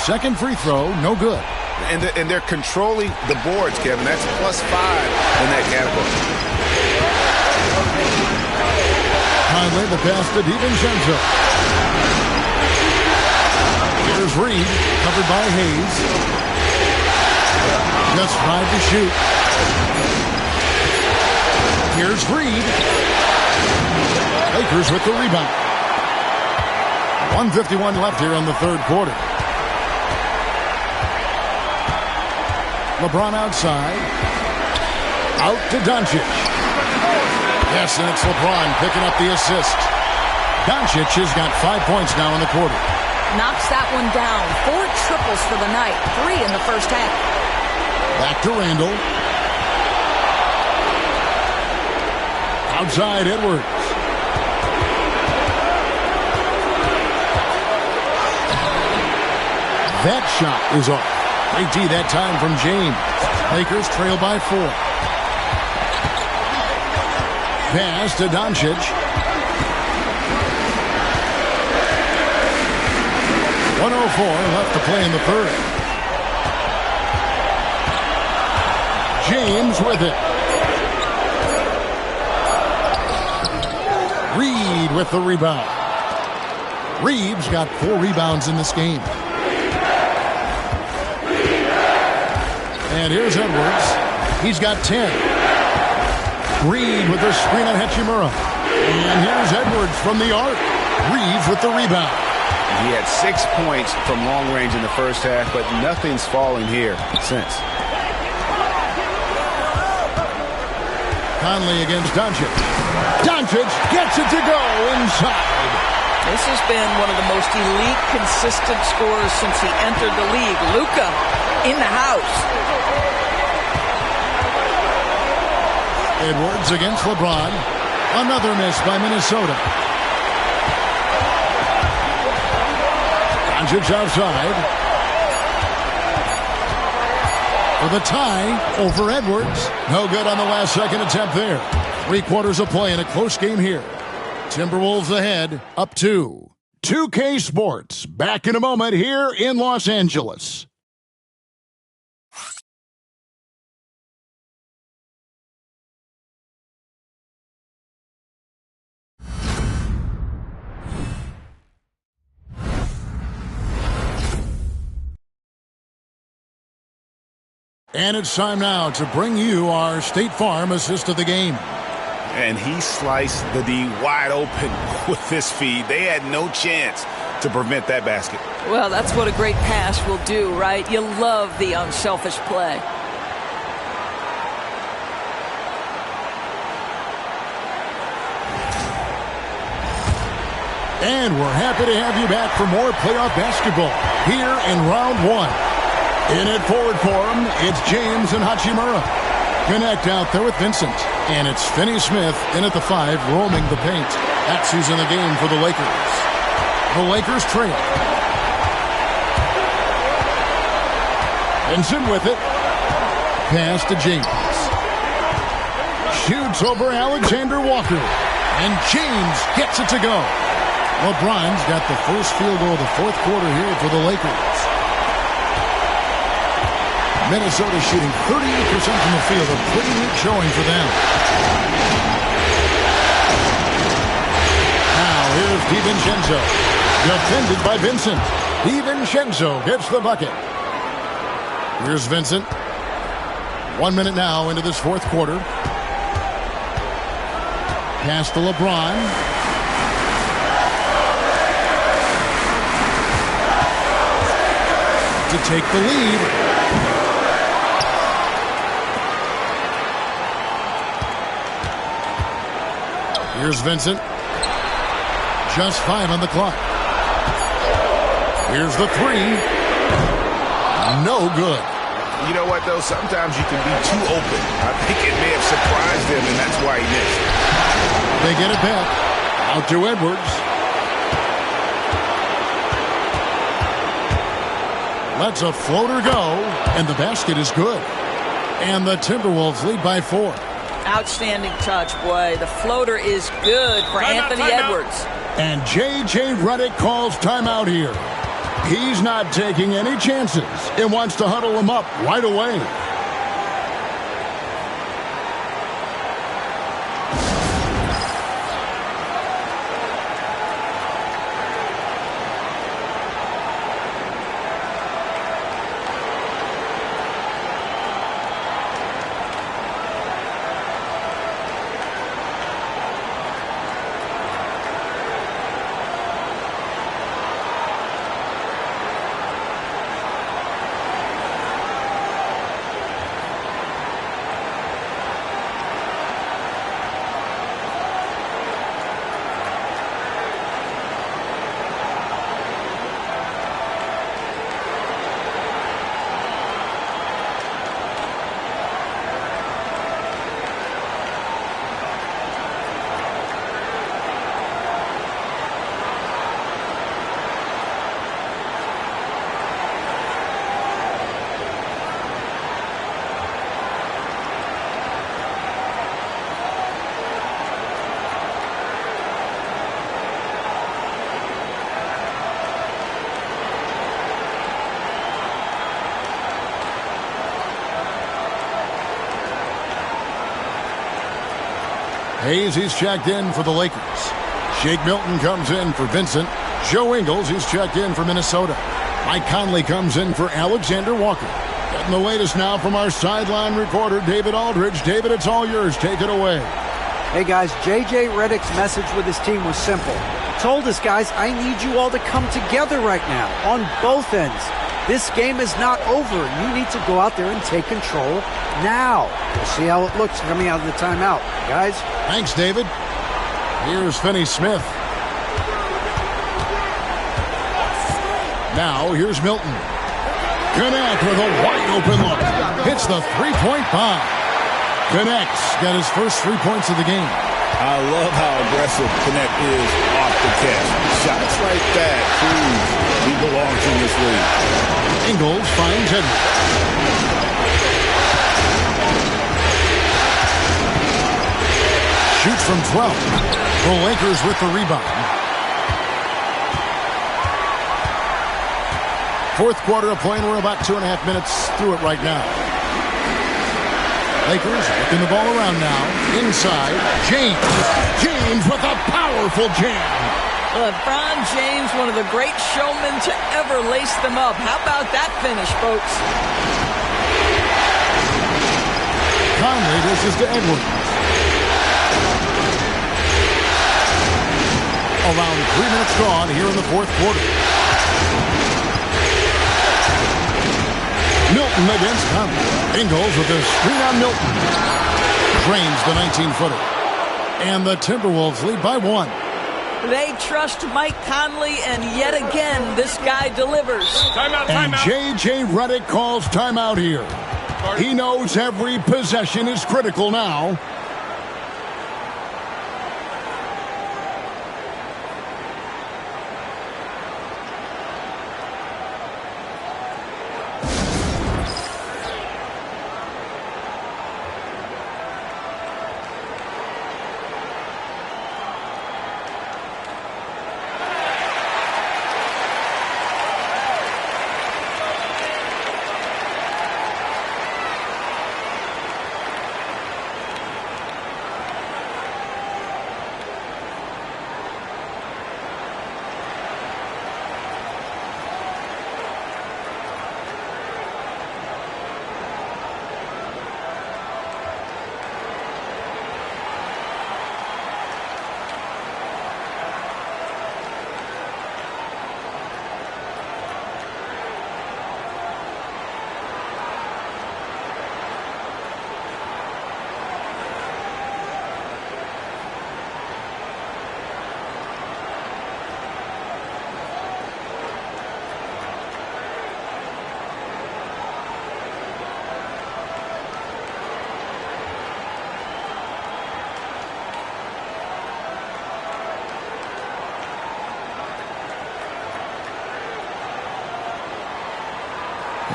Second free throw, no good. And they're controlling the boards, Kevin. That's +5 in that category. Conley, the pass to DiVincenzo. Here's Reed, covered by Hayes. Just 5 to shoot. Here's Reed. Lakers with the rebound. 1:51 left here in the third quarter. LeBron outside. Out to Doncic. Yes, and it's LeBron picking up the assist. Doncic has got 5 points now in the quarter. Knocks that one down. 4 triples for the night. 3 in the first half. Back to Randall. Outside Edwards. That shot is off. Great D that time from James. Lakers trail by 4. Pass to Doncic. 1:04 left to play in the third. James with it. Reed with the rebound. Reeves got 4 rebounds in this game. And here's Edwards. He's got 10. Reed with the screen on Hachimura. And here's Edwards from the arc. Reeves with the rebound. He had 6 points from long range in the first half, but nothing's falling here since. Conley against Doncic. Doncic gets it to go inside. This has been one of the most elite, consistent scorers since he entered the league. Luka in the house. Edwards against LeBron. Another miss by Minnesota. Doncic outside. For the tie over Edwards. No good on the last second attempt there. 3/4 of play in a close game here. Timberwolves ahead, up 2. 2K Sports, back in a moment here in Los Angeles. And it's time now to bring you our State Farm assist of the game. And he sliced the D wide open with this feed. They had no chance to prevent that basket. Well, that's what a great pass will do, right? You love the unselfish play. And we're happy to have you back for more playoff basketball here in round 1. In at forward for him, it's James and Hachimura. Connect out there with Vincent. And it's Finney Smith in at the 5, roaming the paint. That's who's in the game for the Lakers. The Lakers trail. Vincent with it. Pass to James. Shoots over Alexander Walker. And James gets it to go. LeBron's got the first field goal of the 4th quarter here for the Lakers. Minnesota shooting 38% from the field. A pretty weak showing for them. Now here's DiVincenzo. Defended by Vincent. DiVincenzo gets the bucket. Here's Vincent. 1 minute now into this 4th quarter. Pass to LeBron. To take the lead. Here's Vincent. Just 5 on the clock. Here's the 3. No good. You know what, though? Sometimes you can be too open. I think it may have surprised him, and that's why he missed. They get it back. Out to Edwards. Lets a floater go, and the basket is good. And the Timberwolves lead by 4. Outstanding touch, boy. The floater is good for Anthony Edwards. And J.J. Redick calls timeout here. He's not taking any chances and wants to huddle him up right away. Hayes, he's checked in for the Lakers. Shake Milton comes in for Vincent. Joe Ingles, he's checked in for Minnesota. Mike Conley comes in for Alexander Walker. Getting the latest now from our sideline reporter, David Aldridge. David, it's all yours. Take it away. Hey, guys, J.J. Redick's message with his team was simple. Told us, guys, I need you all to come together right now on both ends. This game is not over. You need to go out there and take control now. We'll see how it looks coming out of the timeout. Guys? Thanks, David. Here's Finney Smith. Now here's Milton. Connect with a wide open look. Hits the three-point bomb. Connect's got his first 3 points of the game. I love how aggressive Connect is off the catch. Shots like that prove he belongs in this league. Ingles finds Edwards. Shoots from 12. The Lakers with the rebound. Fourth quarter of play, and we're about 2.5 minutes through it right now. Lakers working the ball around now. Inside, James. James with a powerful jam. LeBron James, one of the great showmen to ever lace them up. How about that finish, folks? Conley dishes to Edwards. Around 3 minutes gone here in the fourth quarter. Milton against Conley. Ingles with a screen on Milton. Drains the 19-footer. And the Timberwolves lead by 1. They trust Mike Conley, and yet again, this guy delivers. Timeout. And J.J. Redick calls timeout here. He knows every possession is critical now.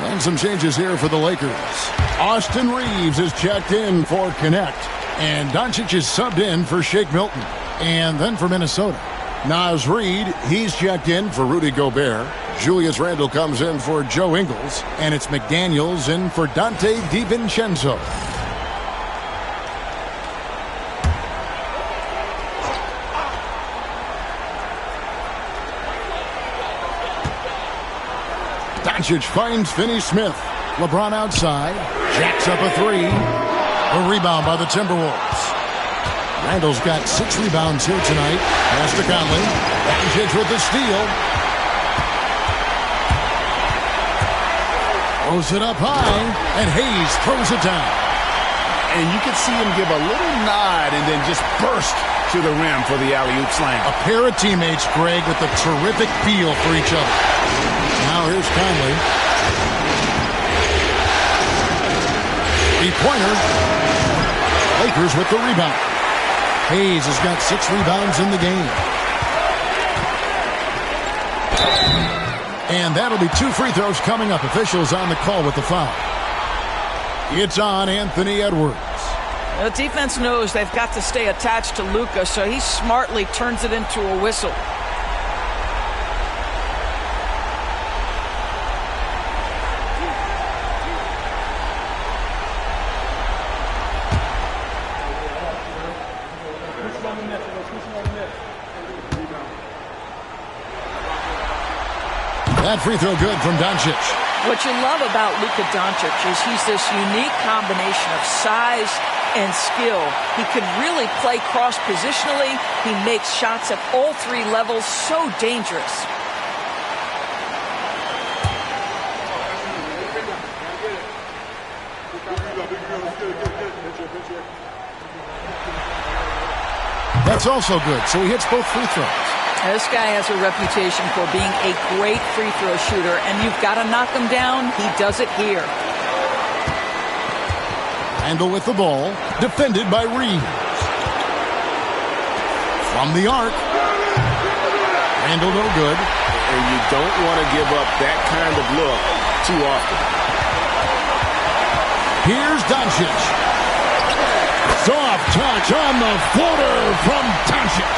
And some changes here for the Lakers. Austin Reeves is checked in for Connect. And Doncic is subbed in for Shake Milton. And then for Minnesota, Naz Reid, he's checked in for Rudy Gobert. Julius Randle comes in for Joe Ingles. And it's McDaniels in for Dante DiVincenzo. Doncic finds Finney-Smith. LeBron outside. Jacks up a three. A rebound by the Timberwolves. Randall's got 6 rebounds here tonight. Pass to Conley. Doncic with the steal. Throws it up high. And Hayes throws it down. And you can see him give a little nod and then just burst to the rim for the alley-oop slam. A pair of teammates, Greg, with a terrific feel for each other. Now here's Conley. 3-pointer. Lakers with the rebound. Hayes has got 6 rebounds in the game. And that'll be 2 free throws coming up. Officials on the call with the foul. It's on Anthony Edwards. The defense knows they've got to stay attached to Luka, so he smartly turns it into a whistle. That free throw good from Doncic. What you love about Luka Doncic is he's this unique combination of size and skill. He can really play cross-positionally. He makes shots at all 3 levels, so dangerous. That's also good, so he hits both free throws. This guy has a reputation for being a great free throw shooter, and you've got to knock him down. He does it here. Randall with the ball, defended by Reeves. From the arc. Randall no good. And you don't want to give up that kind of look too often. Here's Doncic. Soft touch on the floater from Doncic.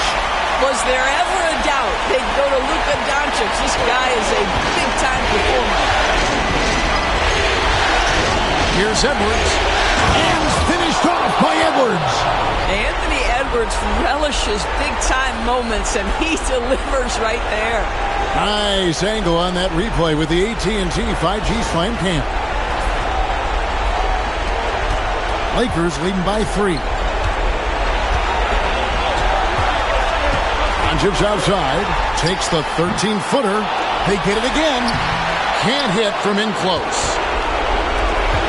Was there ever a doubt they'd go to Luka Doncic? This guy is a big-time performer. Here's Edwards. And finished off by Edwards. Anthony Edwards relishes big-time moments, and he delivers right there. Nice angle on that replay with the AT&T 5G Slam Cam. Lakers leading by 3. Doncic outside, takes the 13-footer. They get it again. Can't hit from in close.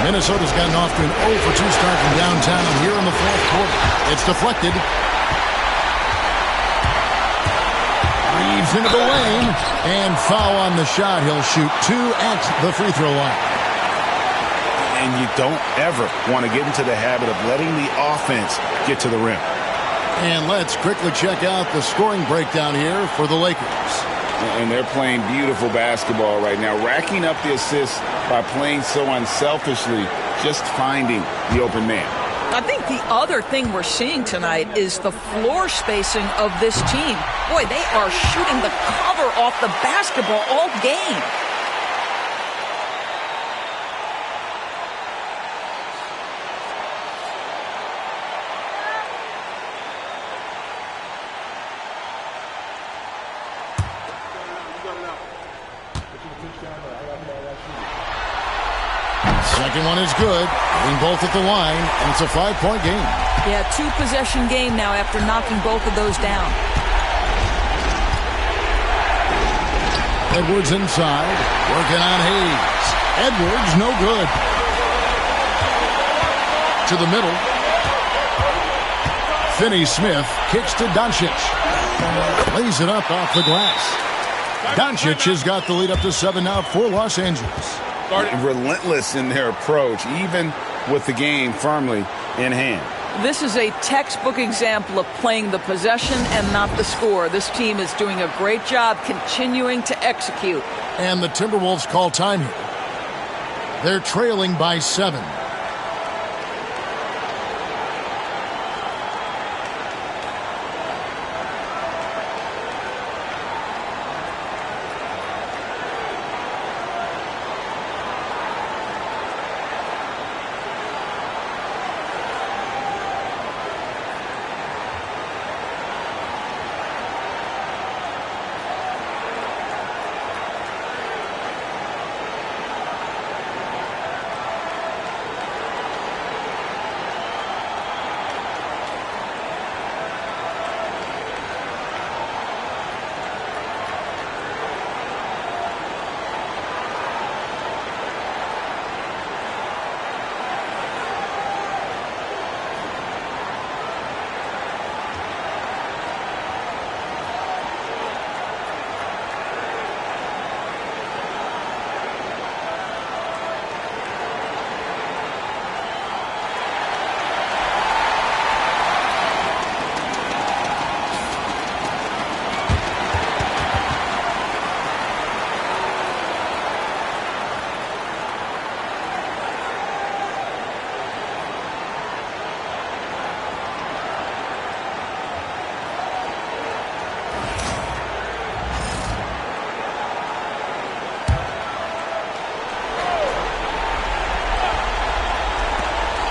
Minnesota's gotten off to an 0-for-2 start from downtown here in the fourth quarter. It's deflected. Reeves into the lane, and foul on the shot. He'll shoot 2 at the free throw line. And you don't ever want to get into the habit of letting the offense get to the rim. And let's quickly check out the scoring breakdown here for the Lakers. And they're playing beautiful basketball right now, racking up the assists by playing so unselfishly, just finding the open man. I think the other thing we're seeing tonight is the floor spacing of this team. Boy, they are shooting the cover off the basketball all game. Second one is good. Getting both at the line, and it's a 5-point game. Yeah, 2-possession game now after knocking both of those down. Edwards inside, working on Hayes. Edwards no good. To the middle. Finney-Smith kicks to Doncic. Lays it up off the glass. Doncic has got the lead up to 7 now for Los Angeles. Relentless in their approach, even with the game firmly in hand. This is a textbook example of playing the possession and not the score. This team is doing a great job continuing to execute. And the Timberwolves call time here. They're trailing by 7.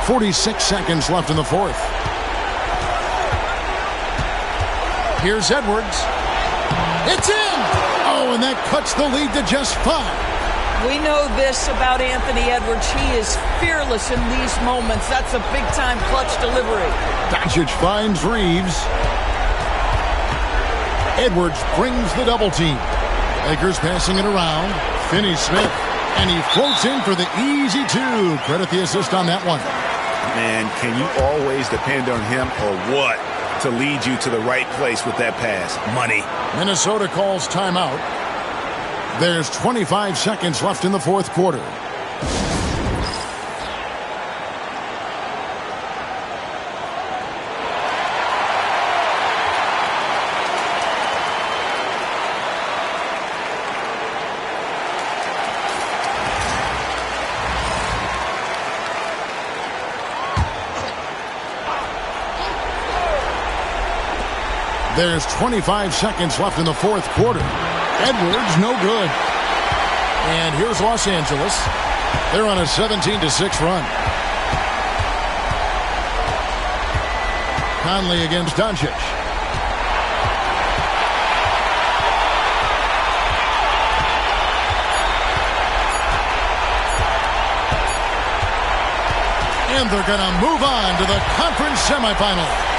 .46 seconds left in the fourth. Here's Edwards. It's in! Oh, and that cuts the lead to just 5. We know this about Anthony Edwards. He is fearless in these moments. That's a big-time clutch delivery. Doncic finds Reeves. Edwards brings the double team. Lakers passing it around. Finney-Smith. And he floats in for the easy 2. Credit the assist on that one. Man, can you always depend on him or what to lead you to the right place with that pass. Money. Minnesota calls timeout. There's 25 seconds left in the fourth quarter. There's 25 seconds left in the fourth quarter. Edwards, no good. And here's Los Angeles. They're on a 17-6 run. Conley against Doncic. And they're going to move on to the conference semifinals.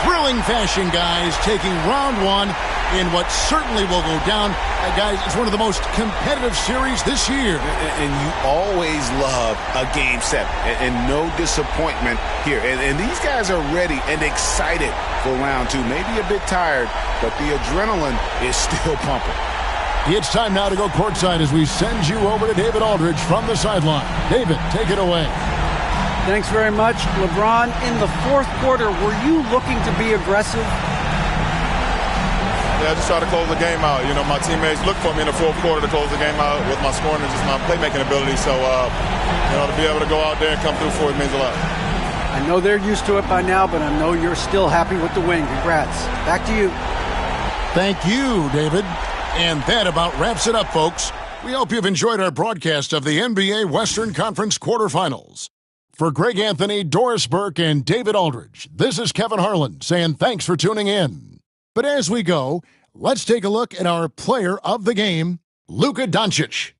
Thrilling fashion, guys, taking round one in what certainly will go down. Guys, it's one of the most competitive series this year. And you always love a game 7, and no disappointment here. And these guys are ready and excited for round 2. Maybe a bit tired, but the adrenaline is still pumping. It's time now to go courtside as we send you over to David Aldridge from the sideline. David, take it away. Thanks very much. LeBron, in the fourth quarter, were you looking to be aggressive? Yeah, I just try to close the game out. You know, my teammates look for me in the fourth quarter to close the game out with my scoring and just my playmaking ability. So, to be able to go out there and come through for it means a lot. I know they're used to it by now, but I know you're still happy with the win. Congrats. Back to you. Thank you, David. And that about wraps it up, folks. We hope you've enjoyed our broadcast of the NBA Western Conference quarterfinals. For Greg Anthony, Doris Burke, and David Aldridge, this is Kevin Harlan saying thanks for tuning in. But as we go, let's take a look at our player of the game, Luka Doncic.